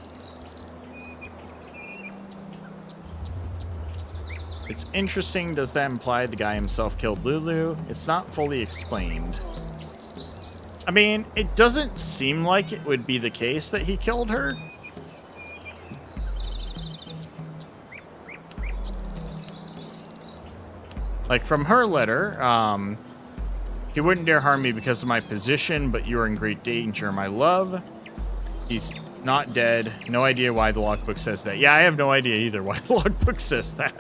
It's interesting. Does that imply the guy himself killed Lulu? It's not fully explained. I mean, it doesn't seem like it would be the case that he killed her. Like, from her letter, he wouldn't dare harm me because of my position, but you are in great danger, my love. He's not dead. No idea why the logbook says that. Yeah, I have no idea either why the logbook says that.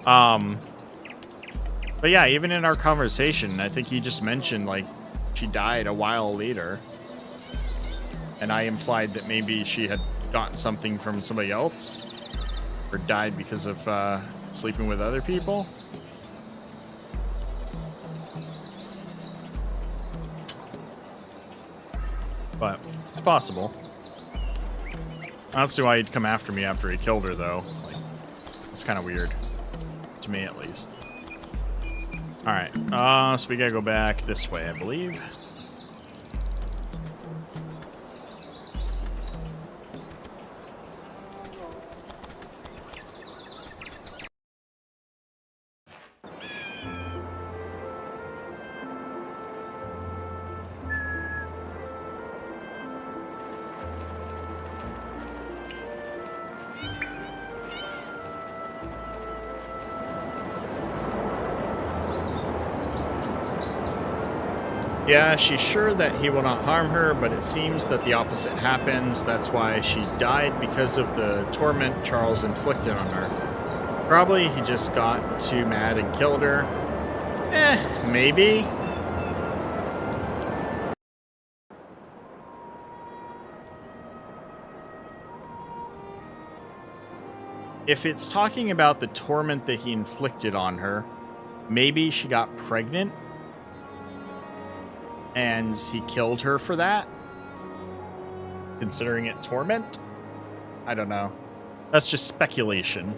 But yeah, even in our conversation, I think he just mentioned, like, she died a while later. And I implied that maybe she had gotten something from somebody else. Or died because of sleeping with other people. But it's possible. I don't see why he'd come after me after he killed her, though. Like, it's kind of weird. To me, at least. Alright, so we gotta go back this way, I believe. Yeah, she's sure that he will not harm her, but it seems that the opposite happens. That's why she died, because of the torment Charles inflicted on her. Probably he just got too mad and killed her. Maybe. If it's talking about the torment that he inflicted on her, maybe she got pregnant and he killed her for that, considering it torment. I don't know. That's just speculation.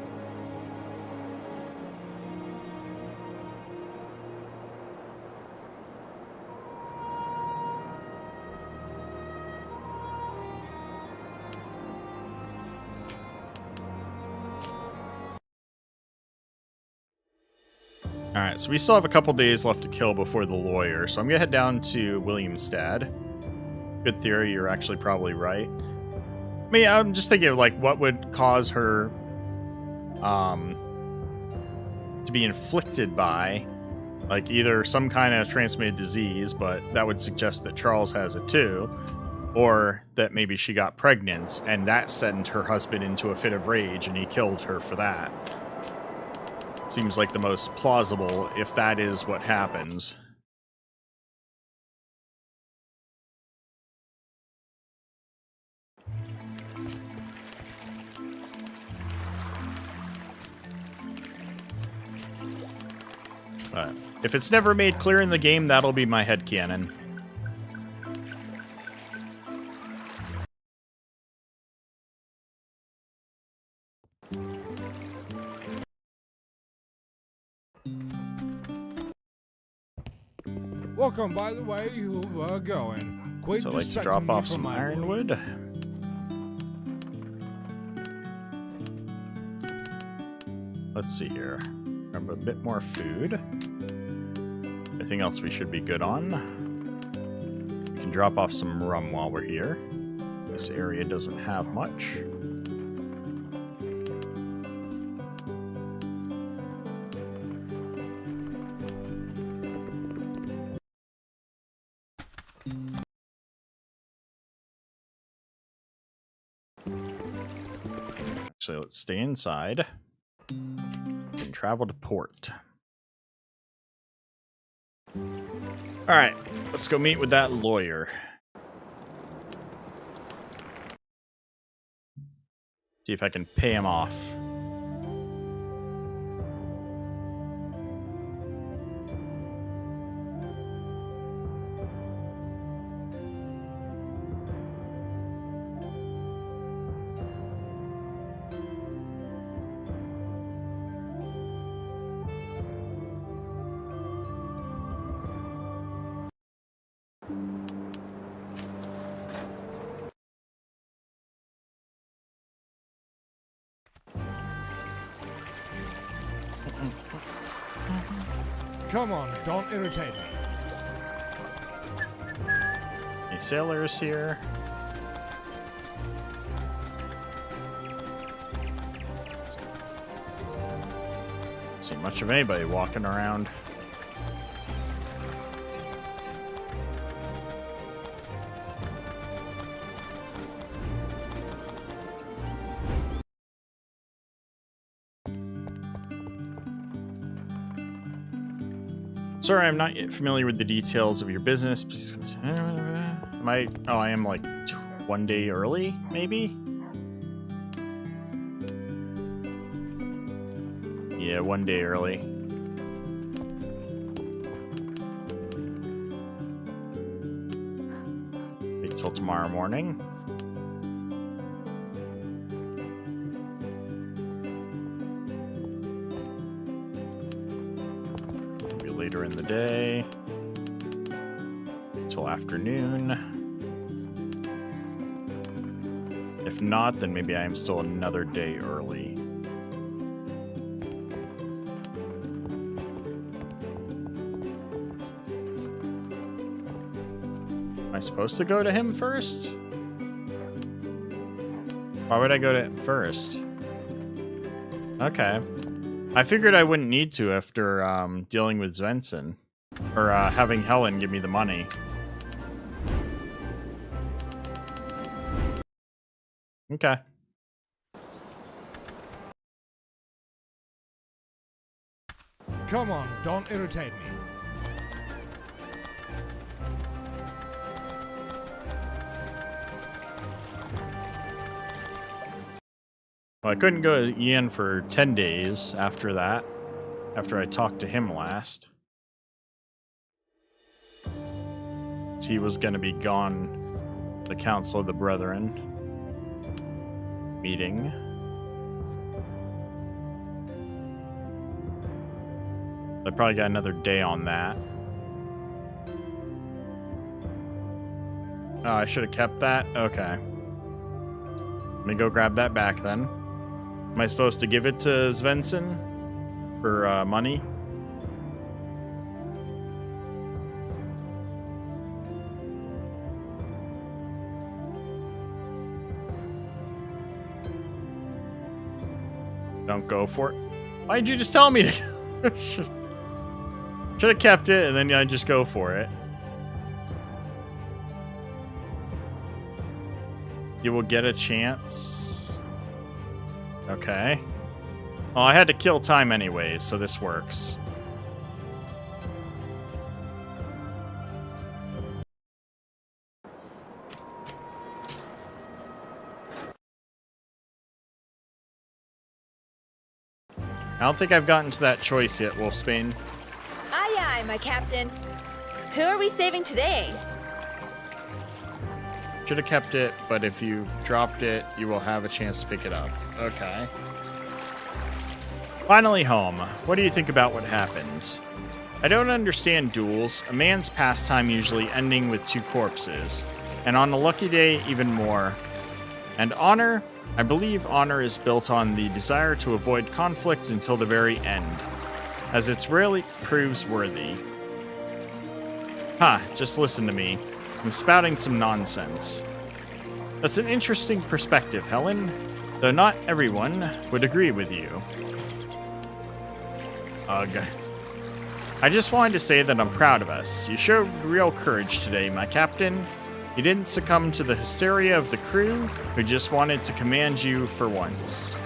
Alright, so we still have a couple days left to kill before the lawyer, so I'm gonna head down to Williamstad. Good theory, you're actually probably right. I mean, I'm just thinking of, like, what would cause her to be inflicted by, like, either some kind of transmitted disease, but that would suggest that Charles has it too, or that maybe she got pregnant and that sent her husband into a fit of rage and he killed her for that. Seems like the most plausible if that is what happens. But if it's never made clear in the game, that'll be my headcanon. Welcome, by the way, you are going. Quit So I'd like to distracting drop me off from some my ironwood. Let's see here. Grab a bit more food. Anything else we should be good on? We can drop off some rum while we're here. This area doesn't have much. Actually, let's stay inside and travel to port. Alright, let's go meet with that lawyer. See if I can pay him off. Come on, don't irritate me. Any sailors here? Don't see much of anybody walking around. Sorry, I'm not yet familiar with the details of your business. Please, am I? Oh, I am like 1 day early, maybe? Yeah, 1 day early. Wait till tomorrow morning. later in the day. Till afternoon. If not, then maybe I am still another day early. Am I supposed to go to him first? Why would I go to him first? Okay. I figured I wouldn't need to after dealing with Svensson. Or having Helen give me the money. Okay. Come on, don't irritate me. Well, I couldn't go to Ian for 10 days after that. After I talked to him last. He was going to be gone. The Council of the Brethren meeting. I probably got another day on that. Oh, I should have kept that? Okay. Let me go grab that back then. Am I supposed to give it to Svensson for money? Don't go for it. Why'd you just tell me to? Should have kept it and then I just go for it. You will get a chance. Okay. Well, I had to kill time anyway, so this works. I don't think I've gotten to that choice yet, Wolfsbane. Aye, aye, my captain. Who are we saving today? Should have kept it, but if you dropped it, you will have a chance to pick it up. Okay. Finally home. What do you think about what happened? I don't understand duels. A man's pastime usually ending with 2 corpses. And on a lucky day, even more. And honor? I believe honor is built on the desire to avoid conflict until the very end, as it rarely proves worthy. Just listen to me. I'm spouting some nonsense. That's an interesting perspective, Helen, though not everyone would agree with you. Ugh. I just wanted to say that I'm proud of us. You showed real courage today, my captain. You didn't succumb to the hysteria of the crew, who just wanted to command you for once.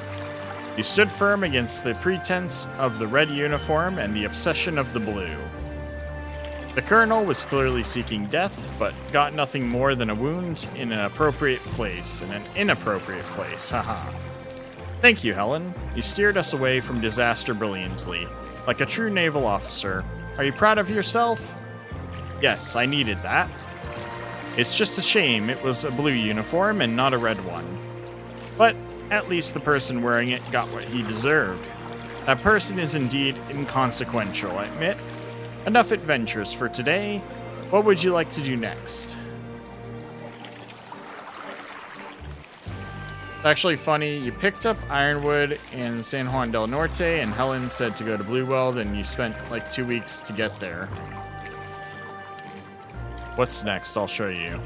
You stood firm against the pretense of the red uniform and the obsession of the blue. The colonel was clearly seeking death, but got nothing more than a wound in an appropriate place, in an inappropriate place, haha. Thank you, Helen. You steered us away from disaster brilliantly, like a true naval officer. Are you proud of yourself? Yes, I needed that. It's just a shame it was a blue uniform and not a red one. But at least the person wearing it got what he deserved. That person is indeed inconsequential, I admit. Enough adventures for today. What would you like to do next? It's actually funny, you picked up Ironwood in San Juan del Norte and Helen said to go to Blueweld and you spent like 2 weeks to get there. What's next? I'll show you.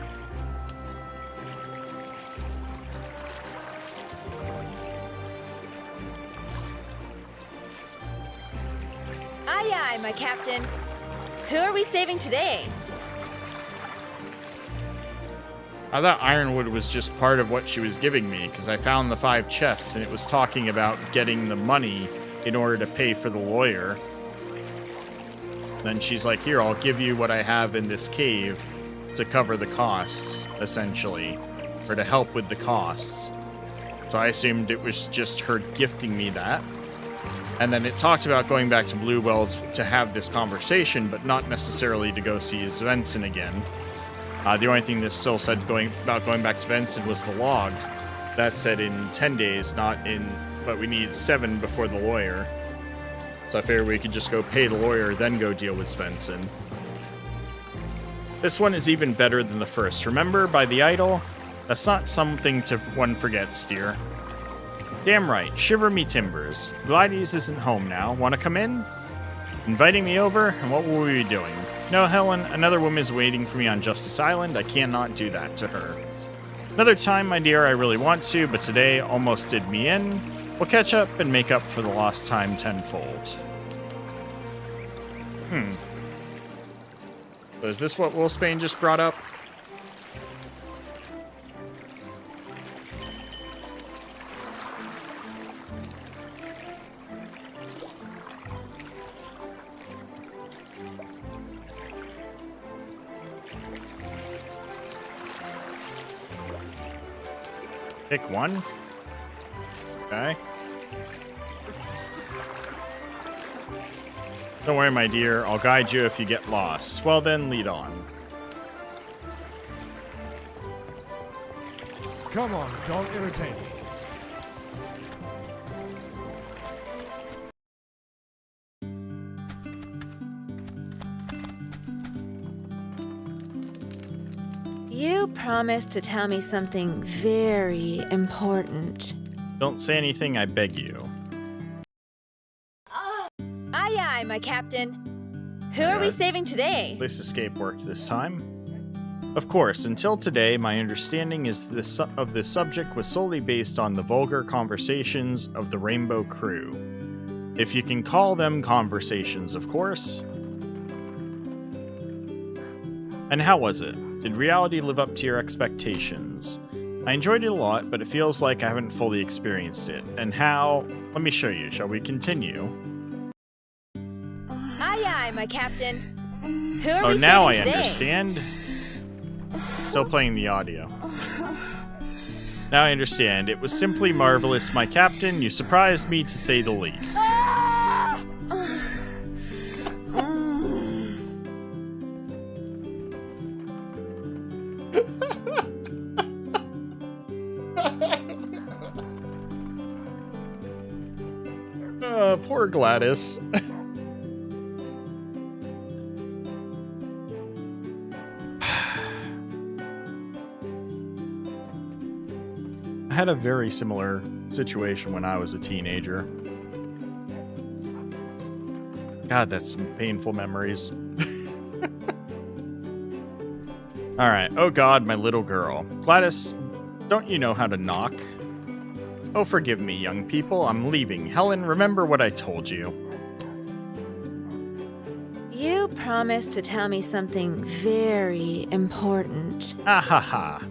Aye, aye, my captain. Who are we saving today? I thought Ironwood was just part of what she was giving me, because I found the 5 chests and it was talking about getting the money in order to pay for the lawyer. Then she's like, here, I'll give you what I have in this cave to cover the costs, essentially, or to help with the costs. So I assumed it was just her gifting me that. And then it talked about going back to Blueweld to have this conversation, but not necessarily to go see Svensson again. The only thing that still said about going back to Svensson was the log. That said in 10 days, not in, but we need 7 before the lawyer. So I figured we could just go pay the lawyer, then go deal with Svensson. This one is even better than the first. Remember, by the idol? That's not something to one forgets, dear. Damn right, shiver me timbers. Glytch isn't home now. Want to come in? Inviting me over? And what will we be doing? No, Helen, another woman is waiting for me on Justice Island. I cannot do that to her. Another time, my dear, I really want to, but today almost did me in. We'll catch up and make up for the lost time tenfold. So is this what Wolfsbane just brought up? Pick one. Okay. Don't worry, my dear. I'll guide you if you get lost. Well then, lead on. Come on, don't irritate me. You promised to tell me something very important. Don't say anything, I beg you. Aye, aye, my captain. Who are we saving today? At least escape worked this time. Of course, until today, my understanding is of this subject was solely based on the vulgar conversations of the Rainbow Crew. If you can call them conversations, of course. And how was it? Did reality live up to your expectations? I enjoyed it a lot, but it feels like I haven't fully experienced it. And how? Let me show you. Shall we continue? Aye, aye, my captain. Who are Oh, we now I saving today? understand. Still playing the audio. Now I understand. It was simply marvelous, my captain. You surprised me, to say the least. Poor Gladys. I had a very similar situation when I was a teenager. God, that's some painful memories. Alright, oh god, my little girl. Gladys, don't you know how to knock? Oh, forgive me, young people, I'm leaving. Helen, remember what I told you. You promised to tell me something very important. Ah ha ha.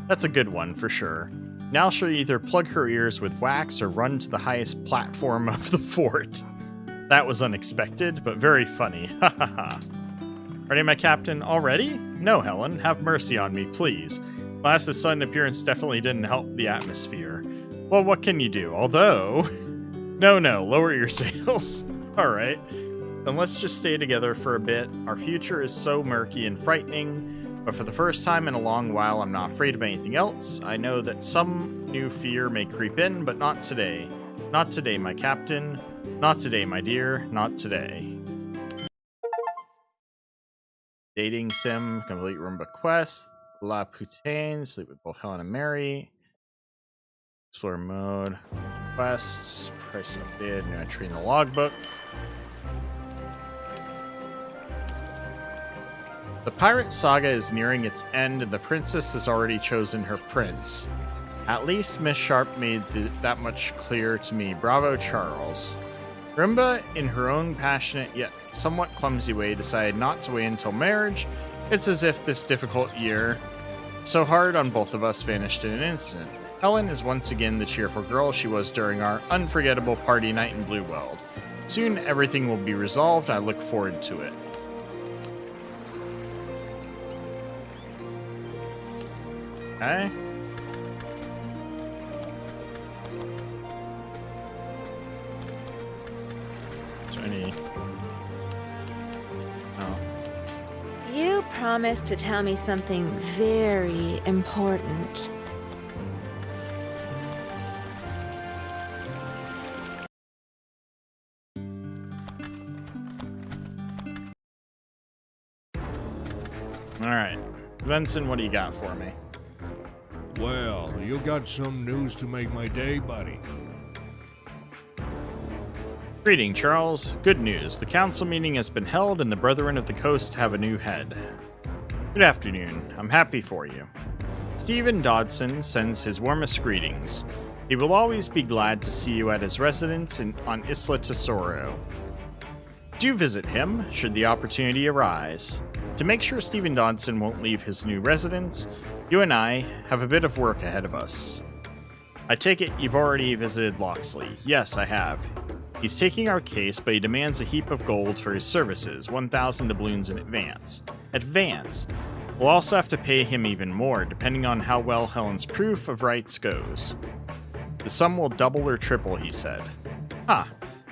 That's a good one, for sure. Now she'll either plug her ears with wax or run to the highest platform of the fort. That was unexpected, but very funny. Ha ha ha. Ready, my captain? Already? No, Helen. Have mercy on me, please. Gladys' sudden appearance definitely didn't help the atmosphere. Well, what can you do? Although... No, lower your sails. Alright. Then let's just stay together for a bit. Our future is so murky and frightening, but for the first time in a long while, I'm not afraid of anything else. I know that some new fear may creep in, but not today. Not today, my captain. Not today, my dear. Not today. Dating sim, complete Roomba quest, La Poutine, sleep with both Helen and Mary. Explore mode, quests, price updated, new entry in the logbook. The pirate saga is nearing its end, and the princess has already chosen her prince. At least Miss Sharp made that much clear to me. Bravo, Charles. Roomba, in her own passionate yet somewhat clumsy way, decided not to wait until marriage. It's as if this difficult year, so hard on both of us, vanished in an instant. Helen is once again the cheerful girl she was during our unforgettable party night in Blue World. Soon everything will be resolved. I look forward to it. Okay. Is there any... Oh. You promised to tell me something very important. Alright. Benson, what do you got for me? Well, you got some news to make my day, buddy. Greeting, Charles. Good news. The council meeting has been held and the Brethren of the Coast have a new head. Good afternoon. I'm happy for you. Stephen Dodson sends his warmest greetings. He will always be glad to see you at his residence on Isla Tesoro. Do visit him, should the opportunity arise. To make sure Stephen Dodson won't leave his new residence, you and I have a bit of work ahead of us. I take it you've already visited Loxley. Yes, I have. He's taking our case, but he demands a heap of gold for his services, 1,000 doubloons in advance. Advance! We'll also have to pay him even more, depending on how well Helen's proof of rights goes. The sum will double or triple, he said. Huh.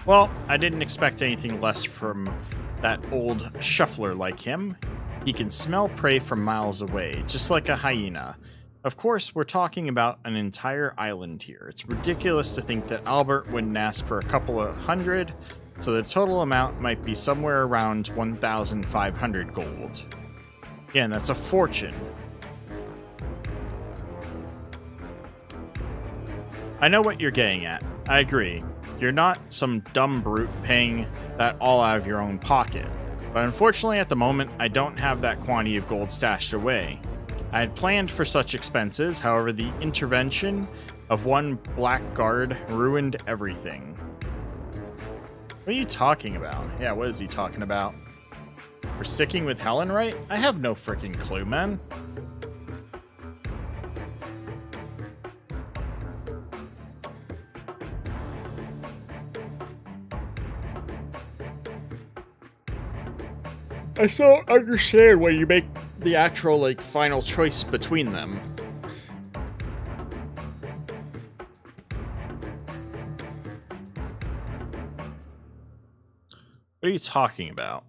Well, I didn't expect anything less from that old shuffler like him. He can smell prey from miles away, just like a hyena. Of course, we're talking about an entire island here. It's ridiculous to think that Albert wouldn't ask for a couple of hundred, so the total amount might be somewhere around 1,500 gold. Again, that's a fortune. I know what you're getting at. I agree. You're not some dumb brute paying that all out of your own pocket. But unfortunately, at the moment, I don't have that quantity of gold stashed away. I had planned for such expenses, however, the intervention of one blackguard ruined everything. What are you talking about? Yeah, what is he talking about? We're sticking with Helen, right? I have no freaking clue, man. I still don't understand when you make the actual, like, final choice between them. What are you talking about?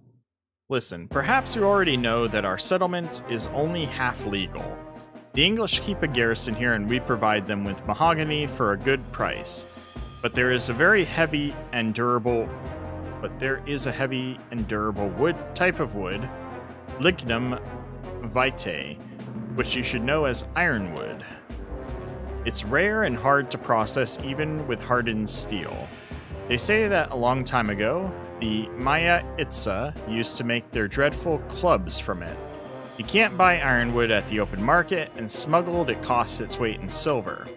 Listen, perhaps you already know that our settlement is only half legal. The English keep a garrison here and we provide them with mahogany for a good price. But there is a heavy and durable wood type of wood, lignum vitae, which you should know as ironwood. It's rare and hard to process even with hardened steel. They say that a long time ago, the Maya Itza used to make their dreadful clubs from it. You can't buy ironwood at the open market, and smuggled it costs its weight in silver.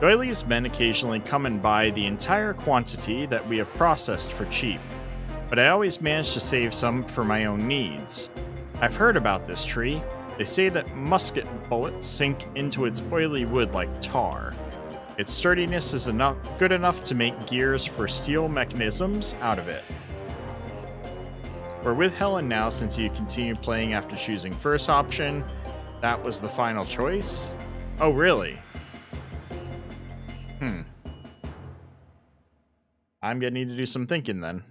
Doyley's men occasionally come and buy the entire quantity that we have processed for cheap, but I always manage to save some for my own needs. I've heard about this tree. They say that musket bullets sink into its oily wood like tar. Its sturdiness is good enough to make gears for steel mechanisms out of it. We're with Helen now since you continue playing after choosing first option. That was the final choice? Oh, really? I'm gonna need to do some thinking then.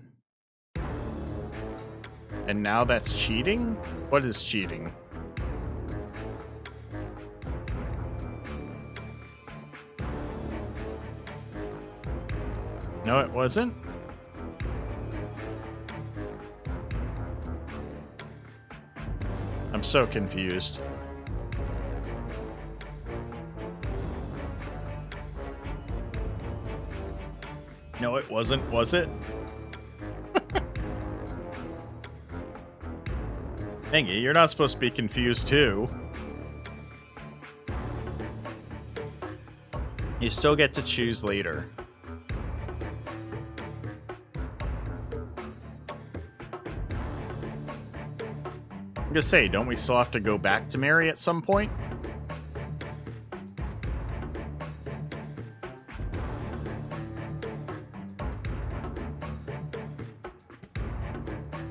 And now that's cheating? What is cheating? No, it wasn't. I'm so confused. No, it wasn't, was it? Dang it, you're not supposed to be confused too. You still get to choose later. I'm gonna say, don't we still have to go back to Mary at some point?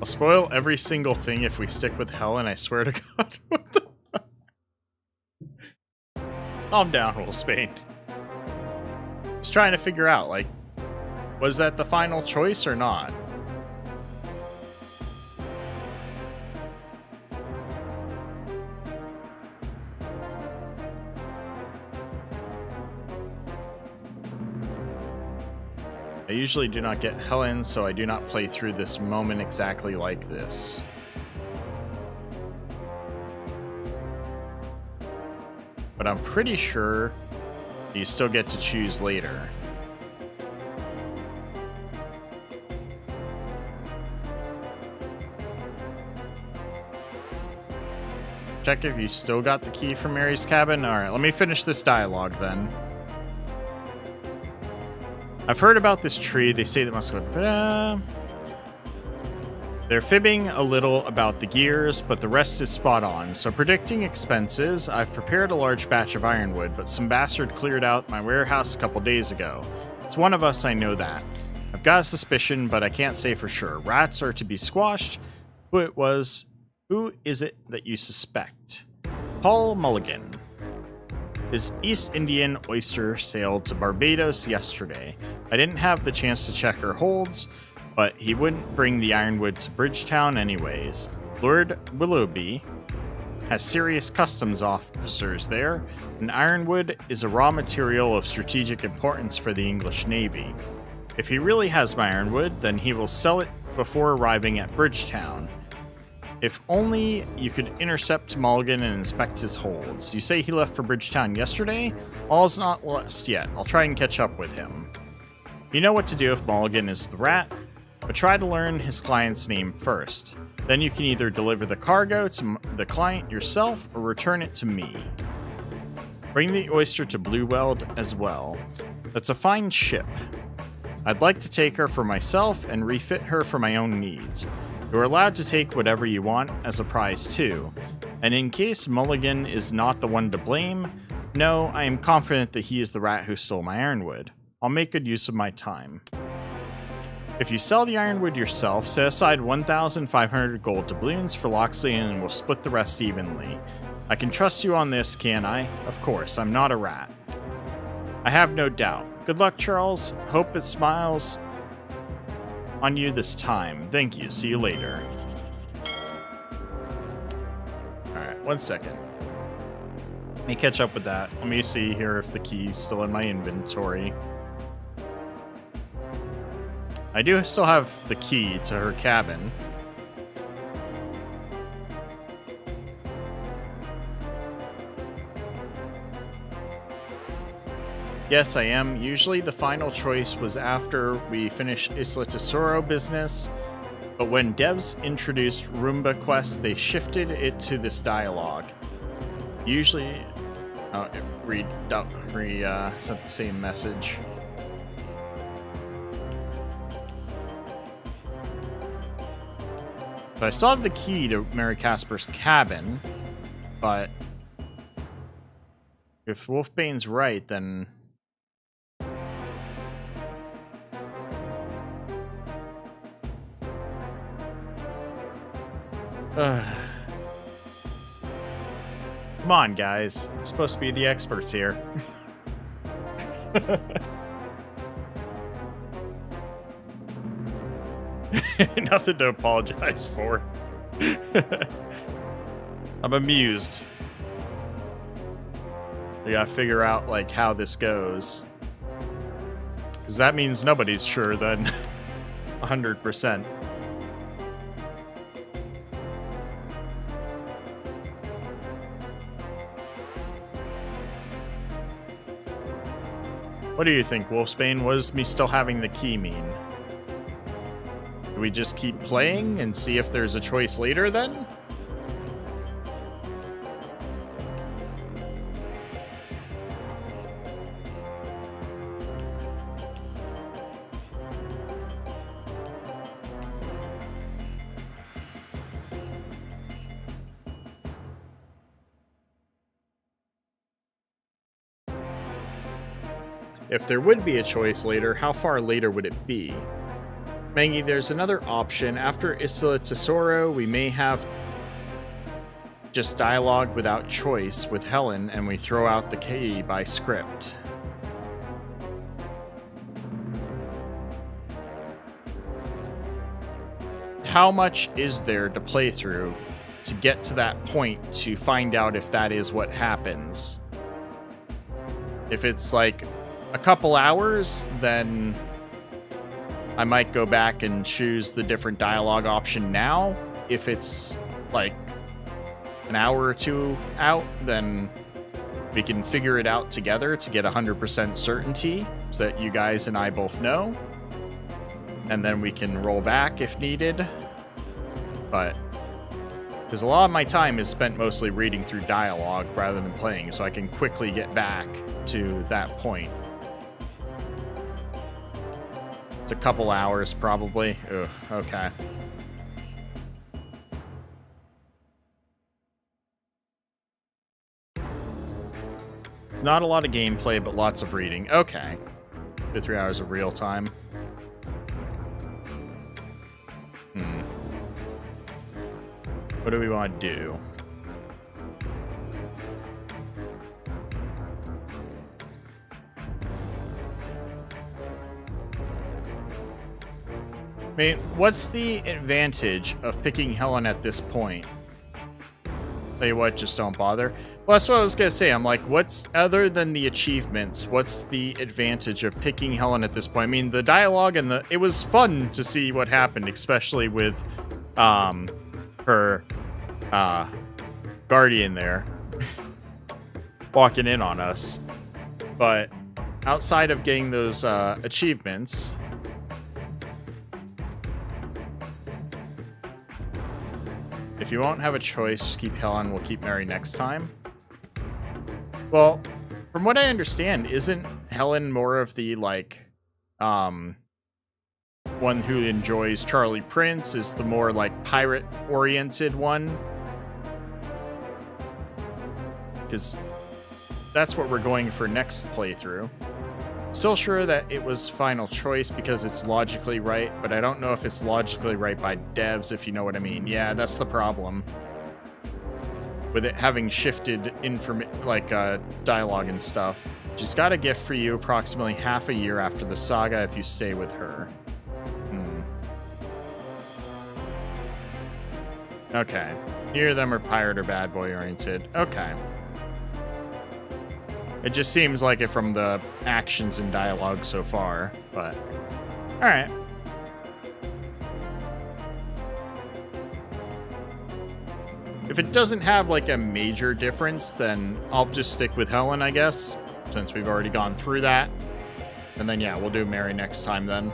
I'll spoil every single thing if we stick with Helen, I swear to God. What the fuck? Calm down, Wolfsbane. Just trying to figure out, like, was that the final choice or not? I usually do not get Helen, so I do not play through this moment exactly like this. but I'm pretty sure you still get to choose later. Check if you still got the key from Mary's cabin. Alright, let me finish this dialogue then. I've heard about this tree. They say that must go... They're fibbing a little about the gears, but the rest is spot on. So predicting expenses, I've prepared a large batch of ironwood, but some bastard cleared out my warehouse a couple days ago. It's one of us, I know that. I've got a suspicion, but I can't say for sure. Rats are to be squashed. Who is it that you suspect? Paul Mulligan. His East Indian oyster sailed to Barbados yesterday. I didn't have the chance to check her holds, but he wouldn't bring the ironwood to Bridgetown anyways. Lord Willoughby has serious customs officers there, and ironwood is a raw material of strategic importance for the English Navy. If he really has my ironwood, then he will sell it before arriving at Bridgetown. If only you could intercept Mulligan and inspect his holds. You say he left for Bridgetown yesterday? All's not lost yet. I'll try and catch up with him. You know what to do if Mulligan is the rat, but try to learn his client's name first. Then you can either deliver the cargo to the client yourself or return it to me. Bring the oyster to Blueweld as well. That's a fine ship. I'd like to take her for myself and refit her for my own needs. You're allowed to take whatever you want as a prize too. And in case Mulligan is not the one to blame, no, I am confident that he is the rat who stole my ironwood. I'll make good use of my time. If you sell the ironwood yourself, set aside 1,500 gold doubloons for Loxley and we'll split the rest evenly. I can trust you on this, can I? Of course, I'm not a rat. I have no doubt. Good luck, Charles. Hope it smiles on you this time. Thank you. See you later. Alright, 1 second. Let me catch up with that. Let me see here if the key's still in my inventory. I do still have the key to her cabin. Yes, I am. Usually the final choice was after we finish Isla Tesoro business, but when devs introduced Roomba Quest, they shifted it to this dialogue. Usually... Oh, it sent the same message. So I still have the key to Mary Casper's cabin, but if Wolfbane's right, then... Come on, guys. We're supposed to be the experts here. Nothing to apologize for. I'm amused. We gotta figure out, like, how this goes. Because that means nobody's sure then. 100%. What do you think, Wolfsbane? What does me still having the key mean? Do we just keep playing and see if there's a choice later then? If there would be a choice later, how far later would it be? Mangy, there's another option. After Isla Tesoro, we may have just dialogue without choice with Helen, and we throw out the key by script. How much is there to play through to get to that point to find out if that is what happens? If it's like a couple hours, then I might go back and choose the different dialogue option now. If it's like an hour or two out, then We can figure it out together to get 100% certainty so that you guys and I both know. And then we can roll back if needed. But because a lot of my time is spent mostly reading through dialogue rather than playing, so I can quickly get back to that point. It's a couple hours probably. Ugh, okay. It's not a lot of gameplay, but lots of reading. Okay. 3 hours of real time. What do we want to do? I mean, what's the advantage of picking Helen at this point? Tell you what, just don't bother. Well, that's what I was gonna say. I'm like, what's, other than the achievements, what's the advantage of picking Helen at this point? I mean, the dialogue and it was fun to see what happened, especially with her guardian there walking in on us. But outside of getting those achievements, if you won't have a choice, just keep Helen. We'll keep Mary next time. Well, from what I understand, isn't Helen more of the, like, one who enjoys Charlie Prince, is the more, like, pirate-oriented one? Because that's what we're going for next playthrough. Still sure that it was final choice because it's logically right, but I don't know if it's logically right by devs, if you know what I mean. Yeah, that's the problem. With it having shifted dialogue and stuff. She's got a gift for you approximately half a year after the saga if you stay with her. Okay. Neither of them are pirate or bad boy oriented. Okay. It just seems like it from the actions and dialogue so far, but alright. If it doesn't have like a major difference, then I'll just stick with Helen, I guess, since we've already gone through that. And then yeah, we'll do Mary next time then.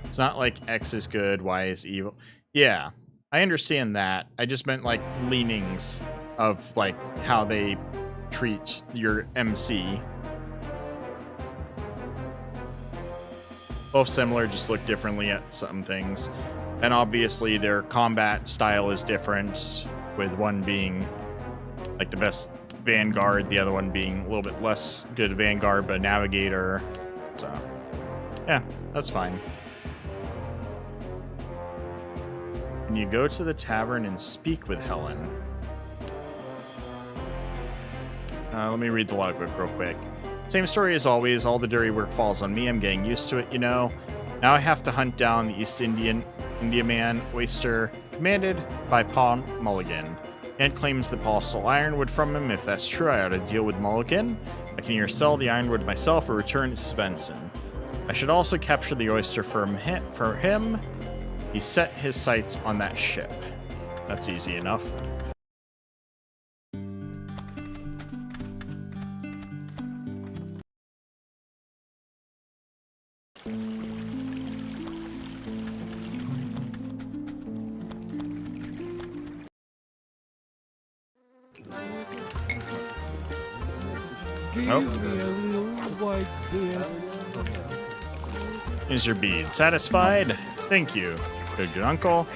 It's not like X is good, Y is evil. Yeah, I understand that. I just meant like leanings of like how they treat your MC. Both similar, just look differently at some things. And obviously their combat style is different, with one being like the best Vanguard, the other one being a little bit less good Vanguard, but Navigator. So, yeah, that's fine. And you go to the tavern and speak with Helen. Let me read the logbook real quick. Same story as always. All the dirty work falls on me. I'm getting used to it, you know. Now I have to hunt down the East Indiaman oyster, commanded by Paul Mulligan. And claims that Paul stole ironwood from him. If that's true, I ought to deal with Mulligan. I can either sell the ironwood myself or return it to Svensson. I should also capture the oyster for him. He set his sights on that ship. That's easy enough. Nope. Here's your bead. Satisfied? Thank you. Good uncle.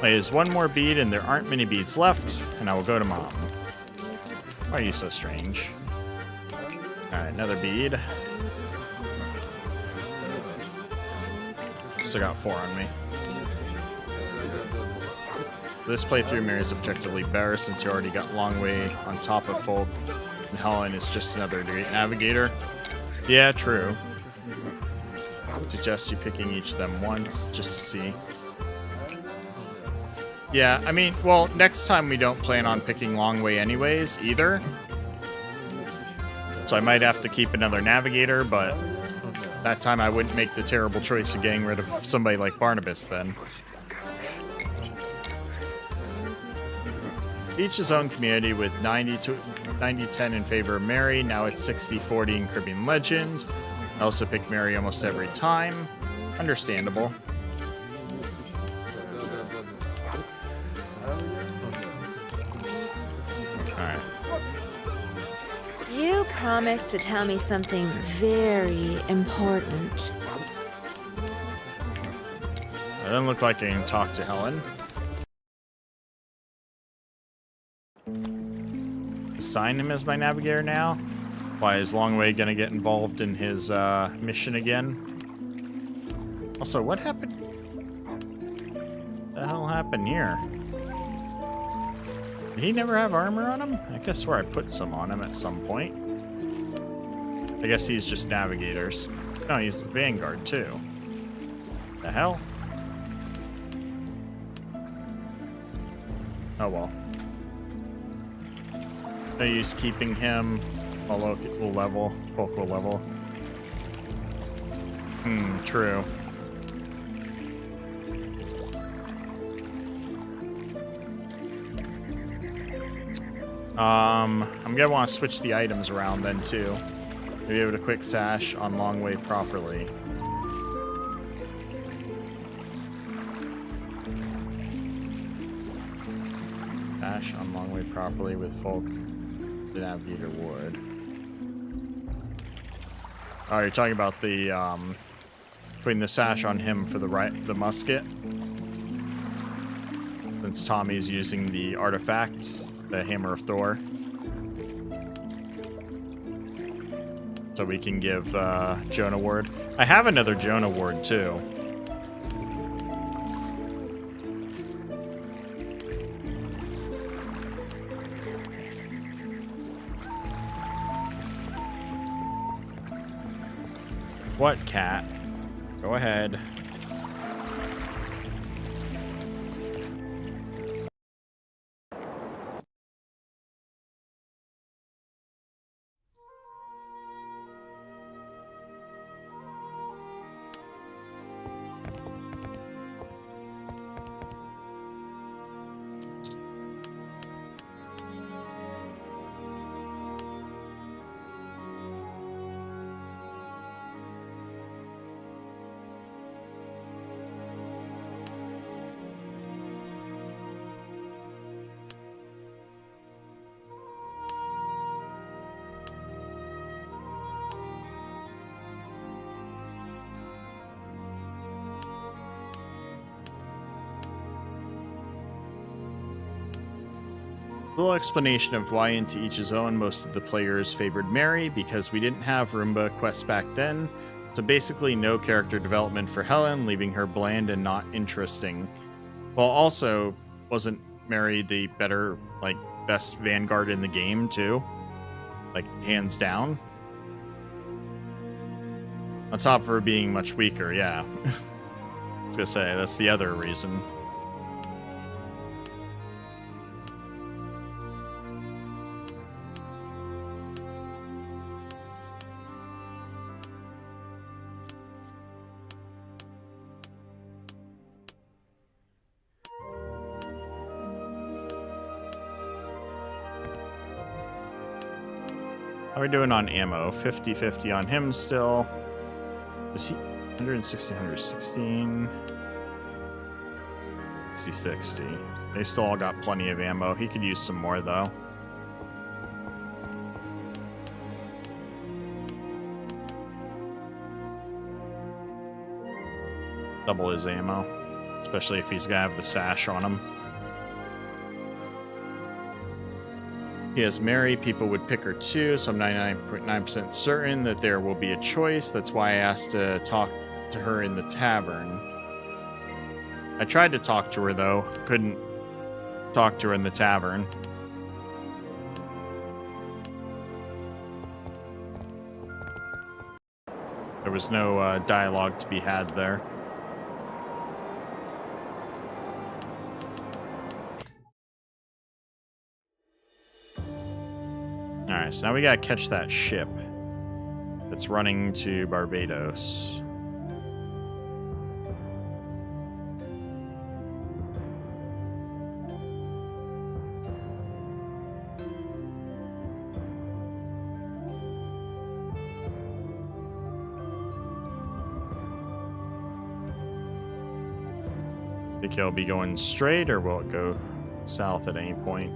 Lays one more bead and there aren't many beads left, and I will go to Mom. Why are you so strange? Alright, another bead. Still got 4 on me. This playthrough, Mary is objectively better since you already got long way on top of Folk, and Helen is just another great navigator. Yeah, true. I would suggest you picking each of them once, just to see. Yeah, I mean, well, next time we don't plan on picking Longway anyways, either. So I might have to keep another navigator, but That time I wouldn't make the terrible choice of getting rid of somebody like Barnabas then. Each his own community with 90-10 in favor of Mary. Now it's 60-40 in Caribbean Legend. I also pick Mary almost every time. Understandable. Alright. You promised to tell me something very important. It doesn't look like I can talk to Helen. Assign him as my navigator now? Why is Longway gonna get involved in his mission again? Also, what happened? What the hell happened here? Did he never have armor on him? I guess where I put some on him at some point. I guess he's just navigators. No, he's Vanguard too. The hell? Oh well. No use keeping him a local level. True. I'm gonna want to switch the items around then too. Be able to quick sash on Longway properly. Sash on Longway properly with Folk the Navigator would. Oh, you're talking about the putting the sash on him for the musket. Since Tommy's using the artifacts, the Hammer of Thor. So we can give Jonah Ward. I have another Jonah Ward too. What, cat? Go ahead. Little explanation of why into each his own. Most of the players favored Mary because we didn't have Roomba quests back then, so basically no character development for Helen, leaving her bland and not interesting. Well, also, wasn't Mary the better, best Vanguard in the game too? Hands down? On top of her being much weaker, yeah. I was gonna say, that's the other reason. How are we doing on ammo? 50-50 on him still. Is he 160, 116? 60. They still all got plenty of ammo. He could use some more though. Double his ammo. Especially if he's gonna have the sash on him. He has Mary, people would pick her too, so I'm 99.9% certain that there will be a choice. That's why I asked to talk to her in the tavern. I tried to talk to her though, couldn't talk to her in the tavern. There was no dialogue to be had there. Alright, so now we gotta catch that ship. It's running to Barbados. Think it'll be going straight, or will it go south at any point?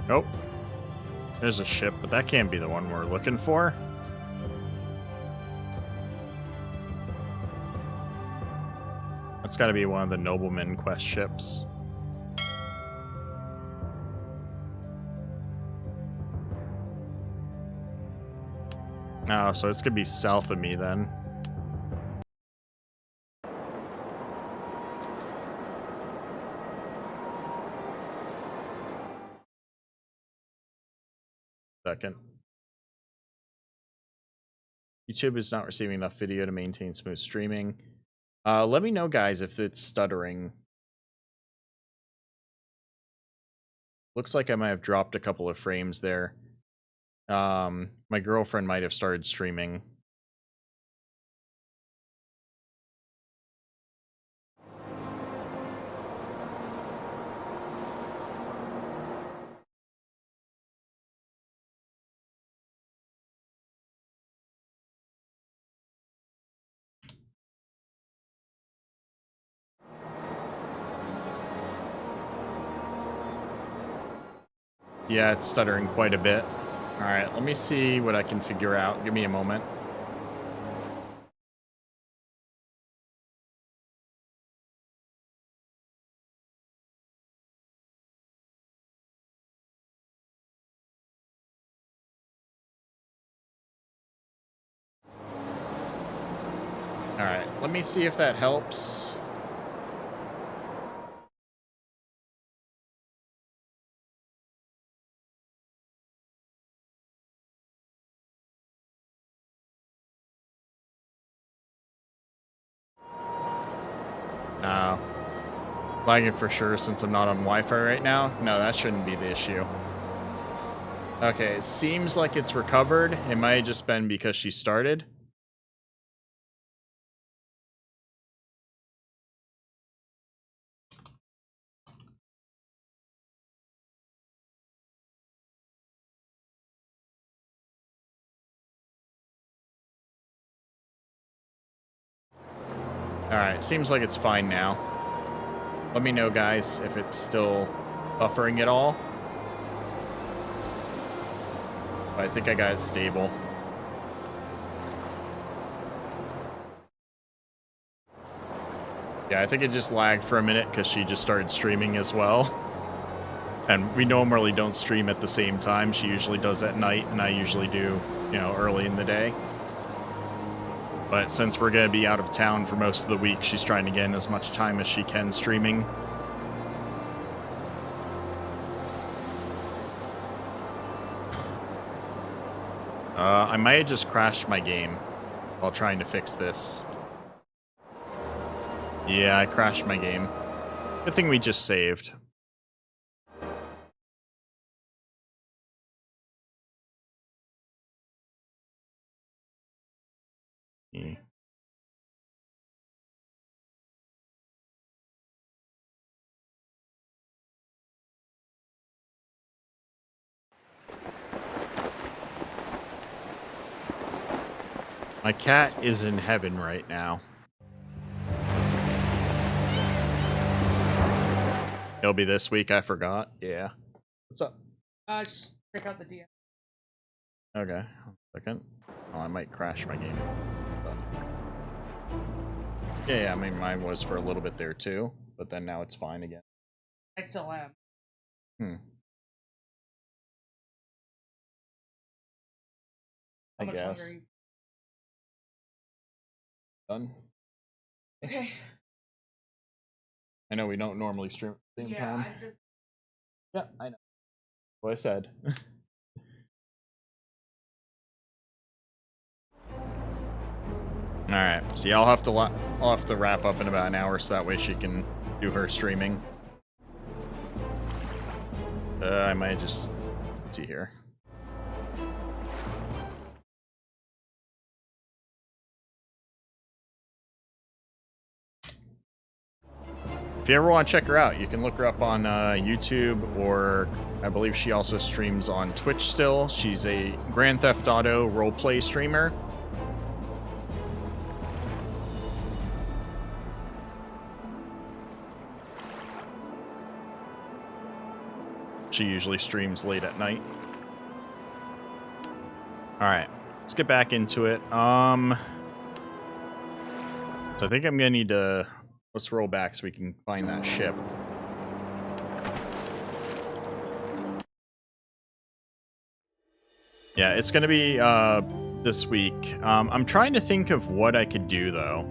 Nope. There's a ship, but that can't be the one we're looking for. That's got to be one of the nobleman quest ships. Oh, so it's gonna be south of me then. Second. YouTube is not receiving enough video to maintain smooth streaming. Let me know, guys, if it's stuttering. Looks like I might have dropped a couple of frames there. My girlfriend might have started streaming. Yeah, it's stuttering quite a bit. Alright, let me see what I can figure out. Give me a moment. Alright, let me see if that helps. No. Lagging for sure since I'm not on Wi-Fi right now. No, that shouldn't be the issue. Okay, it seems like it's recovered. It might have just been because she started. Alright, seems like it's fine now. Let me know, guys, if it's still buffering at all. But I think I got it stable. Yeah, I think it just lagged for a minute because she just started streaming as well. And we normally don't stream at the same time. She usually does at night, and I usually do, you know, early in the day. But since we're going to be out of town for most of the week, she's trying to get in as much time as she can streaming. I might have just crashed my game while trying to fix this. Yeah, I crashed my game. Good thing we just saved. Yeah. My cat is in heaven right now. It'll be this week, I forgot. Yeah. What's up? Just check out the DM. Okay. 1 second. Oh, I might crash my game. But... yeah, I mean, mine was for a little bit there too, but then now it's fine again. I still am. Hmm. I How much guess. longer are you? Done? Okay. I know we don't normally stream at the same time. Yeah, I know. What I said. All right. See, I'll have to wrap up in about an hour, so that way she can do her streaming. I might just let's see here. If you ever want to check her out, you can look her up on YouTube, or I believe she also streams on Twitch still. She's a Grand Theft Auto roleplay streamer. She usually streams late at night. Alright, let's get back into it. So I think I'm gonna need to... Let's roll back so we can find that ship. Yeah, it's gonna be this week. I'm trying to think of what I could do though,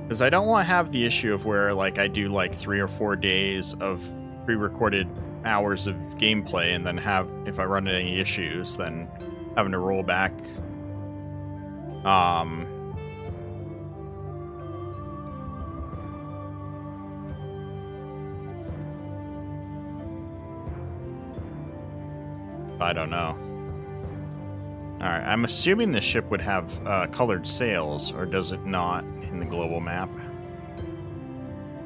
because I don't want to have the issue of where like I do like 3 or 4 days of pre-recorded hours of gameplay, and then have, if I run into any issues, then having to roll back. I don't know. Alright, I'm assuming the ship would have colored sails, or does it not in the global map?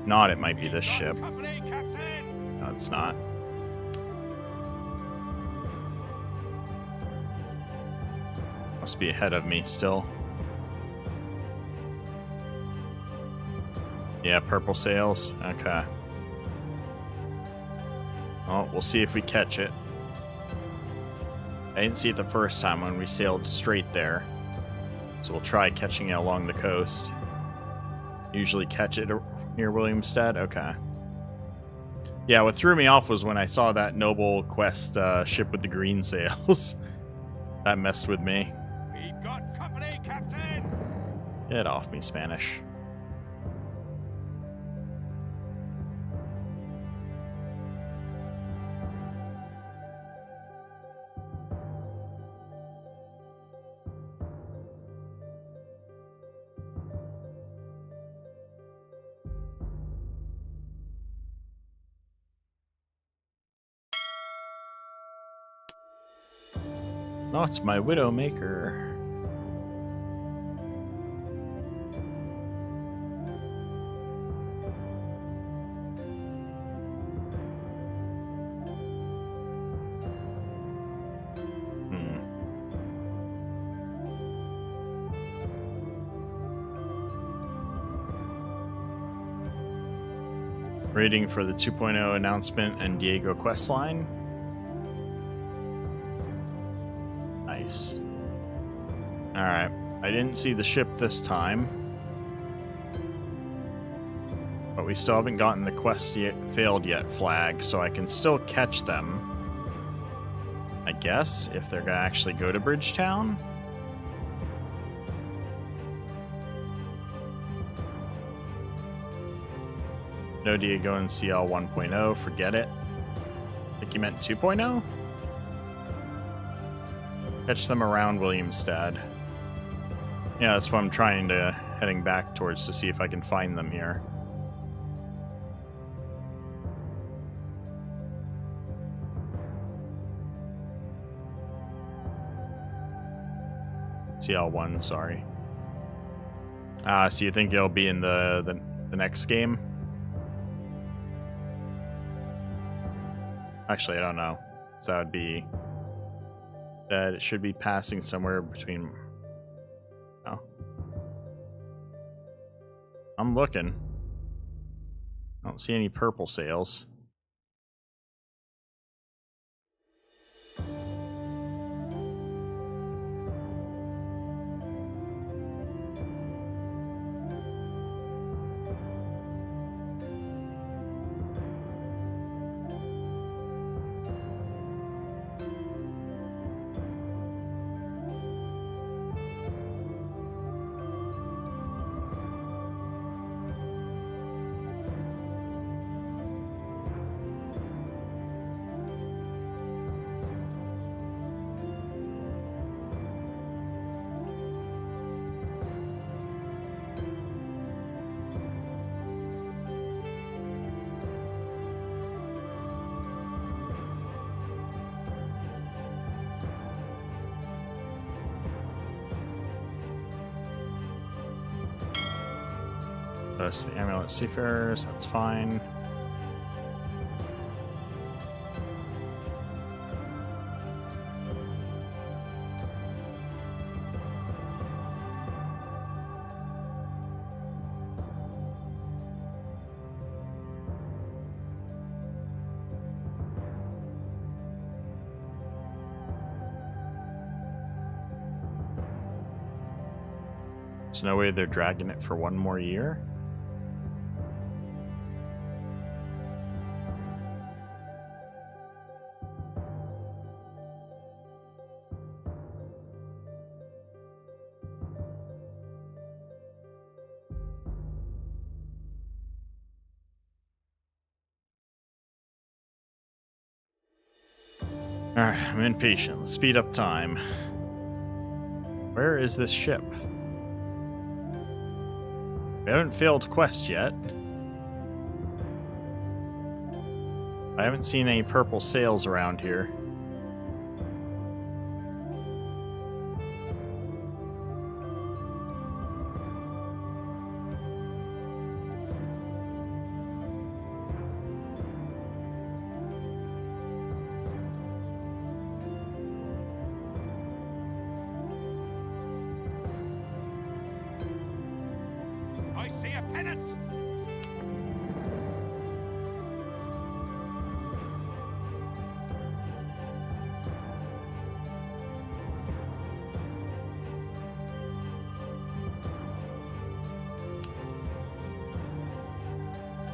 Not, it might be this ship. No, it's not. Must be ahead of me still. Yeah, purple sails. Okay. Well, we'll see if we catch it. I didn't see it the first time when we sailed straight there. So we'll try catching it along the coast. Usually catch it near Williamstead? Okay. Yeah, what threw me off was when I saw that Noble Quest ship with the green sails. That messed with me. We've got company, Captain! Get off me, Spanish. Not my Widowmaker. Waiting for the 2.0 announcement and Diego questline. Nice. Alright. I didn't see the ship this time. But we still haven't gotten the quest yet, failed yet flag, so I can still catch them. I guess, if they're gonna actually go to Bridgetown. No Diego and CL 1.0, forget it. I think you meant 2.0? Catch them around Williamstead. Yeah, that's what I'm trying to, heading back towards to see if I can find them here. CL1, sorry. So you think it'll be in the next game? Actually, I don't know. So that would be that it should be passing somewhere between. Oh, I'm looking. I don't see any purple sails. That's the amulet seafarers, that's fine. There's no way they're dragging it for one more year? Alright, I'm impatient. Let's speed up time. Where is this ship? We haven't failed quest yet. I haven't seen any purple sails around here. I see a pennant!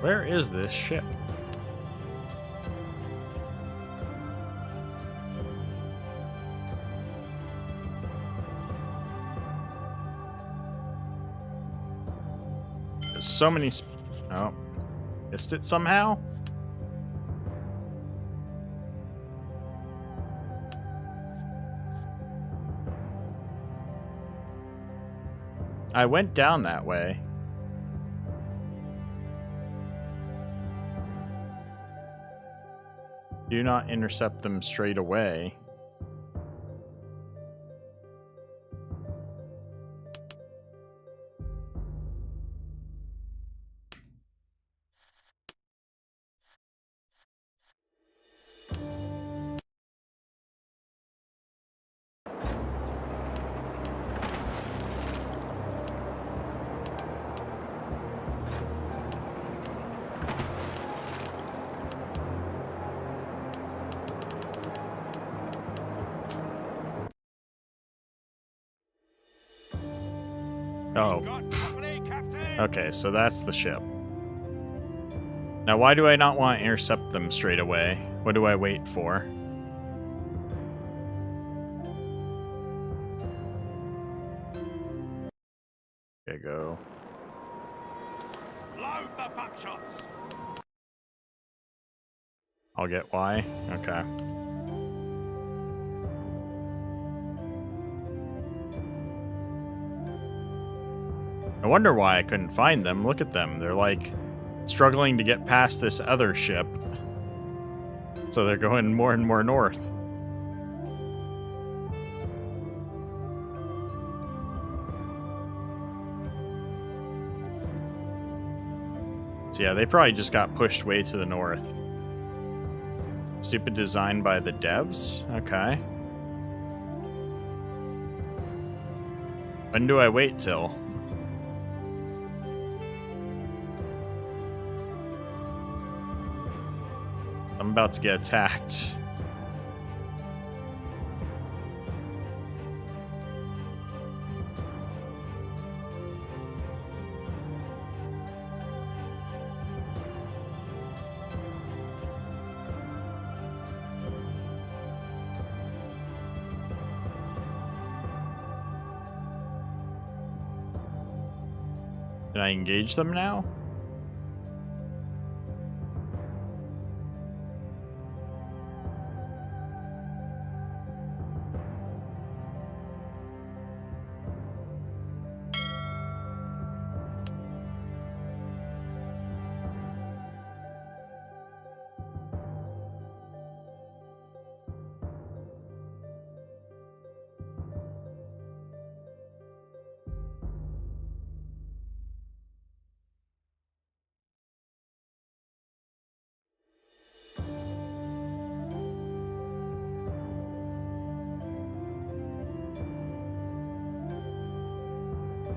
Where is this ship? There's so many oh. Missed it somehow? I went down that way. Do not intercept them straight away. Oh. Got company, Captain! Okay, so that's the ship. Now, why do I not want to intercept them straight away? What do I wait for? There you go. Load the buckshots! I'll get why. Okay. I wonder why I couldn't find them. Look at them. They're like struggling to get past this other ship. So they're going more and more north. So yeah, they probably just got pushed way to the north. Stupid design by the devs? Okay. When do I wait till? I'm about to get attacked. Can I engage them now?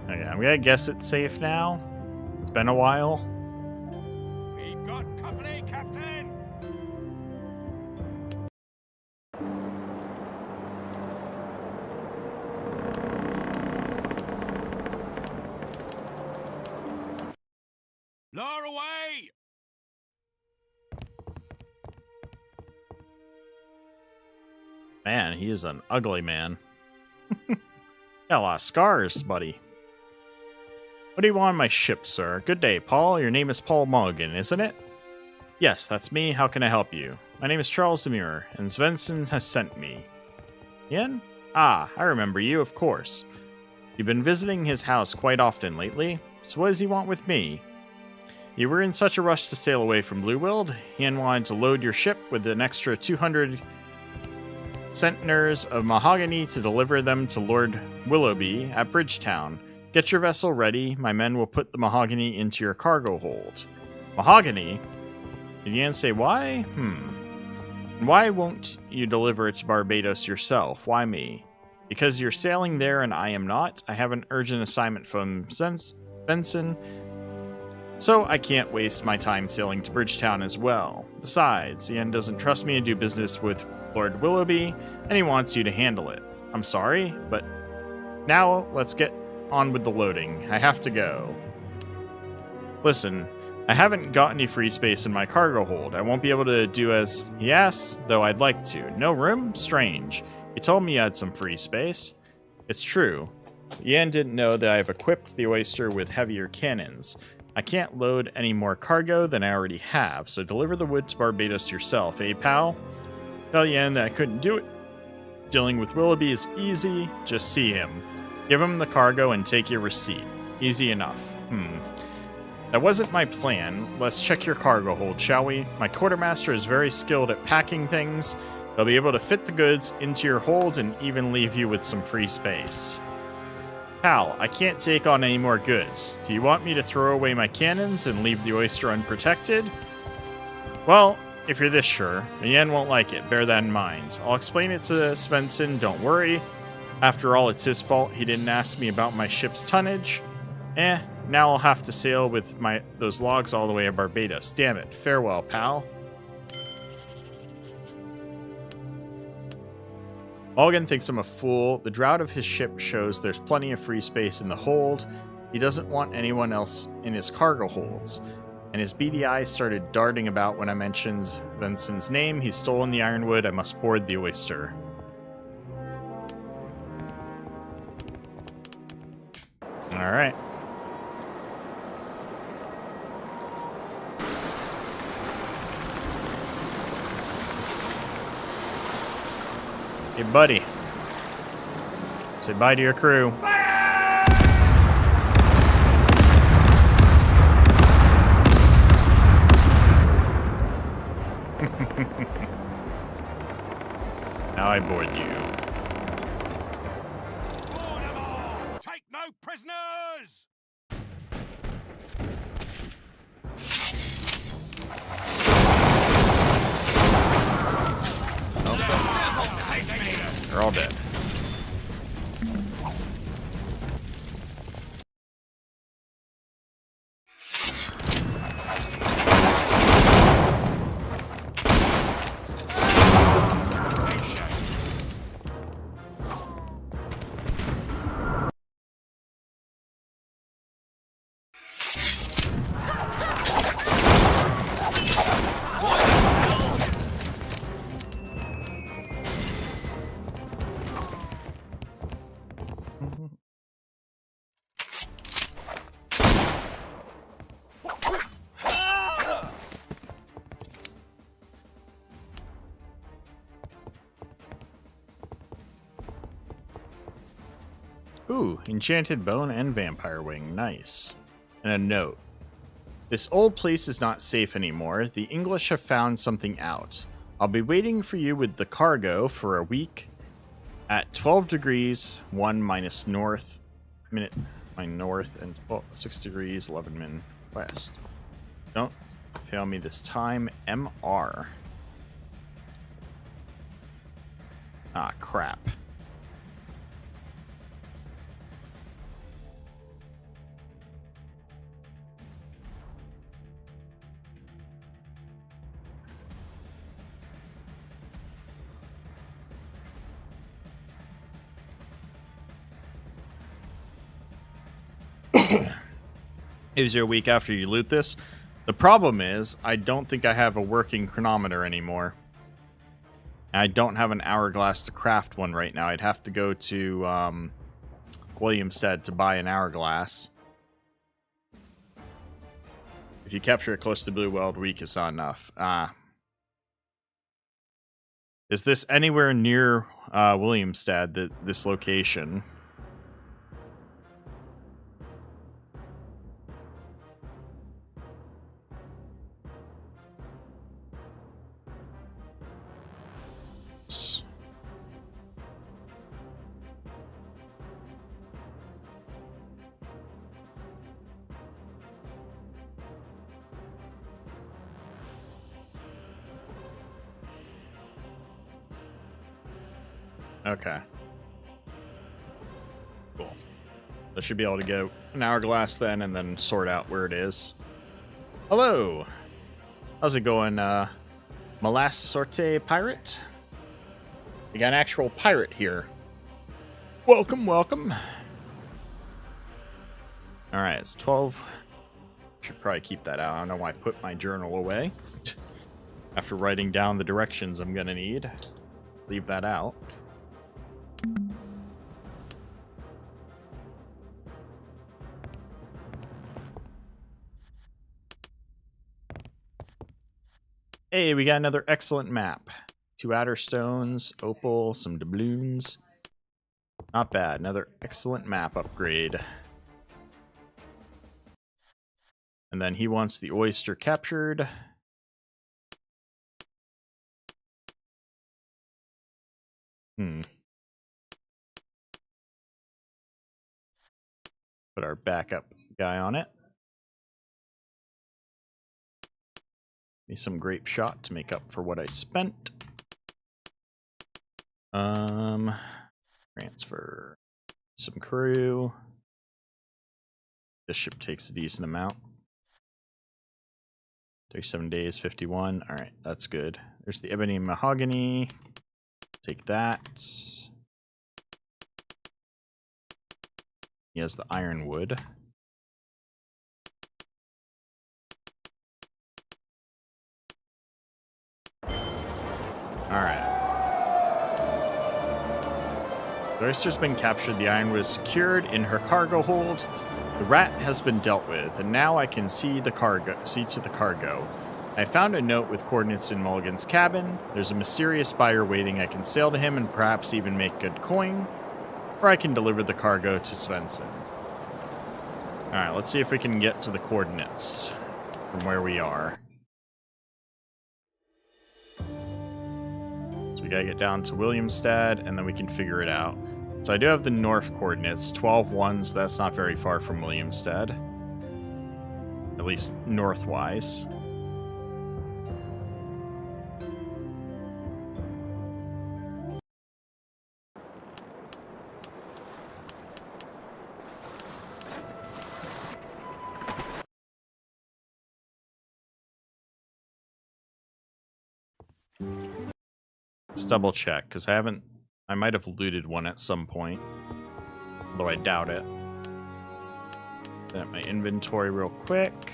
Okay, I'm gonna guess it's safe now. It's been a while. We've got company, Captain! Lower away! Man, he is an ugly man. Got a lot of scars, buddy. What do you want on my ship, sir? Good day, Paul. Your name is Paul Mulligan, isn't it? Yes, that's me. How can I help you? My name is Charles Demure, and Svensson has sent me. Ian? Ah, I remember you, of course. You've been visiting his house quite often lately, so what does he want with me? You were in such a rush to sail away from Blue World, Ian wanted to load your ship with an extra 200 centners of mahogany to deliver them to Lord Willoughby at Bridgetown. Get your vessel ready. My men will put the mahogany into your cargo hold. Mahogany? Did Ian say why? And why won't you deliver it to Barbados yourself? Why me? Because you're sailing there and I am not. I have an urgent assignment from Benson, so I can't waste my time sailing to Bridgetown as well. Besides, Ian doesn't trust me to do business with Lord Willoughby, and he wants you to handle it. I'm sorry, but now let's get on with the loading. I have to go. Listen, I haven't got any free space in my cargo hold. I won't be able to do as he asks, though I'd like to. No room? Strange. He told me you had some free space. It's true. Ian didn't know that I've equipped the Oyster with heavier cannons. I can't load any more cargo than I already have, so deliver the wood to Barbados yourself, eh, pal? Tell Ian that I couldn't do it. Dealing with Willoughby is easy. Just see him. Give him the cargo and take your receipt. Easy enough. That wasn't my plan. Let's check your cargo hold, shall we? My quartermaster is very skilled at packing things. They'll be able to fit the goods into your hold and even leave you with some free space. Pal, I can't take on any more goods. Do you want me to throw away my cannons and leave the Oyster unprotected? Well, if you're this sure, Ian won't like it. Bear that in mind. I'll explain it to Svensson, don't worry. After all, it's his fault he didn't ask me about my ship's tonnage. Now I'll have to sail with those logs all the way to Barbados. Damn it. Farewell, pal. Mulligan thinks I'm a fool. The drought of his ship shows there's plenty of free space in the hold. He doesn't want anyone else in his cargo holds. And his beady eyes started darting about when I mentioned Benson's name. He's stolen the ironwood. I must board the Oyster. All right. Hey, buddy. Say bye to your crew. Now I board you. Board 'em all! Take no prisoners! They're all dead. Ooh, enchanted bone and vampire wing. Nice. And a note. This old place is not safe anymore. The English have found something out. I'll be waiting for you with the cargo for a week at 12 degrees, 1 minus north, minute, my north, and 6 degrees, 11 min west. Don't fail me this time. MR. Ah, crap. Gives you a week after you loot this. The problem is, I don't think I have a working chronometer anymore. I don't have an hourglass to craft one right now. I'd have to go to Williamstead to buy an hourglass. If you capture it close to Blue Weld week, it's not enough. Is this anywhere near Williamstead, this location? Okay. Cool. I should be able to get an hourglass then and then sort out where it is. Hello! How's it going, Molas Sorte Pirate? We got an actual pirate here. Welcome, welcome. Alright, it's 12. Should probably keep that out. I don't know why I put my journal away. After writing down the directions I'm gonna need. Leave that out. Hey, we got another excellent map. 2 outer stones, opal, some doubloons. Not bad. Another excellent map upgrade. And then he wants the oyster captured. Put our backup guy on it. Need some grape shot to make up for what I spent. Transfer some crew. This ship takes a decent amount. 37 days, 51. All right, that's good. There's the ebony and mahogany. Take that. He has the ironwood. Alright. The oyster's been captured. The ironwood is secured in her cargo hold. The rat has been dealt with, and now I can see to the cargo. I found a note with coordinates in Mulligan's cabin. There's a mysterious buyer waiting. I can sail to him and perhaps even make good coin. Or I can deliver the cargo to Svensson. Alright, let's see if we can get to the coordinates from where we are. So we gotta get down to Williamstead, and then we can figure it out. So I do have the north coordinates, 12 ones. That's not very far from Williamstead. At least northwise. Let's double check, because I might have looted one at some point. Although I doubt it. At my inventory real quick.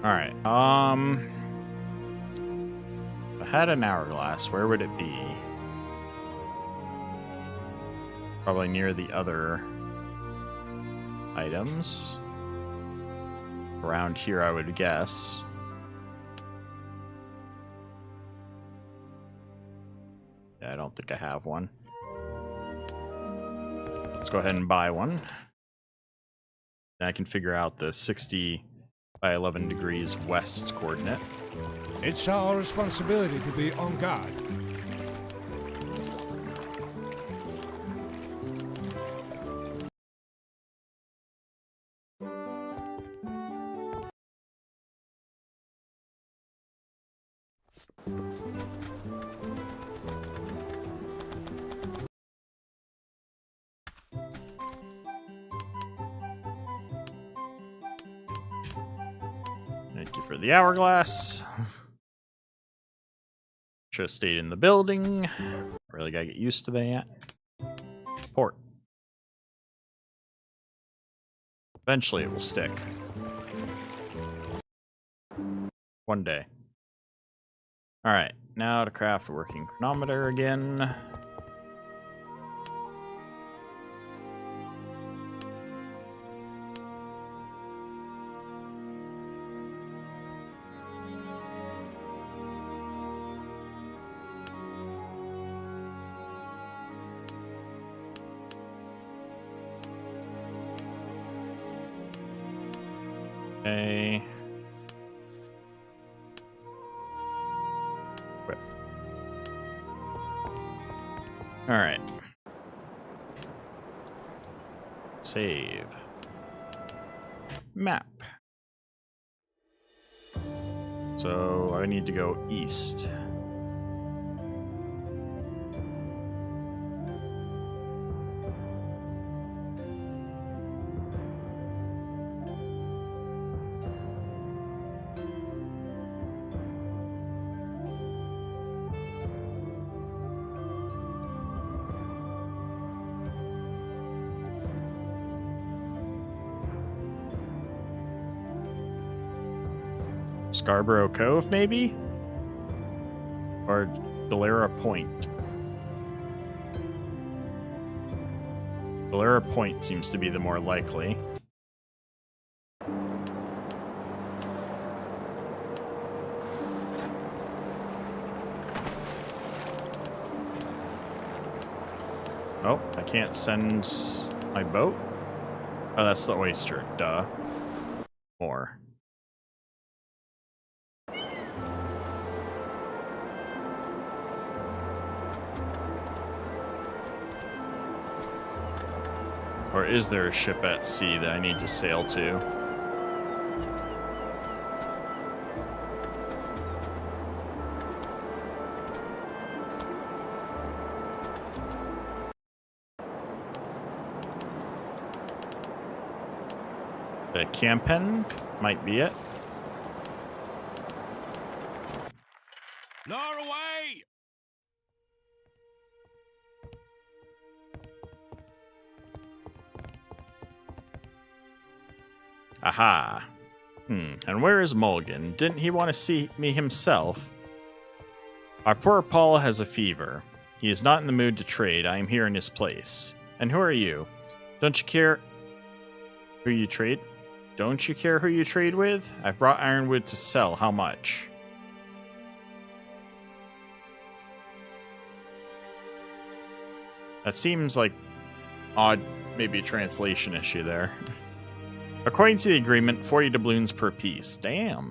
Alright, if I had an hourglass, where would it be? Probably near the other items. Around here, I would guess. Yeah, I don't think I have one. Let's go ahead and buy one. Then I can figure out the 60 by 11 degrees west coordinate. It's our responsibility to be on guard. Thank you for the hourglass. Should have stayed in the building. Really gotta get used to that. Port. Eventually it will stick. One day. Alright, now to craft a working chronometer again. Okay. Equip. All right. Save. Map. So I need to go east. Scarborough Cove, maybe? Or Galera Point. Galera Point seems to be the more likely. Oh, I can't send my boat? Oh, that's the oyster. Duh. More. Or is there a ship at sea that I need to sail to? The Capt'n might be it. Lower away! Aha. And where is Mulligan? Didn't he want to see me himself? Our poor Paul has a fever. He is not in the mood to trade. I am here in his place. And who are you? Don't you care who you trade? Don't you care who you trade with? I've brought ironwood to sell. How much? That seems like odd, maybe a translation issue there. According to the agreement, 40 doubloons per piece. Damn.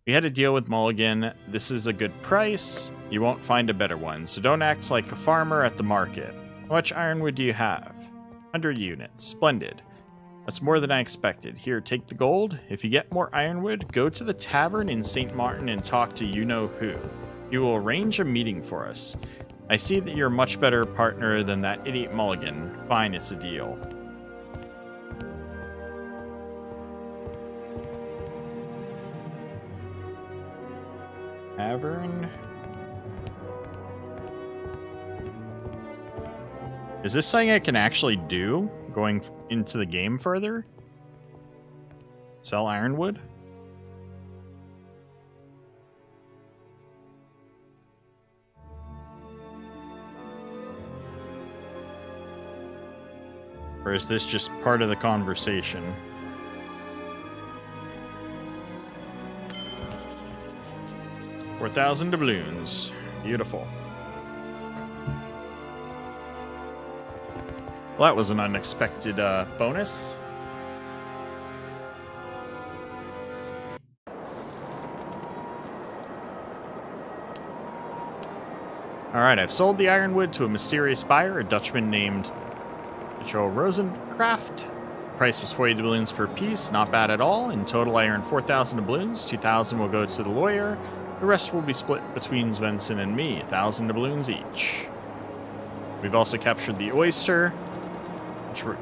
We had a deal with Mulligan. This is a good price. You won't find a better one, so don't act like a farmer at the market. How much ironwood do you have? 100 units. Splendid. That's more than I expected. Here, take the gold. If you get more ironwood, go to the tavern in St. Martin and talk to you-know-who. You will arrange a meeting for us. I see that you're a much better partner than that idiot Mulligan. Fine, it's a deal. Tavern. Is this something I can actually do going into the game further? Sell ironwood? Or is this just part of the conversation? $4,000 doubloons. Beautiful. Well, that was an unexpected bonus. Alright, I've sold the ironwood to a mysterious buyer, a Dutchman named Joe Rosenkraft. Price was 40 doubloons per piece, not bad at all. In total, I earned 4,000 doubloons. 2,000 will go to the lawyer. The rest will be split between Svensson and me, 1,000 doubloons each. We've also captured the oyster, which we're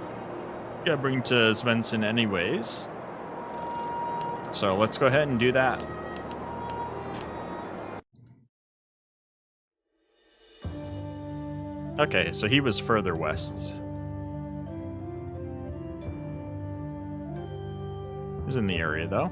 gonna bring to Svensson anyways. So let's go ahead and do that. Okay, so he was further west. He's in the area, though.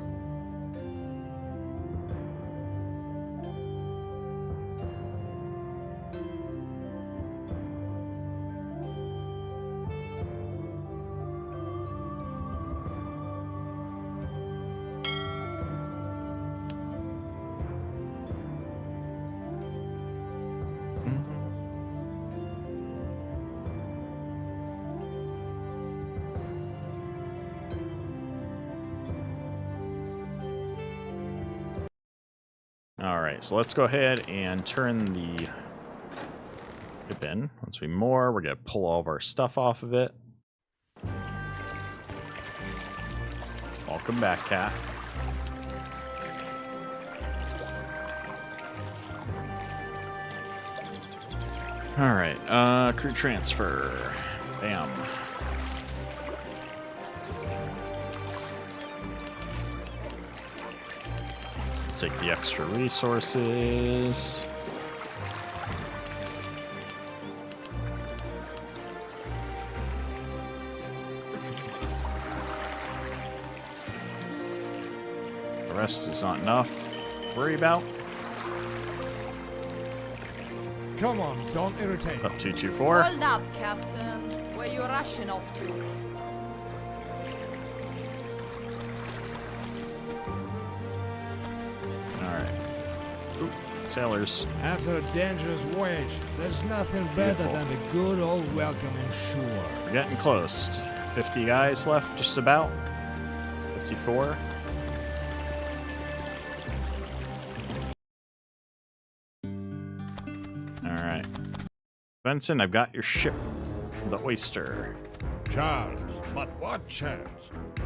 Alright, so let's go ahead and turn the ship in. Once we moor, we're going to pull all of our stuff off of it. Welcome back, Cat. Alright, crew transfer. Bam. Take the extra resources. The rest is not enough to worry about. Come on, don't irritate. Up 224. Hold up, Captain. Where you rushing off to? Sailors. After a dangerous voyage, there's nothing better Beautiful. than a good old welcome on shore. We're getting close. 50 guys left, just about. 54. Alright. Benson, I've got your ship. The oyster. Charles, but what chance?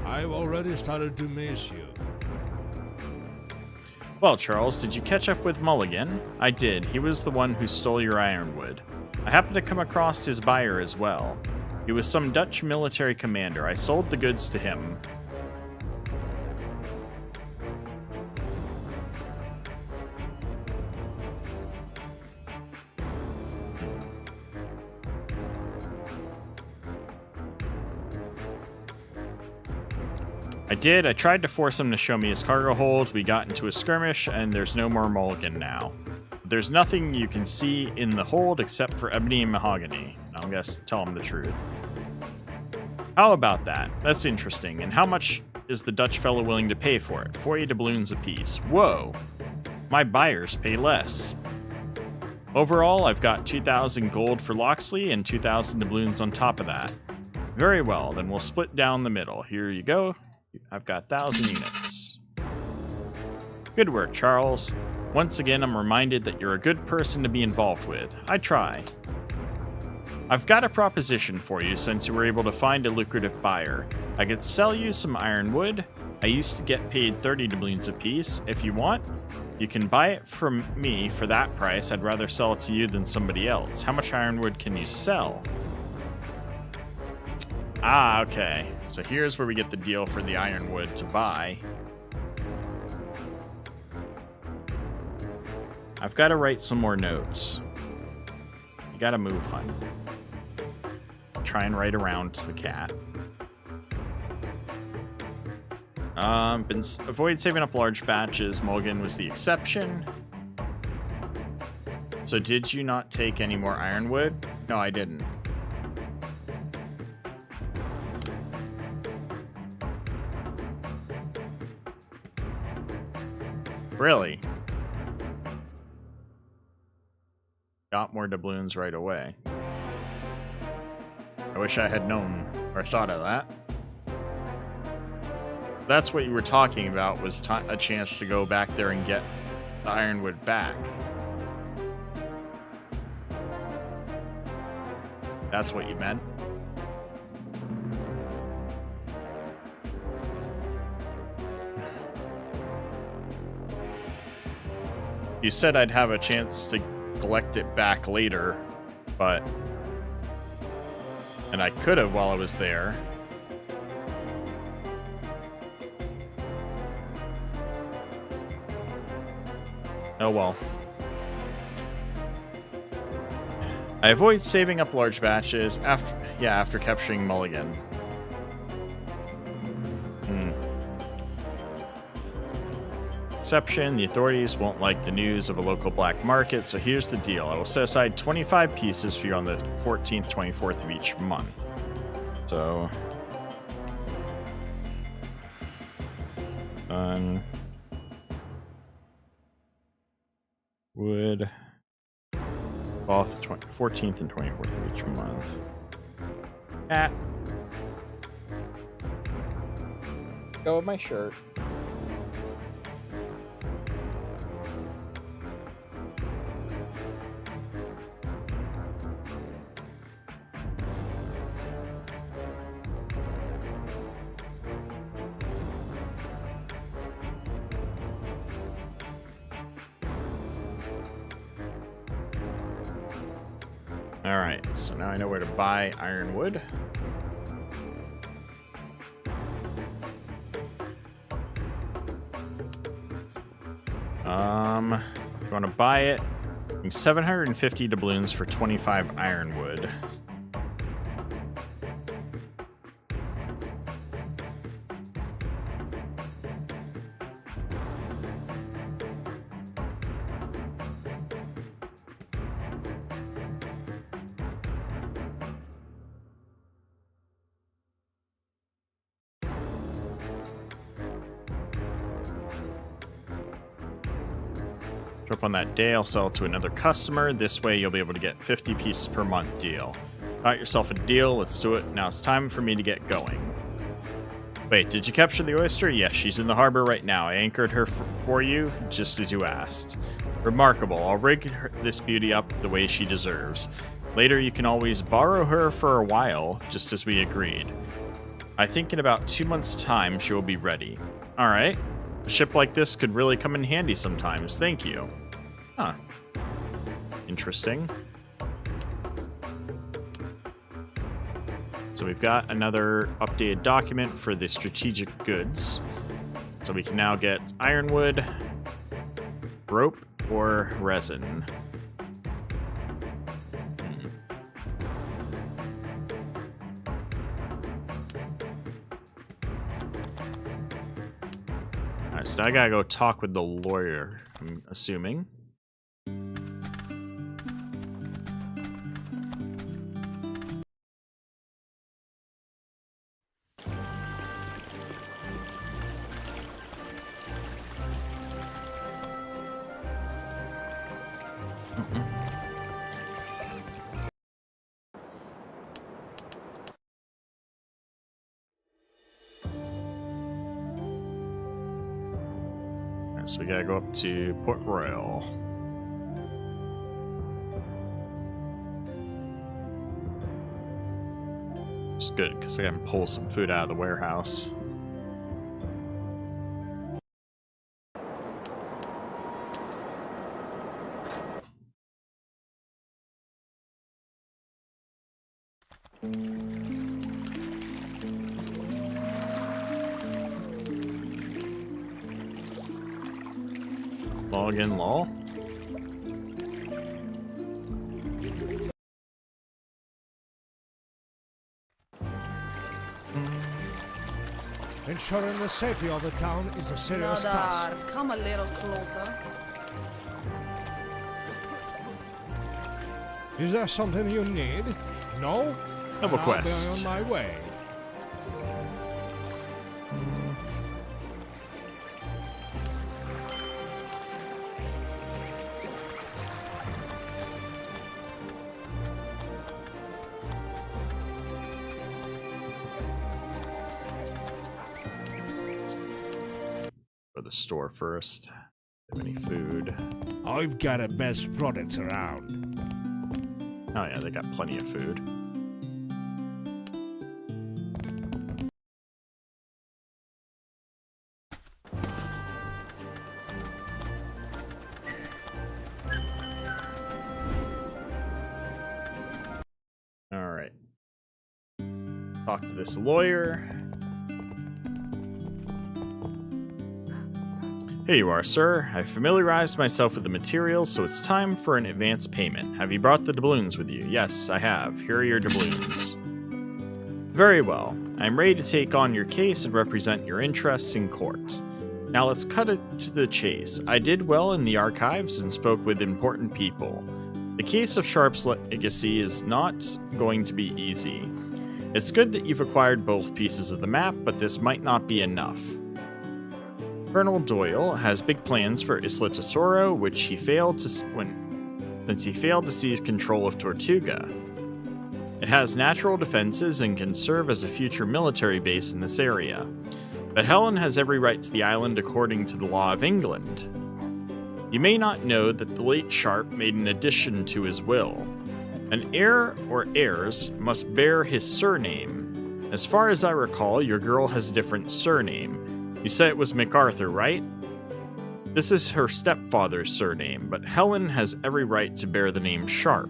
I've already started to miss you. Well, Charles, did you catch up with Mulligan? I did. He was the one who stole your ironwood. I happened to come across his buyer as well. He was some Dutch military commander. I sold the goods to him. I did. I tried to force him to show me his cargo hold. We got into a skirmish, and there's no more Mulligan now. There's nothing you can see in the hold except for ebony and mahogany. I'll guess tell him the truth. How about that? That's interesting. And how much is the Dutch fellow willing to pay for it? 40 doubloons apiece. Whoa! My buyers pay less. Overall, I've got 2,000 gold for Loxley and 2,000 doubloons on top of that. Very well, then we'll split down the middle. Here you go. I've got 1,000 units. Good work, Charles. Once again, I'm reminded that you're a good person to be involved with. I try. I've got a proposition for you since you were able to find a lucrative buyer. I could sell you some ironwood. I used to get paid 30 doubloons apiece. If you want, you can buy it from me for that price. I'd rather sell it to you than somebody else. How much ironwood can you sell? Ah, okay. So here's where we get the deal for the ironwood to buy. I've got to write some more notes. You gotta move, hun. I'll try and write around the cat. Avoid saving up large batches. Mulligan was the exception. So did you not take any more ironwood? No, I didn't. Really? Got more doubloons right away. I wish I had known or thought of that. That's what you were talking about, was a chance to go back there and get the ironwood back. that's what you meant. You said I'd have a chance to collect it back later, but... And I could have while I was there. Oh well. I avoid saving up large batches after capturing Mulligan. Exception, the authorities won't like the news of a local black market, so here's the deal. I will set aside 25 pieces for you on the 14th, 24th of each month. So... would... both 14th and 24th of each month. Cat. Go with my shirt. Alright, so now I know where to buy ironwood. If you want to buy it, 750 doubloons for 25 ironwood. Drop on that day, I'll sell it to another customer. This way you'll be able to get 50 pieces per month deal. Got yourself a deal, let's do it. Now it's time for me to get going. Wait, did you capture the oyster? Yes, she's in the harbor right now. I anchored her for you, just as you asked. Remarkable. I'll rig this beauty up the way she deserves. Later you can always borrow her for a while, just as we agreed. I think in about 2 months' time she will be ready. Alright. A ship like this could really come in handy sometimes. Thank you. Huh. Interesting. So we've got another updated document for the strategic goods. So we can now get ironwood, rope, or resin. Alright, so I gotta go talk with the lawyer, I'm assuming. So we gotta go up to Port Royal. It's good, because I can pull some food out of the warehouse. Log in law. Ensuring the safety of the town is a serious task. Nadar, come a little closer. Is there something you need? No? Have a Then quest. I'll be on my way. Go to the store first. Have any food? I've got the best products around. Oh yeah, they got plenty of food. talk to this lawyer. Here you are, sir. I've familiarized myself with the materials, so it's time for an advance payment. Have you brought the doubloons with you? Yes, I have. Here are your doubloons. Very well. I'm ready to take on your case and represent your interests in court. Now let's cut it to the chase. I did well in the archives and spoke with important people. The case of Sharp's legacy is not going to be easy. It's good that you've acquired both pieces of the map, but this might not be enough. Colonel Doyle has big plans for Isla Tesoro, which he failed to since he failed to seize control of Tortuga. It has natural defenses and can serve as a future military base in this area. But Helen has every right to the island according to the law of England. You may not know that the late Sharp made an addition to his will. An heir or heirs must bear his surname. As far as I recall, your girl has a different surname. You said it was MacArthur, right? This is her stepfather's surname, but Helen has every right to bear the name Sharp,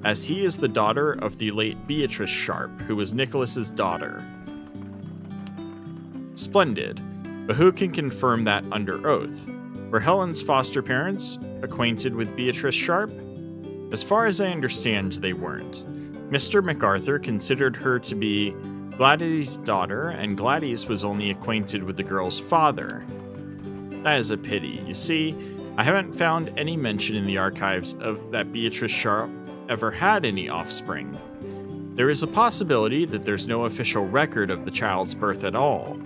as he is the daughter of the late Beatrice Sharp, who was Nicholas's daughter. Splendid, but who can confirm that under oath? Were Helen's foster parents acquainted with Beatrice Sharp? As far as I understand, they weren't. Mr. MacArthur considered her to be Gladys' daughter, and Gladys was only acquainted with the girl's father. That is a pity. You see, I haven't found any mention in the archives of that Beatrice Sharp ever had any offspring. There is a possibility that there's no official record of the child's birth at all.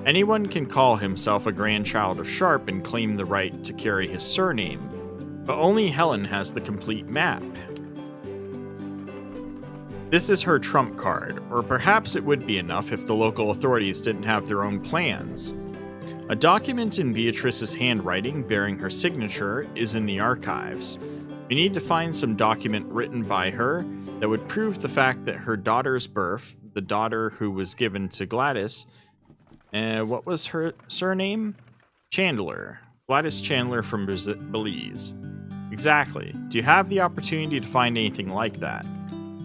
Anyone can call himself a grandchild of Sharp and claim the right to carry his surname, but only Helen has the complete map. This is her trump card, or perhaps it would be enough if the local authorities didn't have their own plans. A document in Beatrice's handwriting bearing her signature is in the archives. We need to find some document written by her that would prove the fact that her daughter's birth, the daughter who was given to Gladys, what was her surname? Chandler. Gladys Chandler from Belize. Exactly. Do you have the opportunity to find anything like that?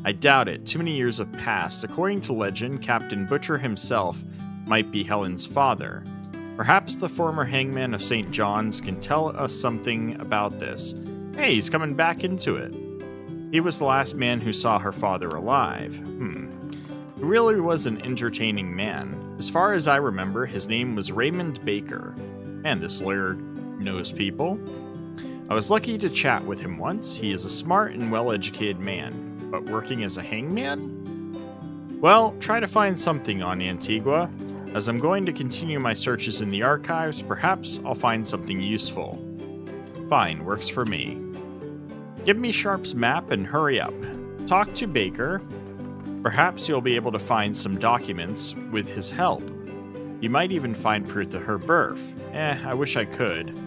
I doubt it. Too many years have passed. According to legend, Captain Butcher himself might be Helen's father. Perhaps the former hangman of St. John's can tell us something about this. Hey, he's coming back into it. He was the last man who saw her father alive. He really was an entertaining man. As far as I remember, his name was Raymond Baker. And this lawyer knows people. I was lucky to chat with him once. He is a smart and well-educated man. But working as a hangman? Well, try to find something on Antigua. As I'm going to continue my searches in the archives, perhaps I'll find something useful. Fine, works for me. Give me Sharp's map and hurry up. Talk to Baker. Perhaps you'll be able to find some documents with his help. You might even find proof of her birth. I wish I could.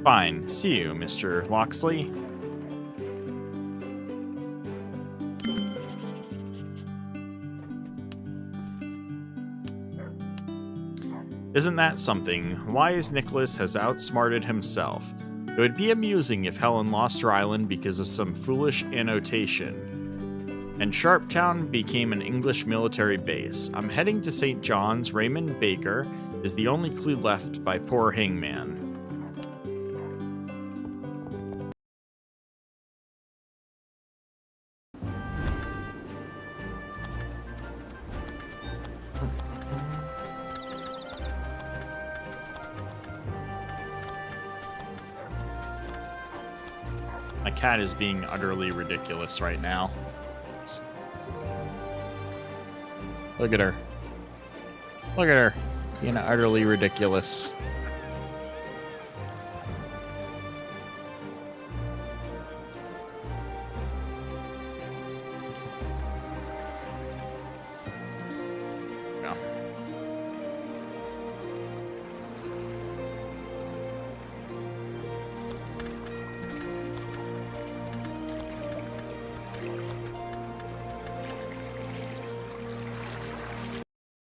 Fine, see you, Mr. Loxley. Isn't that something? Wise Nicholas has outsmarted himself. It would be amusing if Helen lost her island because of some foolish annotation. And Sharptown became an English military base. I'm heading to St. John's. Raymond Baker is the only clue left by poor hangman. My cat is being utterly ridiculous right now. Look at her. Look at her. Being utterly ridiculous. No.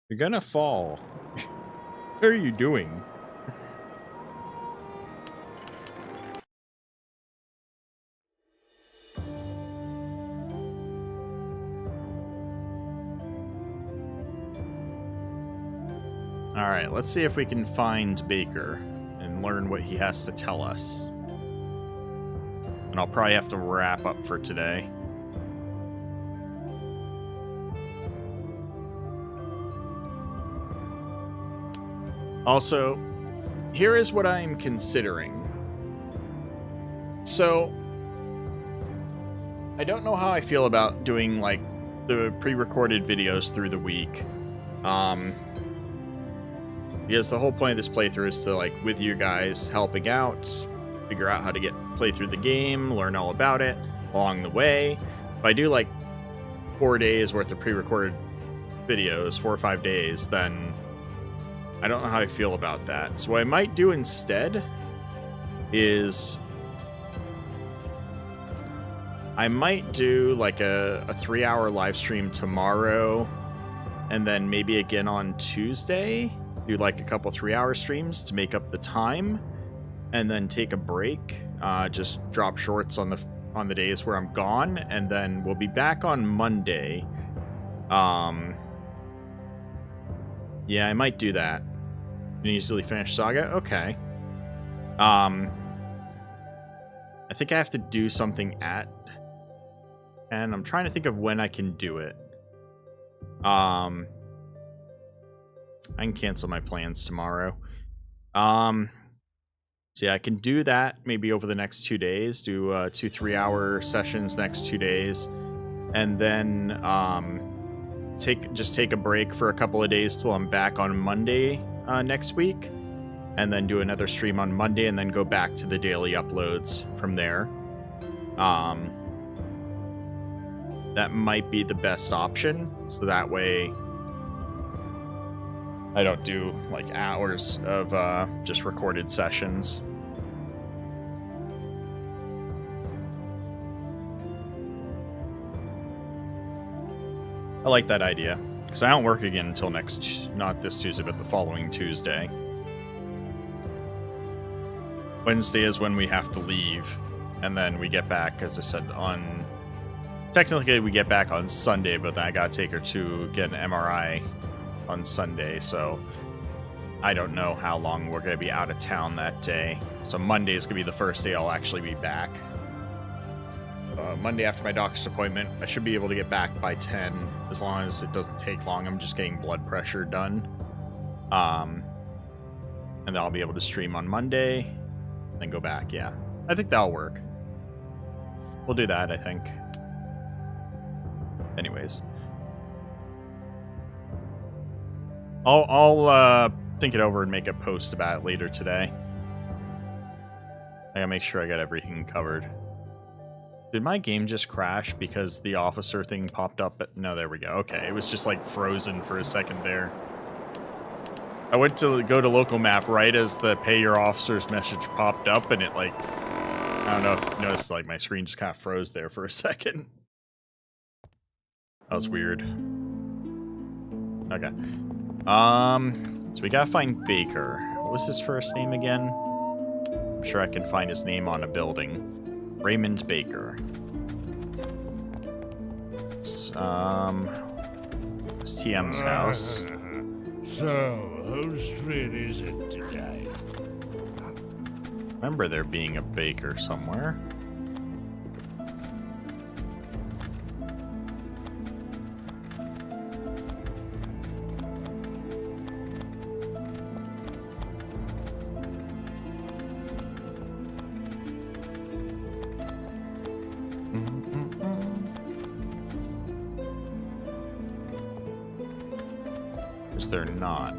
You're gonna fall. What are you doing? Alright, let's see if we can find Baker and learn what he has to tell us. And I'll probably have to wrap up for today. Also, here is what I'm considering. So, I don't know how I feel about doing, like, the pre-recorded videos through the week. Because the whole point of this playthrough is to, like, with you guys helping out, figure out how to play through the game, learn all about it along the way. If I do, like, 4 days worth of pre-recorded videos, 4 or 5 days, then I don't know how I feel about that. So what I might do instead is I might do like a 3-hour live stream tomorrow, and then maybe again on Tuesday, do like a couple 3-hour streams to make up the time, and then take a break, just drop shorts on the days where I'm gone, and then we'll be back on Monday. Yeah, I might do that. An easily finished saga? Okay. I think I have to do something and I'm trying to think of when I can do it. I can cancel my plans tomorrow. So yeah, I can do that maybe over the next 2 days. Do 2 3-hour sessions next 2 days, and then take a break for a couple of days till I'm back on Monday next week, and then do another stream on Monday, and then go back to the daily uploads from there. That might be the best option, so that way I don't do like hours of just recorded sessions. I like that idea, because I don't work again until not this Tuesday, but the following Tuesday. Wednesday is when we have to leave, and then we get back, as I said, technically we get back on Sunday, but then I gotta take her to get an MRI on Sunday, so I don't know how long we're gonna be out of town that day. So Monday is gonna be the first day I'll actually be back. Monday after my doctor's appointment, I should be able to get back by 10, as long as it doesn't take long. I'm just getting blood pressure done. And then I'll be able to stream on Monday, then go back, yeah. I think that'll work. We'll do that, I think. Anyways. I'll think it over and make a post about it later today. I gotta make sure I got everything covered. Did my game just crash because the officer thing popped up? No, there we go. Okay, it was just like frozen for a second there. I went to go to local map right as the pay your officers message popped up, and it like, I don't know if you noticed, like my screen just kind of froze there for a second. That was weird. Okay. So we gotta find Baker. What was his first name again? I'm sure I can find his name on a building. Raymond Baker. It's TM's house. So, whose street is it today? Remember there being a baker somewhere. They're not.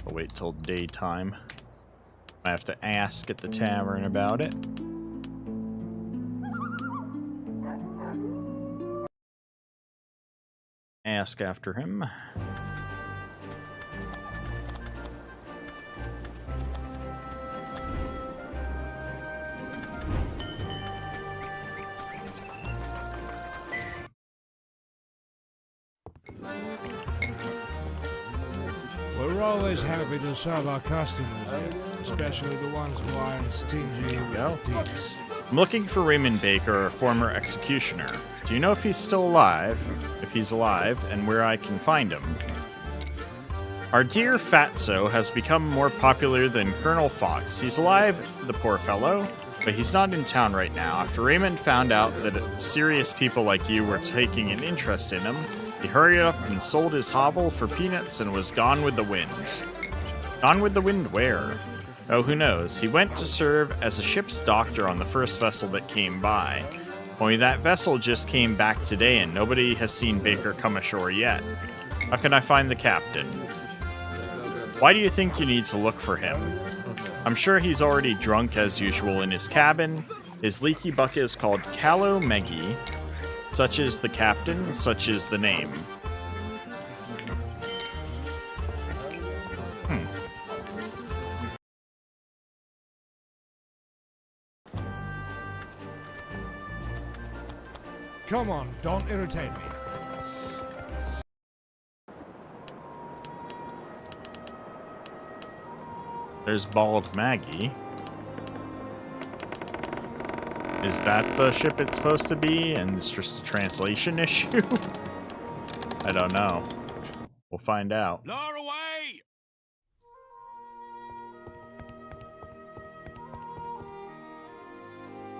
I'll wait till daytime. I have to ask at the tavern about it. Ask after him. We're We're always happy to serve our customers here, especially the ones who aren't stingy with the tips. I'm looking for Raymond Baker, a former executioner. Do you know if he's still alive? If he's alive, and where I can find him? Our dear Fatso has become more popular than Colonel Fox. He's alive, the poor fellow, but he's not in town right now. After Raymond found out that serious people like you were taking an interest in him, he hurried up and sold his hovel for peanuts and was gone with the wind. Gone with the wind where? Oh, who knows? He went to serve as a ship's doctor on the first vessel that came by. Only that vessel just came back today and nobody has seen Baker come ashore yet. How can I find the captain? Why do you think you need to look for him? I'm sure he's already drunk as usual in his cabin. His leaky bucket is called Callow Meggy. Such is the captain, such is the name. Come on, don't irritate me. There's Bald Maggie. Is that the ship it's supposed to be, and it's just a translation issue? I don't know. We'll find out. Lower away!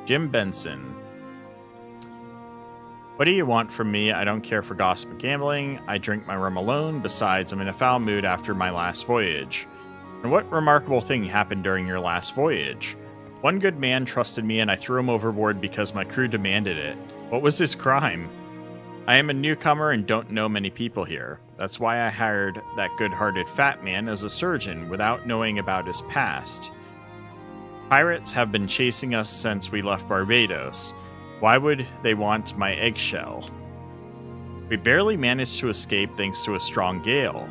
Jim Benson. What do you want from me? I don't care for gossip and gambling. I drink my rum alone. Besides, I'm in a foul mood after my last voyage. And what remarkable thing happened during your last voyage? One good man trusted me and I threw him overboard because my crew demanded it. What was his crime? I am a newcomer and don't know many people here. That's why I hired that good-hearted fat man as a surgeon without knowing about his past. Pirates have been chasing us since we left Barbados. Why would they want my eggshell? We barely managed to escape thanks to a strong gale.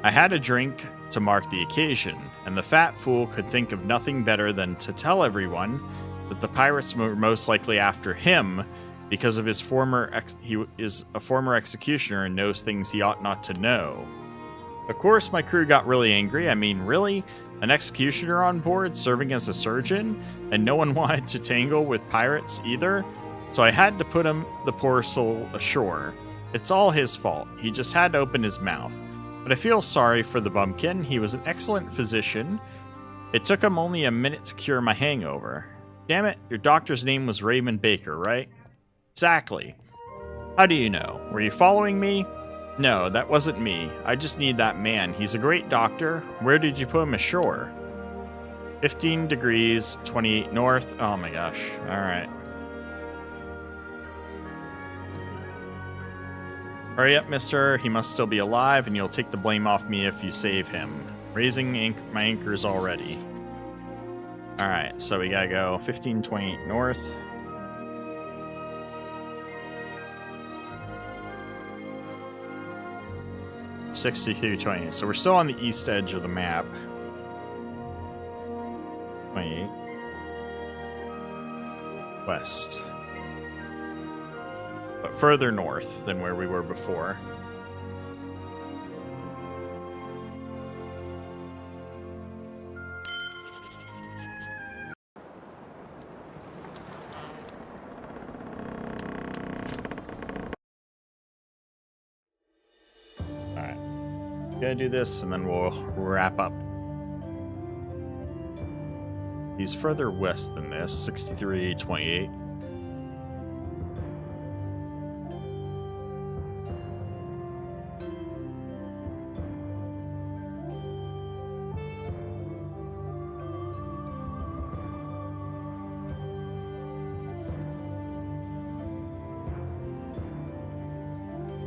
I had a drink to mark the occasion, and the fat fool could think of nothing better than to tell everyone that the pirates were most likely after him because of his he is a former executioner and knows things he ought not to know. Of course, my crew got really angry. I mean, really? An executioner on board serving as a surgeon? And no one wanted to tangle with pirates either? So I had to put the poor soul ashore. It's all his fault. He just had to open his mouth. But I feel sorry for the bumpkin. He was an excellent physician. It took him only a minute to cure my hangover. Damn it, your doctor's name was Raymond Baker, right? Exactly. How do you know? Were you following me? No, that wasn't me. I just need that man. He's a great doctor. Where did you put him ashore? 15 degrees, 28 north. Oh my gosh. Alright. Hurry up, mister. He must still be alive, and you'll take the blame off me if you save him. Raising my anchors already. Alright, so we gotta go 1528 north. $62.20. So we're still on the east edge of the map. 28. West. But further north than where we were before. Alright. Gonna do this and then we'll wrap up. He's further west than this, 63.28.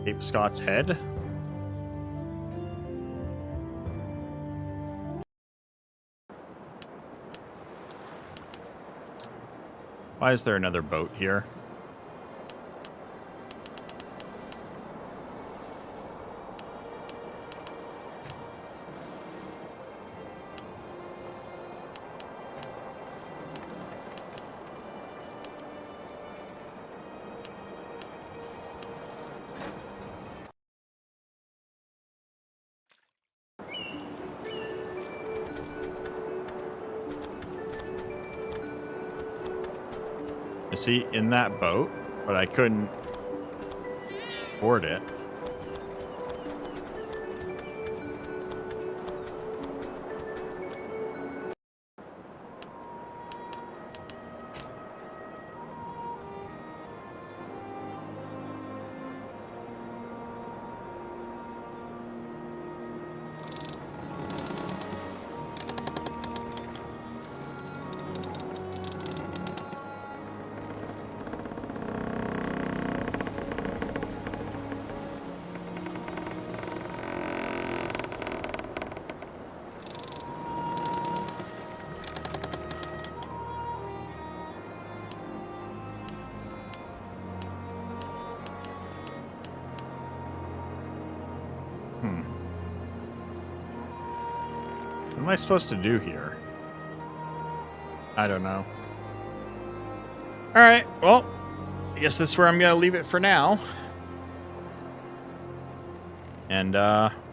Cape Scott's Head. Why is there another boat here? Is he in that boat? But I couldn't board it. What am I supposed to do here? I don't know. Alright, well, I guess this is where I'm going to leave it for now. And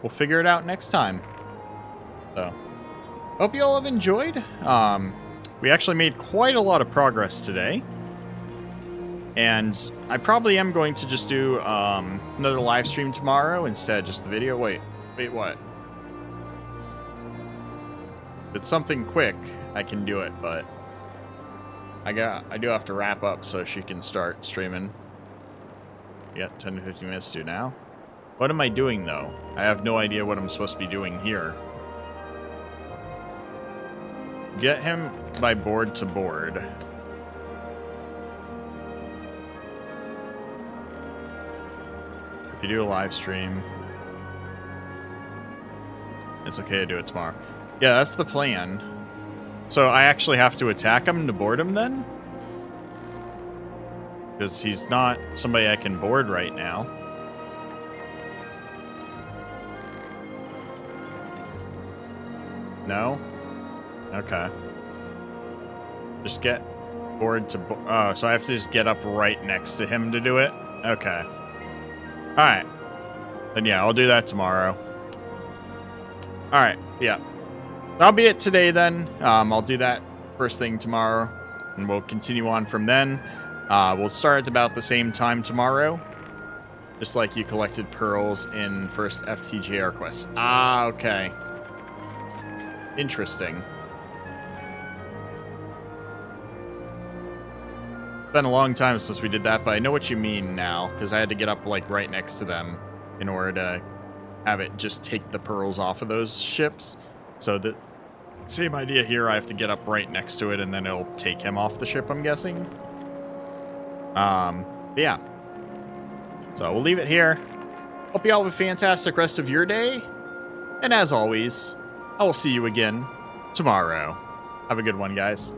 we'll figure it out next time. So, hope you all have enjoyed. We actually made quite a lot of progress today. And I probably am going to just do another live stream tomorrow instead of just the video. Wait, what? If it's something quick, I can do it, but I do have to wrap up so she can start streaming. Yeah, 10 to 15 minutes to do now. What am I doing, though? I have no idea what I'm supposed to be doing here. Get him by board to board. If you do a live stream, it's okay to do it tomorrow. Yeah, that's the plan. So I actually have to attack him to board him then? Because he's not somebody I can board right now. No? Okay. Just get board to board. So I have to just get up right next to him to do it? Okay. Alright. Then yeah, I'll do that tomorrow. Alright, yeah. That'll be it today then. I'll do that first thing tomorrow, and we'll continue on from then. We'll start at about the same time tomorrow, just like you collected pearls in first FTJR quest. Ah, okay. Interesting. It's been a long time since we did that, but I know what you mean now, because I had to get up like right next to them in order to have it just take the pearls off of those ships. So the same idea here, I have to get up right next to it and then it'll take him off the ship, I'm guessing. Yeah. So we'll leave it here. Hope you all have a fantastic rest of your day. And as always, I will see you again tomorrow. Have a good one, guys.